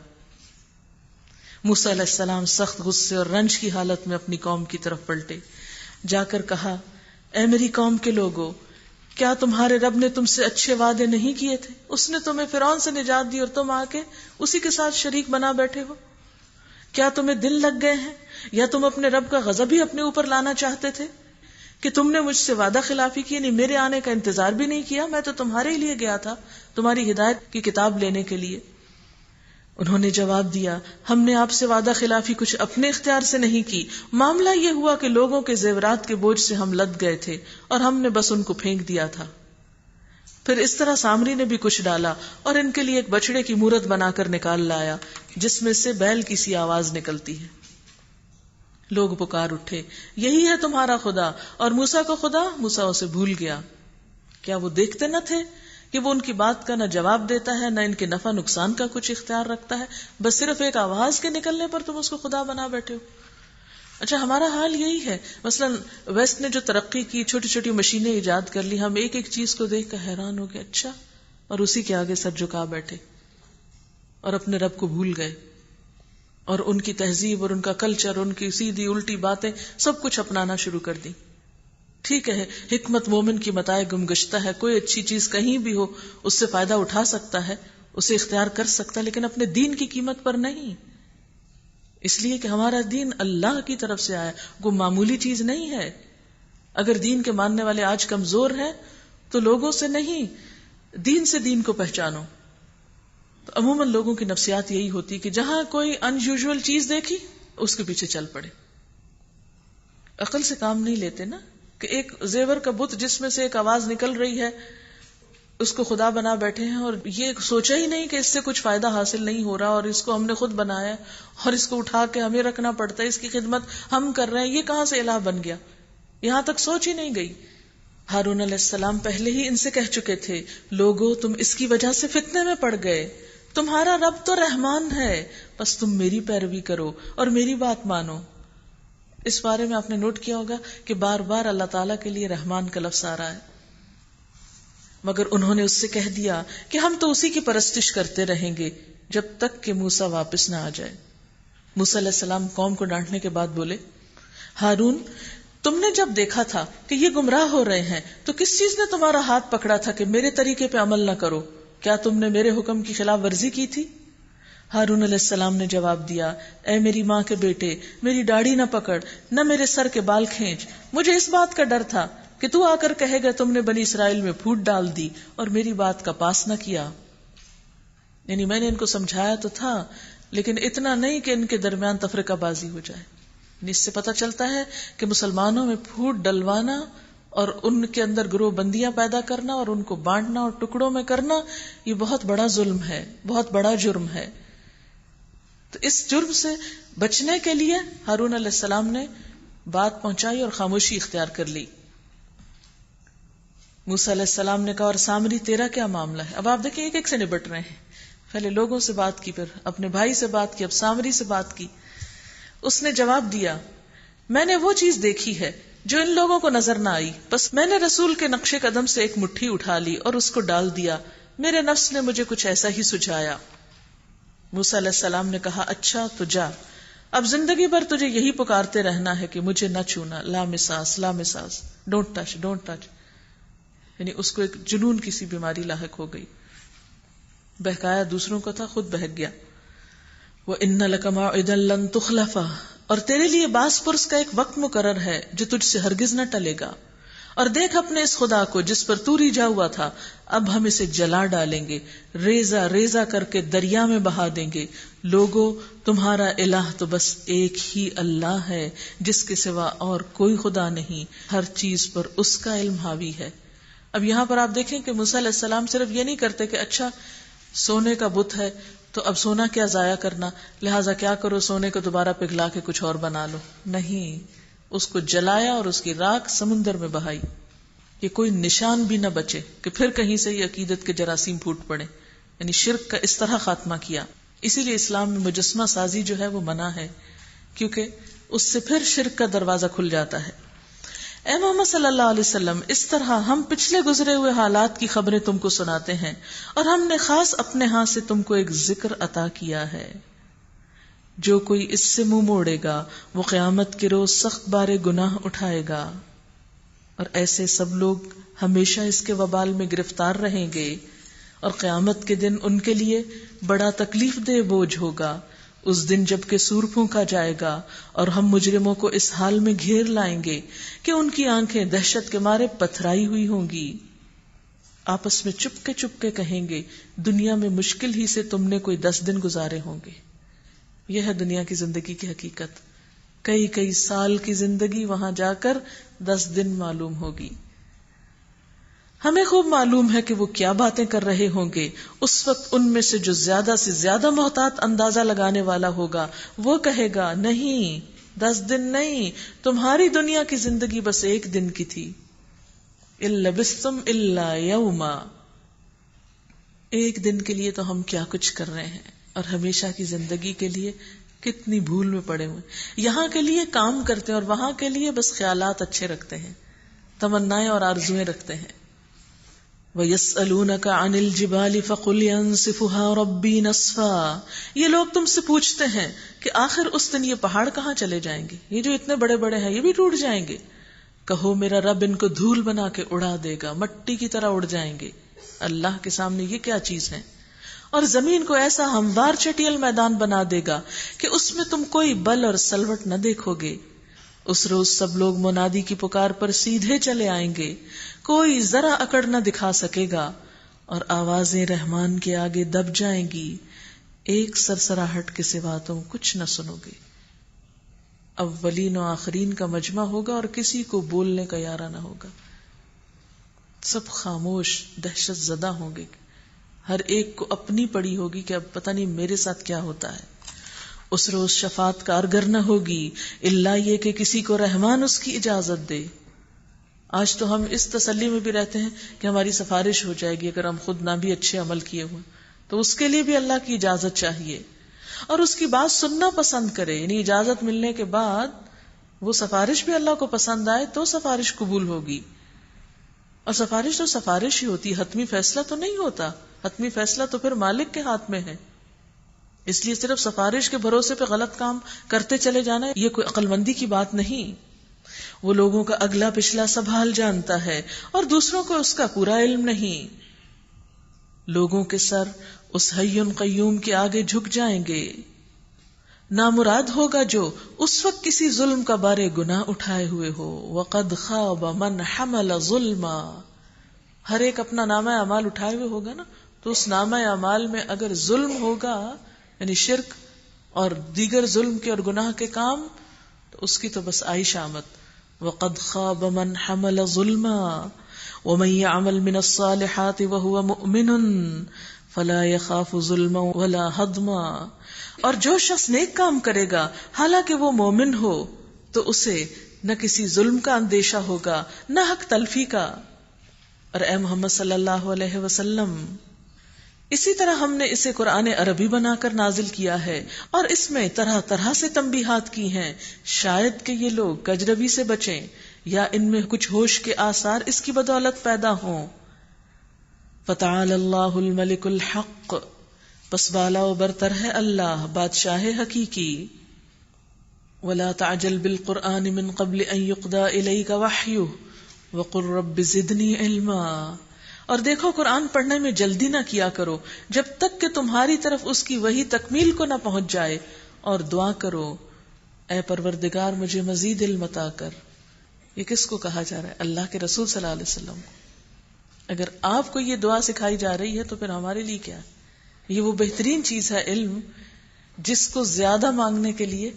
موسیٰ علیہ السلام سخت غصے اور رنج کی حالت میں اپنی قوم کی طرف پلٹے، جا کر کہا، اے میری قوم کے لوگو، کیا تمہارے رب نے تم سے اچھے وعدے نہیں کیے تھے؟ اس نے تمہیں فرعون سے نجات دی اور تم آ کے اسی کے ساتھ شریک بنا بیٹھے ہو۔ کیا تمہیں دل لگ گئے ہیں، یا تم اپنے رب کا غضب ہی اپنے اوپر لانا چاہتے تھے کہ تم نے مجھ سے وعدہ خلافی کی، نہیں میرے آنے کا انتظار بھی نہیں کیا؟ میں تو تمہارے لیے گیا تھا، تمہاری ہدایت کی کتاب لینے کے لیے۔ انہوں نے جواب دیا، ہم نے آپ سے وعدہ خلافی کچھ اپنے اختیار سے نہیں کی، معاملہ یہ ہوا کہ لوگوں کے زیورات کے بوجھ سے ہم لد گئے تھے اور ہم نے بس ان کو پھینک دیا تھا۔ پھر اس طرح سامری نے بھی کچھ ڈالا اور ان کے لیے ایک بچڑے کی مورت بنا کر نکال لایا جس میں سے بیل کی سی آواز نکلتی ہے۔ لوگ پکار اٹھے، یہی ہے تمہارا خدا اور موسیٰ کا خدا؟ موسیٰ اسے بھول گیا۔ کیا وہ دیکھتے نہ تھے کہ وہ ان کی بات کا نہ جواب دیتا ہے، نہ ان کے نفع نقصان کا کچھ اختیار رکھتا ہے، بس صرف ایک آواز کے نکلنے پر تم اس کو خدا بنا بیٹھے ہو؟ اچھا، ہمارا حال یہی ہے۔ مثلا ویسٹ نے جو ترقی کی، چھوٹی چھوٹی مشینیں ایجاد کر لی، ہم ایک ایک چیز کو دیکھ کر حیران ہو گئے، اچھا، اور اسی کے آگے سر جھکا بیٹھے اور اپنے رب کو بھول گئے، اور ان کی تہذیب اور ان کا کلچر، ان کی سیدھی الٹی باتیں سب کچھ اپنانا شروع کر دی۔ ٹھیک ہے، حکمت مومن کی متاع گم گشتہ ہے، کوئی اچھی چیز کہیں بھی ہو اس سے فائدہ اٹھا سکتا ہے، اسے اختیار کر سکتا ہے، لیکن اپنے دین کی قیمت پر نہیں، اس لیے کہ ہمارا دین اللہ کی طرف سے آیا، وہ معمولی چیز نہیں ہے۔ اگر دین کے ماننے والے آج کمزور ہیں تو لوگوں سے نہیں، دین سے دین کو پہچانو۔ تو عموماً لوگوں کی نفسیات یہی ہوتی کہ جہاں کوئی ان یوزول چیز دیکھی اس کے پیچھے چل پڑے، عقل سے کام نہیں لیتے نا، کہ ایک زیور کا بت جس میں سے ایک آواز نکل رہی ہے اس کو خدا بنا بیٹھے ہیں، اور یہ سوچا ہی نہیں کہ اس سے کچھ فائدہ حاصل نہیں ہو رہا، اور اس کو ہم نے خود بنایا اور اس کو اٹھا کے ہمیں رکھنا پڑتا ہے، اس کی خدمت ہم کر رہے ہیں، یہ کہاں سے الہ بن گیا؟ یہاں تک سوچ ہی نہیں گئی۔ ہارون علیہ السلام پہلے ہی ان سے کہہ چکے تھے، لوگو تم اس کی وجہ سے فتنے میں پڑ گئے، تمہارا رب تو رحمان ہے، بس تم میری پیروی کرو اور میری بات مانو۔ اس بارے میں آپ نے نوٹ کیا ہوگا کہ بار بار اللہ تعالیٰ کے لیے رحمان کا لفظ آ رہا ہے، مگر انہوں نے اس سے کہہ دیا کہ ہم تو اسی کی پرستش کرتے رہیں گے جب تک کہ موسیٰ واپس نہ آ جائے۔ موسیٰ علیہ السلام قوم کو ڈانٹنے کے بعد بولے، ہارون، تم نے جب دیکھا تھا کہ یہ گمراہ ہو رہے ہیں تو کس چیز نے تمہارا ہاتھ پکڑا تھا کہ میرے طریقے پہ عمل نہ کرو؟ کیا تم نے میرے حکم کی خلاف ورزی کی تھی؟ ہارون علیہ السلام نے جواب دیا، اے میری ماں کے بیٹے، میری داڑھی نہ پکڑ، نہ میرے سر کے بال کھینچ، مجھے اس بات کا ڈر تھا کہ تو آ کر کہے گا تم نے بنی اسرائیل میں پھوٹ ڈال دی اور میری بات کا پاس نہ کیا۔ یعنی میں نے ان کو سمجھایا تو تھا، لیکن اتنا نہیں کہ ان کے درمیان تفرقہ بازی ہو جائے۔ یعنی اس سے پتہ چلتا ہے کہ مسلمانوں میں پھوٹ ڈلوانا اور ان کے اندر گروہ بندیاں پیدا کرنا اور ان کو بانٹنا اور ٹکڑوں میں کرنا، یہ بہت بڑا ظلم ہے، بہت بڑا جرم ہے۔ تو اس جرم سے بچنے کے لیے ہارون علیہ السلام نے بات پہنچائی اور خاموشی اختیار کر لی۔ موسیٰ علیہ السلام نے کہا، اور سامری تیرا کیا معاملہ ہے؟ اب آپ دیکھیں ایک ایک سے نبٹ رہے ہیں، پہلے لوگوں سے بات کی، پھر اپنے بھائی سے بات کی، اب سامری سے بات کی۔ اس نے جواب دیا، میں نے وہ چیز دیکھی ہے جو ان لوگوں کو نظر نہ آئی، بس میں نے رسول کے نقش قدم سے ایک مٹھی اٹھا لی اور اس کو ڈال دیا، میرے نفس نے مجھے کچھ ایسا ہی سجھایا۔ موسیٰ علیہ السلام نے کہا، اچھا تو جا، اب زندگی بھر تجھے یہی پکارتے رہنا ہے کہ مجھے نہ چھونا، لا مساس لا مساس، ڈونٹ ٹچ ڈونٹ ٹچ۔ یعنی اس کو ایک جنون کی سی بیماری لاحق ہو گئی، بہکایا دوسروں کو تھا، خود بہک گیا۔ وَإِنَّ لَكَ مَوْعِدًا لَن تُخْلَفَ، اور تیرے لیے باس پرس کا ایک وقت مقرر ہے جو تجھ سے ہرگز نہ ٹلے گا، اور دیکھ اپنے اس خدا کو جس پر تو ریجھا ہوا تھا، اب ہم اسے جلا ڈالیں گے، ریزہ ریزہ کر کے دریا میں بہا دیں گے۔ لوگو تمہارا الہ تو بس ایک ہی اللہ ہے جس کے سوا اور کوئی خدا نہیں، ہر چیز پر اس کا علم حاوی ہے۔ اب یہاں پر آپ دیکھیں کہ موسیٰ علیہ السلام صرف یہ نہیں کرتے کہ اچھا سونے کا بت ہے تو اب سونا کیا ضائع کرنا، لہٰذا کیا کرو سونے کو دوبارہ پگھلا کے کچھ اور بنا لو، نہیں، اس کو جلایا اور اس کی راکھ سمندر میں بہائی کہ کوئی نشان بھی نہ بچے کہ پھر کہیں سے یہ عقیدت کے جراثیم پھوٹ پڑے۔ یعنی شرک کا اس طرح خاتمہ کیا۔ اسی لیے اسلام میں مجسمہ سازی جو ہے وہ منع ہے، کیونکہ اس سے پھر شرک کا دروازہ کھل جاتا ہے۔ اے محمد صلی اللہ علیہ وسلم، اس طرح ہم پچھلے گزرے ہوئے حالات کی خبریں تم کو سناتے ہیں، اور ہم نے خاص اپنے ہاں سے تم کو ایک ذکر عطا کیا ہے۔ جو کوئی اس سے منہ موڑے گا وہ قیامت کے روز سخت بار گناہ اٹھائے گا، اور ایسے سب لوگ ہمیشہ اس کے وبال میں گرفتار رہیں گے، اور قیامت کے دن ان کے لیے بڑا تکلیف دہ بوجھ ہوگا، اس دن جب کہ سور پھونکا جائے گا اور ہم مجرموں کو اس حال میں گھیر لائیں گے کہ ان کی آنکھیں دہشت کے مارے پتھرائی ہوئی ہوں گی، آپس میں چپ کے کہیں گے دنیا میں مشکل ہی سے تم نے کوئی 10 دن گزارے ہوں گے۔ یہ ہے دنیا کی زندگی کی حقیقت، کئی سال کی زندگی وہاں جا کر 10 دن معلوم ہوگی۔ ہمیں خوب معلوم ہے کہ وہ کیا باتیں کر رہے ہوں گے۔ اس وقت ان میں سے جو زیادہ سے زیادہ محتاط اندازہ لگانے والا ہوگا وہ کہے گا نہیں 10 دن نہیں، تمہاری دنیا کی زندگی بس 1 دن کی تھی۔ إِن لَبِثْتُمْ إِلَّا يَوْمًا، 1 دن کے لیے تو ہم کیا کچھ کر رہے ہیں، اور ہمیشہ کی زندگی کے لیے کتنی بھول میں پڑے ہوئے، یہاں کے لیے کام کرتے ہیں اور وہاں کے لیے بس خیالات اچھے رکھتے ہیں، تمنائیں اور آرزویں رکھتے ہیں۔ وَيَسْأَلُونَكَ عَنِ الْجِبَالِ فَقُلْ يَنسِفُهَا رَبِّي نَسْفًا، یہ لوگ تم سے پوچھتے ہیں کہ آخر اس دن یہ پہاڑ کہاں چلے جائیں گے، یہ جو اتنے بڑے بڑے ہیں یہ بھی ٹوٹ جائیں گے؟ کہو میرا رب ان کو دھول بنا کے اڑا دے گا، مٹی کی طرح اڑ جائیں گے۔ اللہ کے سامنے یہ کیا چیز ہے؟ اور زمین کو ایسا ہموار چٹیل میدان بنا دے گا کہ اس میں تم کوئی بل اور سلوٹ نہ دیکھو گے۔ اس روز سب لوگ منادی کی پکار پر سیدھے چلے آئیں گے، کوئی ذرا اکڑ نہ دکھا سکے گا، اور آوازیں رحمان کے آگے دب جائیں گی، ایک سرسراہٹ کے سوا تم کچھ نہ سنو گے۔ اولین و آخرین کا مجمع ہوگا اور کسی کو بولنے کا یارہ نہ ہوگا، سب خاموش دہشت زدہ ہوں گے، ہر ایک کو اپنی پڑی ہوگی کہ اب پتہ نہیں میرے ساتھ کیا ہوتا ہے۔ اس روز شفاعت کارگر نہ ہوگی الا یہ کہ کسی کو رحمان اس کی اجازت دے۔ آج تو ہم اس تسلی میں بھی رہتے ہیں کہ ہماری سفارش ہو جائے گی اگر ہم خود نہ بھی اچھے عمل کیے ہوئے، تو اس کے لیے بھی اللہ کی اجازت چاہیے، اور اس کی بات سننا پسند کرے، یعنی اجازت ملنے کے بعد وہ سفارش بھی اللہ کو پسند آئے تو سفارش قبول ہوگی۔ اور سفارش تو سفارش ہی ہوتی، حتمی فیصلہ تو نہیں ہوتا، حتمی فیصلہ تو پھر مالک کے ہاتھ میں ہے۔ اس لیے صرف سفارش کے بھروسے پہ غلط کام کرتے چلے جانا یہ کوئی عقل مندی کی بات نہیں۔ وہ لوگوں کا اگلا پچھلا سب حال جانتا ہے اور دوسروں کو اس کا پورا علم نہیں۔ لوگوں کے سر اس حی قیوم کے آگے جھک جائیں گے۔ نامراد ہوگا جو اس وقت کسی ظلم کا بار گناہ اٹھائے ہوئے ہو۔ وقد خاب من حمل ظلما، ہر ایک اپنا نامہ اعمال اٹھائے ہوئے ہوگا نا، تو اس نامہ اعمال میں اگر ظلم ہوگا یعنی شرک اور دیگر ظلم کے اور گناہ کے کام، تو اس کی تو بس آئی شامت۔ وقد خاب من حمل ظلما ومن يعمل من الصالحات وهو مؤمن فلا يخاف ظلما ولا هضما، اور جو شخص نیک کام کرے گا حالانکہ وہ مومن ہو تو اسے نہ کسی ظلم کا اندیشہ ہوگا نہ حق تلفی کا۔ اور اے محمد صلی اللہ علیہ وسلم، اسی طرح ہم نے اسے قرآن عربی بنا کر نازل کیا ہے اور اس میں طرح طرح سے تنبیہات کی ہیں، شاید کہ یہ لوگ کجروی سے بچیں یا ان میں کچھ ہوش کے آثار اس کی بدولت پیدا ہوں۔ فتعال اللہ الملک الحق، پس بالا و برتر ہے اللہ بادشاہ حقیقی۔ ولا تعجل بالقرآن من قبل ان يقضى الیک وحیہ وقل رب زدنی علما، اور دیکھو قرآن پڑھنے میں جلدی نہ کیا کرو جب تک کہ تمہاری طرف اس کی وحی تکمیل کو نہ پہنچ جائے، اور دعا کرو اے پروردگار مجھے مزید علم عطا کر۔ یہ کس کو کہا جا رہا ہے؟ اللہ کے رسول صلی اللہ علیہ وسلم کو۔ اگر آپ کو یہ دعا سکھائی جا رہی ہے تو پھر ہمارے لیے کیا ہے؟ یہ وہ بہترین چیز ہے علم جس کو زیادہ مانگنے کے لیے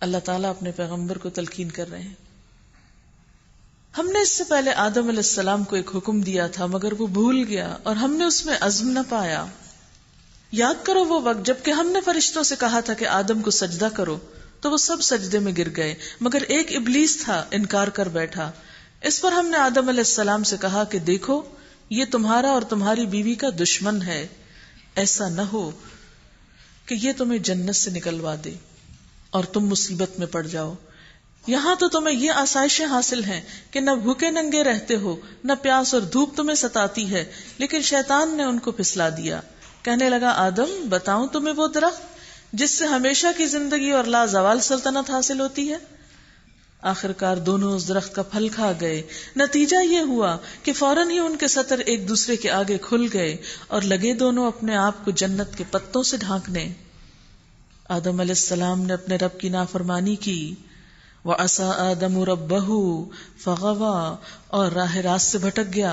اللہ تعالیٰ اپنے پیغمبر کو تلقین کر رہے ہیں۔ ہم نے اس سے پہلے آدم علیہ السلام کو ایک حکم دیا تھا مگر وہ بھول گیا اور ہم نے اس میں عزم نہ پایا۔ یاد کرو وہ وقت جب کہ ہم نے فرشتوں سے کہا تھا کہ آدم کو سجدہ کرو تو وہ سب سجدے میں گر گئے مگر ایک ابلیس تھا، انکار کر بیٹھا۔ اس پر ہم نے آدم علیہ السلام سے کہا کہ دیکھو یہ تمہارا اور تمہاری بیوی کا دشمن ہے، ایسا نہ ہو کہ یہ تمہیں جنت سے نکلوا دے اور تم مصیبت میں پڑ جاؤ۔ یہاں تو تمہیں یہ آسائشیں حاصل ہیں کہ نہ بھوکے ننگے رہتے ہو، نہ پیاس اور دھوپ تمہیں ستاتی ہے، لیکن شیطان نے ان کو پھسلا دیا۔ کہنے لگا آدم بتاؤں تمہیں وہ درخت جس سے ہمیشہ کی زندگی اور لا زوال سلطنت حاصل ہوتی ہے؟ آخر کار دونوں اس درخت کا پھل کھا گئے. نتیجہ یہ ہوا کہ فوراً ہی ان کے سطر ایک دوسرے کے آگے کھل گئے اور لگے دونوں اپنے آپ کو جنت کے پتوں سے ڈھانکنے. آدم علیہ السلام نے اپنے رب کی نافرمانی کی. وَعَصَىٰ آدَمُ رَبَّهُ فَغَوَىٰ، اور راہ راست سے بھٹک گیا.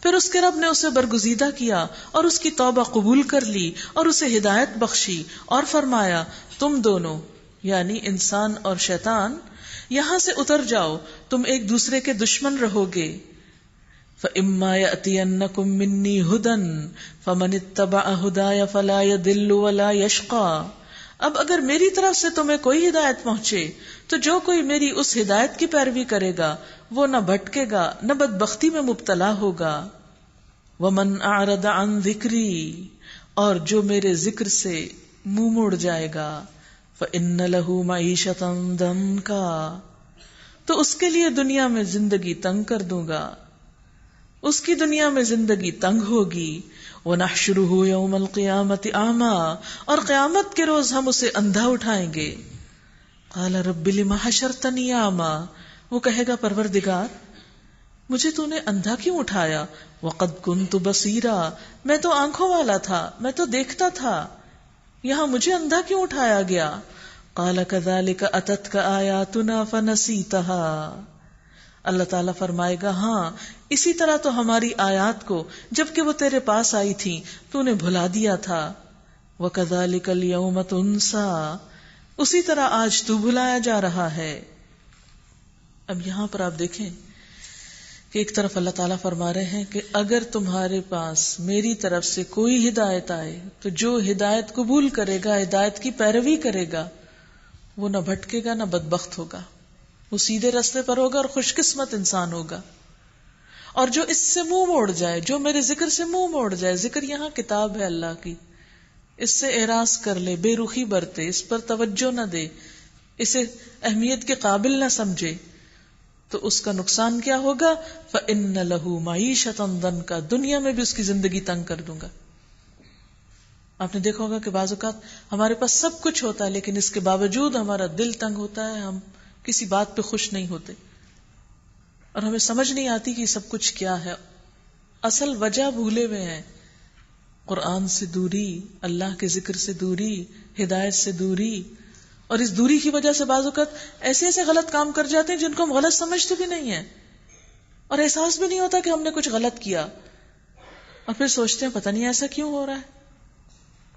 پھر اس کے رب نے اسے برگزیدہ کیا اور اس کی توبہ قبول کر لی اور اسے ہدایت بخشی اور فرمایا تم دونوں یعنی انسان اور شیطان یہاں سے اتر جاؤ، تم ایک دوسرے کے دشمن رہو گے. فَإِمَّا يَأْتِيَنَّكُم مِّنِّي هُدًى فَمَنِ اتَّبَعَ هُدَايَ فَلَا يَضِلُّ وَلَا يَشْقَىٰ. اب اگر میری طرف سے تمہیں کوئی ہدایت پہنچے تو جو کوئی میری اس ہدایت کی پیروی کرے گا وہ نہ بھٹکے گا نہ بدبختی میں مبتلا ہوگا. وَمَنْ أَعْرَضَ عَنْ ذِكْرِي، اور جو میرے ذکر سے منہ موڑ جائے گا فَإِنَّ لَهُ مَعِيشَةً ضَنْكَا، تو اس کے لیے دنیا میں زندگی تنگ کر دوں گا، اس کی دنیا میں زندگی تنگ ہوگی. وَنَحْشُرُهُ يَوْمَ الْقِيَامَةِ أَعْمَىٰ، اور قیامت کے روز ہم اسے اندھا اٹھائیں گے. قَالَ رَبِّ لِمَ حَشَرْتَنِي أَعْمَىٰ، وہ کہے گا پروردگار مجھے تو نے اندھا کیوں اٹھایا؟ وَقَدْ كُنْتُ بَصِيرًا، میں تو آنکھوں والا تھا، میں تو دیکھتا تھا، یہاں مجھے اندھا کیوں اٹھایا گیا؟ قَالَ كَذَلِكَ أَتَتْكَ آيَاتُنَا فَنَسِيتَهَا، اللہ تعالیٰ فرمائے گا ہاں اسی طرح تو ہماری آیات کو جبکہ وہ تیرے پاس آئی تھی تو نے بھلا دیا تھا. وَكَذَلِكَ الْيَوْمَ تُنْسَىٰ، اسی طرح آج تو بھلایا جا رہا ہے. اب یہاں پر آپ دیکھیں کہ ایک طرف اللہ تعالیٰ فرما رہے ہیں کہ اگر تمہارے پاس میری طرف سے کوئی ہدایت آئے تو جو ہدایت قبول کرے گا، ہدایت کی پیروی کرے گا، وہ نہ بھٹکے گا نہ بدبخت ہوگا، وہ سیدھے راستے پر ہوگا اور خوش قسمت انسان ہوگا. اور جو اس سے منہ موڑ جائے، جو میرے ذکر سے منہ موڑ جائے، ذکر یہاں کتاب ہے اللہ کی، اس سے اعراض کر لے، بے رخی برتے، اس پر توجہ نہ دے، اسے اہمیت کے قابل نہ سمجھے، تو اس کا نقصان کیا ہوگا؟ فَإِنَّ لَهُ مَعِيشَةً ضَنْكَا، دنیا میں بھی اس کی زندگی تنگ کر دوں گا. آپ نے دیکھا ہوگا کہ بعض اوقات ہمارے پاس سب کچھ ہوتا ہے لیکن اس کے باوجود ہمارا دل تنگ ہوتا ہے، ہم کسی بات پہ خوش نہیں ہوتے اور ہمیں سمجھ نہیں آتی کہ سب کچھ کیا ہے. اصل وجہ بھولے ہوئے ہیں، قرآن سے دوری، اللہ کے ذکر سے دوری، ہدایت سے دوری. اور اس دوری کی وجہ سے بعض اوقات ایسے ایسے غلط کام کر جاتے ہیں جن کو ہم غلط سمجھتے بھی نہیں ہیں اور احساس بھی نہیں ہوتا کہ ہم نے کچھ غلط کیا، اور پھر سوچتے ہیں پتہ نہیں ایسا کیوں ہو رہا ہے،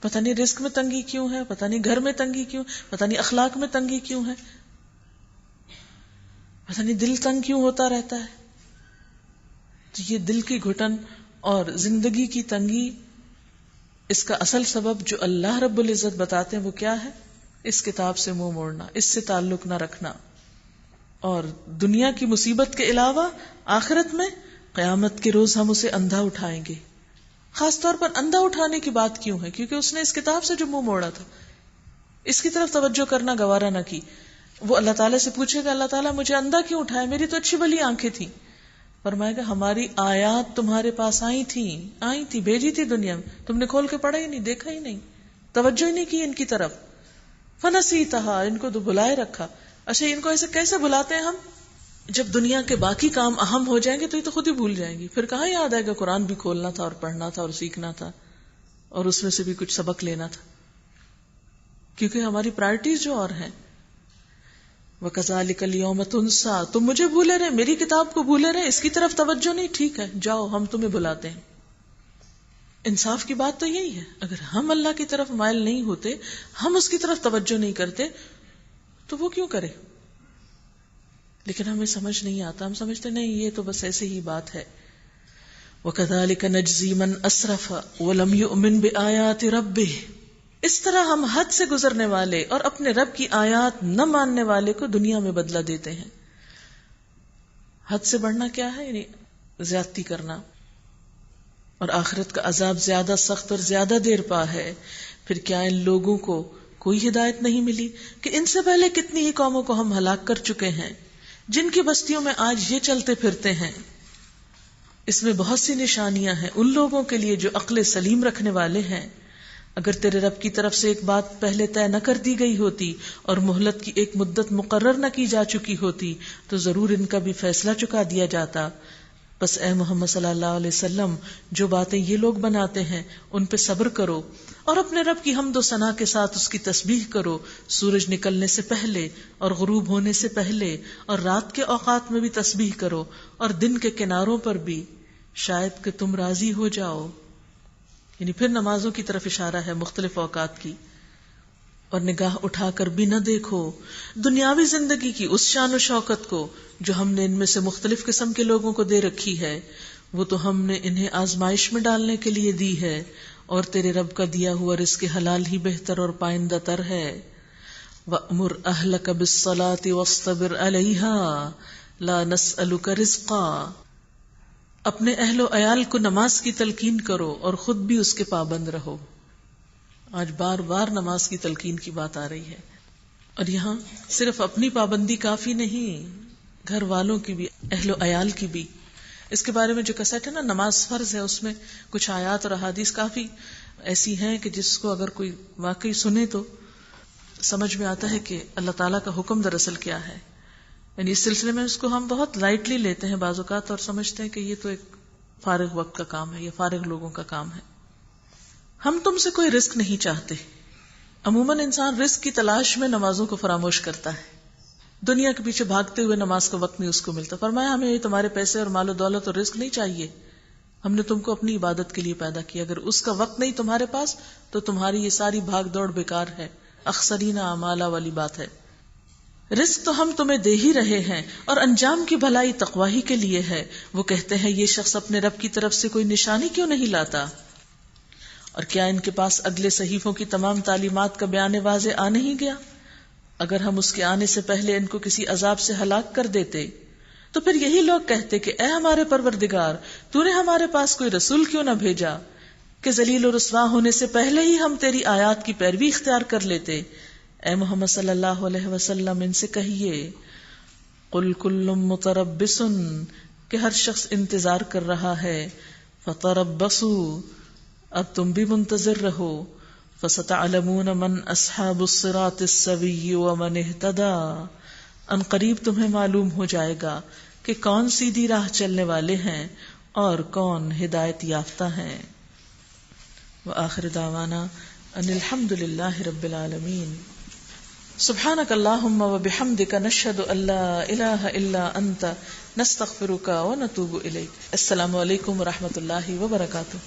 پتہ نہیں رزق میں تنگی کیوں ہے، پتہ نہیں گھر میں تنگی کیوں، پتہ نہیں اخلاق میں تنگی کیوں ہے، پتہ نہیں دل تنگ کیوں ہوتا رہتا ہے. تو یہ دل کی گھٹن اور زندگی کی تنگی، اس کا اصل سبب جو اللہ رب العزت بتاتے ہیں وہ کیا ہے؟ اس کتاب سے منہ موڑنا، اس سے تعلق نہ رکھنا. اور دنیا کی مصیبت کے علاوہ آخرت میں قیامت کے روز ہم اسے اندھا اٹھائیں گے. خاص طور پر اندھا اٹھانے کی بات کیوں ہے؟ کیونکہ اس نے اس کتاب سے جو منہ موڑا تھا، اس کی طرف توجہ کرنا گوارا نہ کی. وہ اللہ تعالیٰ سے پوچھے گا اللہ تعالیٰ مجھے اندھا کیوں اٹھایا؟ میری تو اچھی بھلی آنکھیں تھیں. فرمائے گا ہماری آیات تمہارے پاس آئی تھی، بھیجی تھی دنیا میں، تم نے کھول کے پڑھا ہی نہیں، دیکھا ہی نہیں، توجہ ہی نہیں کی ان کی طرف. فنسیتہا، ان کو تو بھلائے رکھا. اچھا ان کو ایسے کیسے بھلاتے ہیں ہم؟ جب دنیا کے باقی کام اہم ہو جائیں گے تو یہ تو خود ہی بھول جائیں گی، پھر کہاں یاد آئے گا قرآن بھی کھولنا تھا اور پڑھنا تھا اور سیکھنا تھا اور اس میں سے بھی کچھ سبق لینا تھا، کیونکہ ہماری پرائرٹیز جو اور ہیں. وَكَذَلِكَ الْيَوْمَ تُنْسَىٰ، تم مجھے بھولے رہے، میری کتاب کو بھولے رہے، اس کی طرف توجہ نہیں، ٹھیک ہے جاؤ ہم تمہیں بلاتے ہیں. انصاف کی بات تو یہی ہے، اگر ہم اللہ کی طرف مائل نہیں ہوتے، ہم اس کی طرف توجہ نہیں کرتے تو وہ کیوں کرے؟ لیکن ہمیں سمجھ نہیں آتا، ہم سمجھتے نہیں یہ تو بس ایسے ہی بات ہے. وَكَذَلِكَ نَجْزِي مَنْ أَسْرَفَ وَلَمْ يُؤْمِنْ بِآيَاتِ رَبِّهِ، اس طرح ہم حد سے گزرنے والے اور اپنے رب کی آیات نہ ماننے والے کو دنیا میں بدلہ دیتے ہیں. حد سے بڑھنا کیا ہے؟ یعنی زیادتی کرنا. اور آخرت کا عذاب زیادہ سخت اور زیادہ دیر پا ہے. پھر کیا ان لوگوں کو کوئی ہدایت نہیں ملی کہ ان سے پہلے کتنی ہی قوموں کو ہم ہلاک کر چکے ہیں جن کی بستیوں میں آج یہ چلتے پھرتے ہیں. اس میں بہت سی نشانیاں ہیں ان لوگوں کے لیے جو عقل سلیم رکھنے والے ہیں. اگر تیرے رب کی طرف سے ایک بات پہلے طے نہ کر دی گئی ہوتی اور مہلت کی ایک مدت مقرر نہ کی جا چکی ہوتی تو ضرور ان کا بھی فیصلہ چکا دیا جاتا. بس اے محمد صلی اللہ علیہ وسلم، جو باتیں یہ لوگ بناتے ہیں ان پہ صبر کرو اور اپنے رب کی حمد و ثنا کے ساتھ اس کی تسبیح کرو، سورج نکلنے سے پہلے اور غروب ہونے سے پہلے، اور رات کے اوقات میں بھی تسبیح کرو اور دن کے کناروں پر بھی، شاید کہ تم راضی ہو جاؤ. یعنی پھر نمازوں کی طرف اشارہ ہے مختلف اوقات کی. اور نگاہ اٹھا کر بھی نہ دیکھو دنیاوی زندگی کی اس شان و شوکت کو جو ہم نے ان میں سے مختلف قسم کے لوگوں کو دے رکھی ہے، وہ تو ہم نے انہیں آزمائش میں ڈالنے کے لیے دی ہے، اور تیرے رب کا دیا ہوا رزق حلال ہی بہتر اور پائندہ تر ہے. وَأْمُرْ أَهْلَكَ بِالصَّلَاةِ وَاصْطَبِرْ عَلَيْهَا لَا نَسْأَلُكَ رِزْقًا. اپنے اہل و عیال کو نماز کی تلقین کرو اور خود بھی اس کے پابند رہو. آج بار بار نماز کی تلقین کی بات آ رہی ہے، اور یہاں صرف اپنی پابندی کافی نہیں، گھر والوں کی بھی، اہل و عیال کی بھی. اس کے بارے میں جو کیسٹ ہے نا نماز فرض ہے، اس میں کچھ آیات اور احادیث کافی ایسی ہیں کہ جس کو اگر کوئی واقعی سنے تو سمجھ میں آتا ہے کہ اللہ تعالیٰ کا حکم دراصل کیا ہے. یعنی اس سلسلے میں اس کو ہم بہت لائٹلی لیتے ہیں بعض اوقات اور سمجھتے ہیں کہ یہ تو ایک فارغ وقت کا کام ہے، یہ فارغ لوگوں کا کام ہے. ہم تم سے کوئی رزق نہیں چاہتے. عموماً انسان رزق کی تلاش میں نمازوں کو فراموش کرتا ہے، دنیا کے پیچھے بھاگتے ہوئے نماز کا وقت نہیں اس کو ملتا. فرمایا ہمیں تمہارے پیسے اور مال و دولت اور رزق نہیں چاہیے، ہم نے تم کو اپنی عبادت کے لیے پیدا کیا. اگر اس کا وقت نہیں تمہارے پاس تو تمہاری یہ ساری بھاگ دوڑ بیکار ہے، اخسرین اعمالا والی بات ہے. رزق تو ہم تمہیں دے ہی رہے ہیں اور انجام کی بھلائی تقوی ہی کے لیے ہے. وہ کہتے ہیں یہ شخص اپنے رب کی طرف سے کوئی نشانی کیوں نہیں لاتا؟ اور کیا ان کے پاس اگلے صحیفوں کی تمام تعلیمات کا بیان واضح آ نہیں گیا؟ اگر ہم اس کے آنے سے پہلے ان کو کسی عذاب سے ہلاک کر دیتے تو پھر یہی لوگ کہتے کہ اے ہمارے پروردگار، تو نے ہمارے پاس کوئی رسول کیوں نہ بھیجا کہ ذلیل و رسوا ہونے سے پہلے ہی ہم تیری آیات کی پیروی اختیار کر لیتے. اے محمد صلی اللہ علیہ وسلم ان سے کہیے قل کل متربص، کہ ہر شخص انتظار کر رہا ہے. فتربصوا، اب تم بھی منتظر رہو. فستعلمون من اصحاب الصراط السوی ومن اہتدی، ان قریب تمہیں معلوم ہو جائے گا کہ کون سیدھی راہ چلنے والے ہیں اور کون ہدایت یافتہ ہیں. وآخر دعوانا ان الحمد للہ رب العالمین. سبحانک اللہم وبحمدک نشہد ان لا الہ الا انت نستغفرک ونتوب الیک. السلام علیکم ورحمۃ اللہ وبرکاتہ.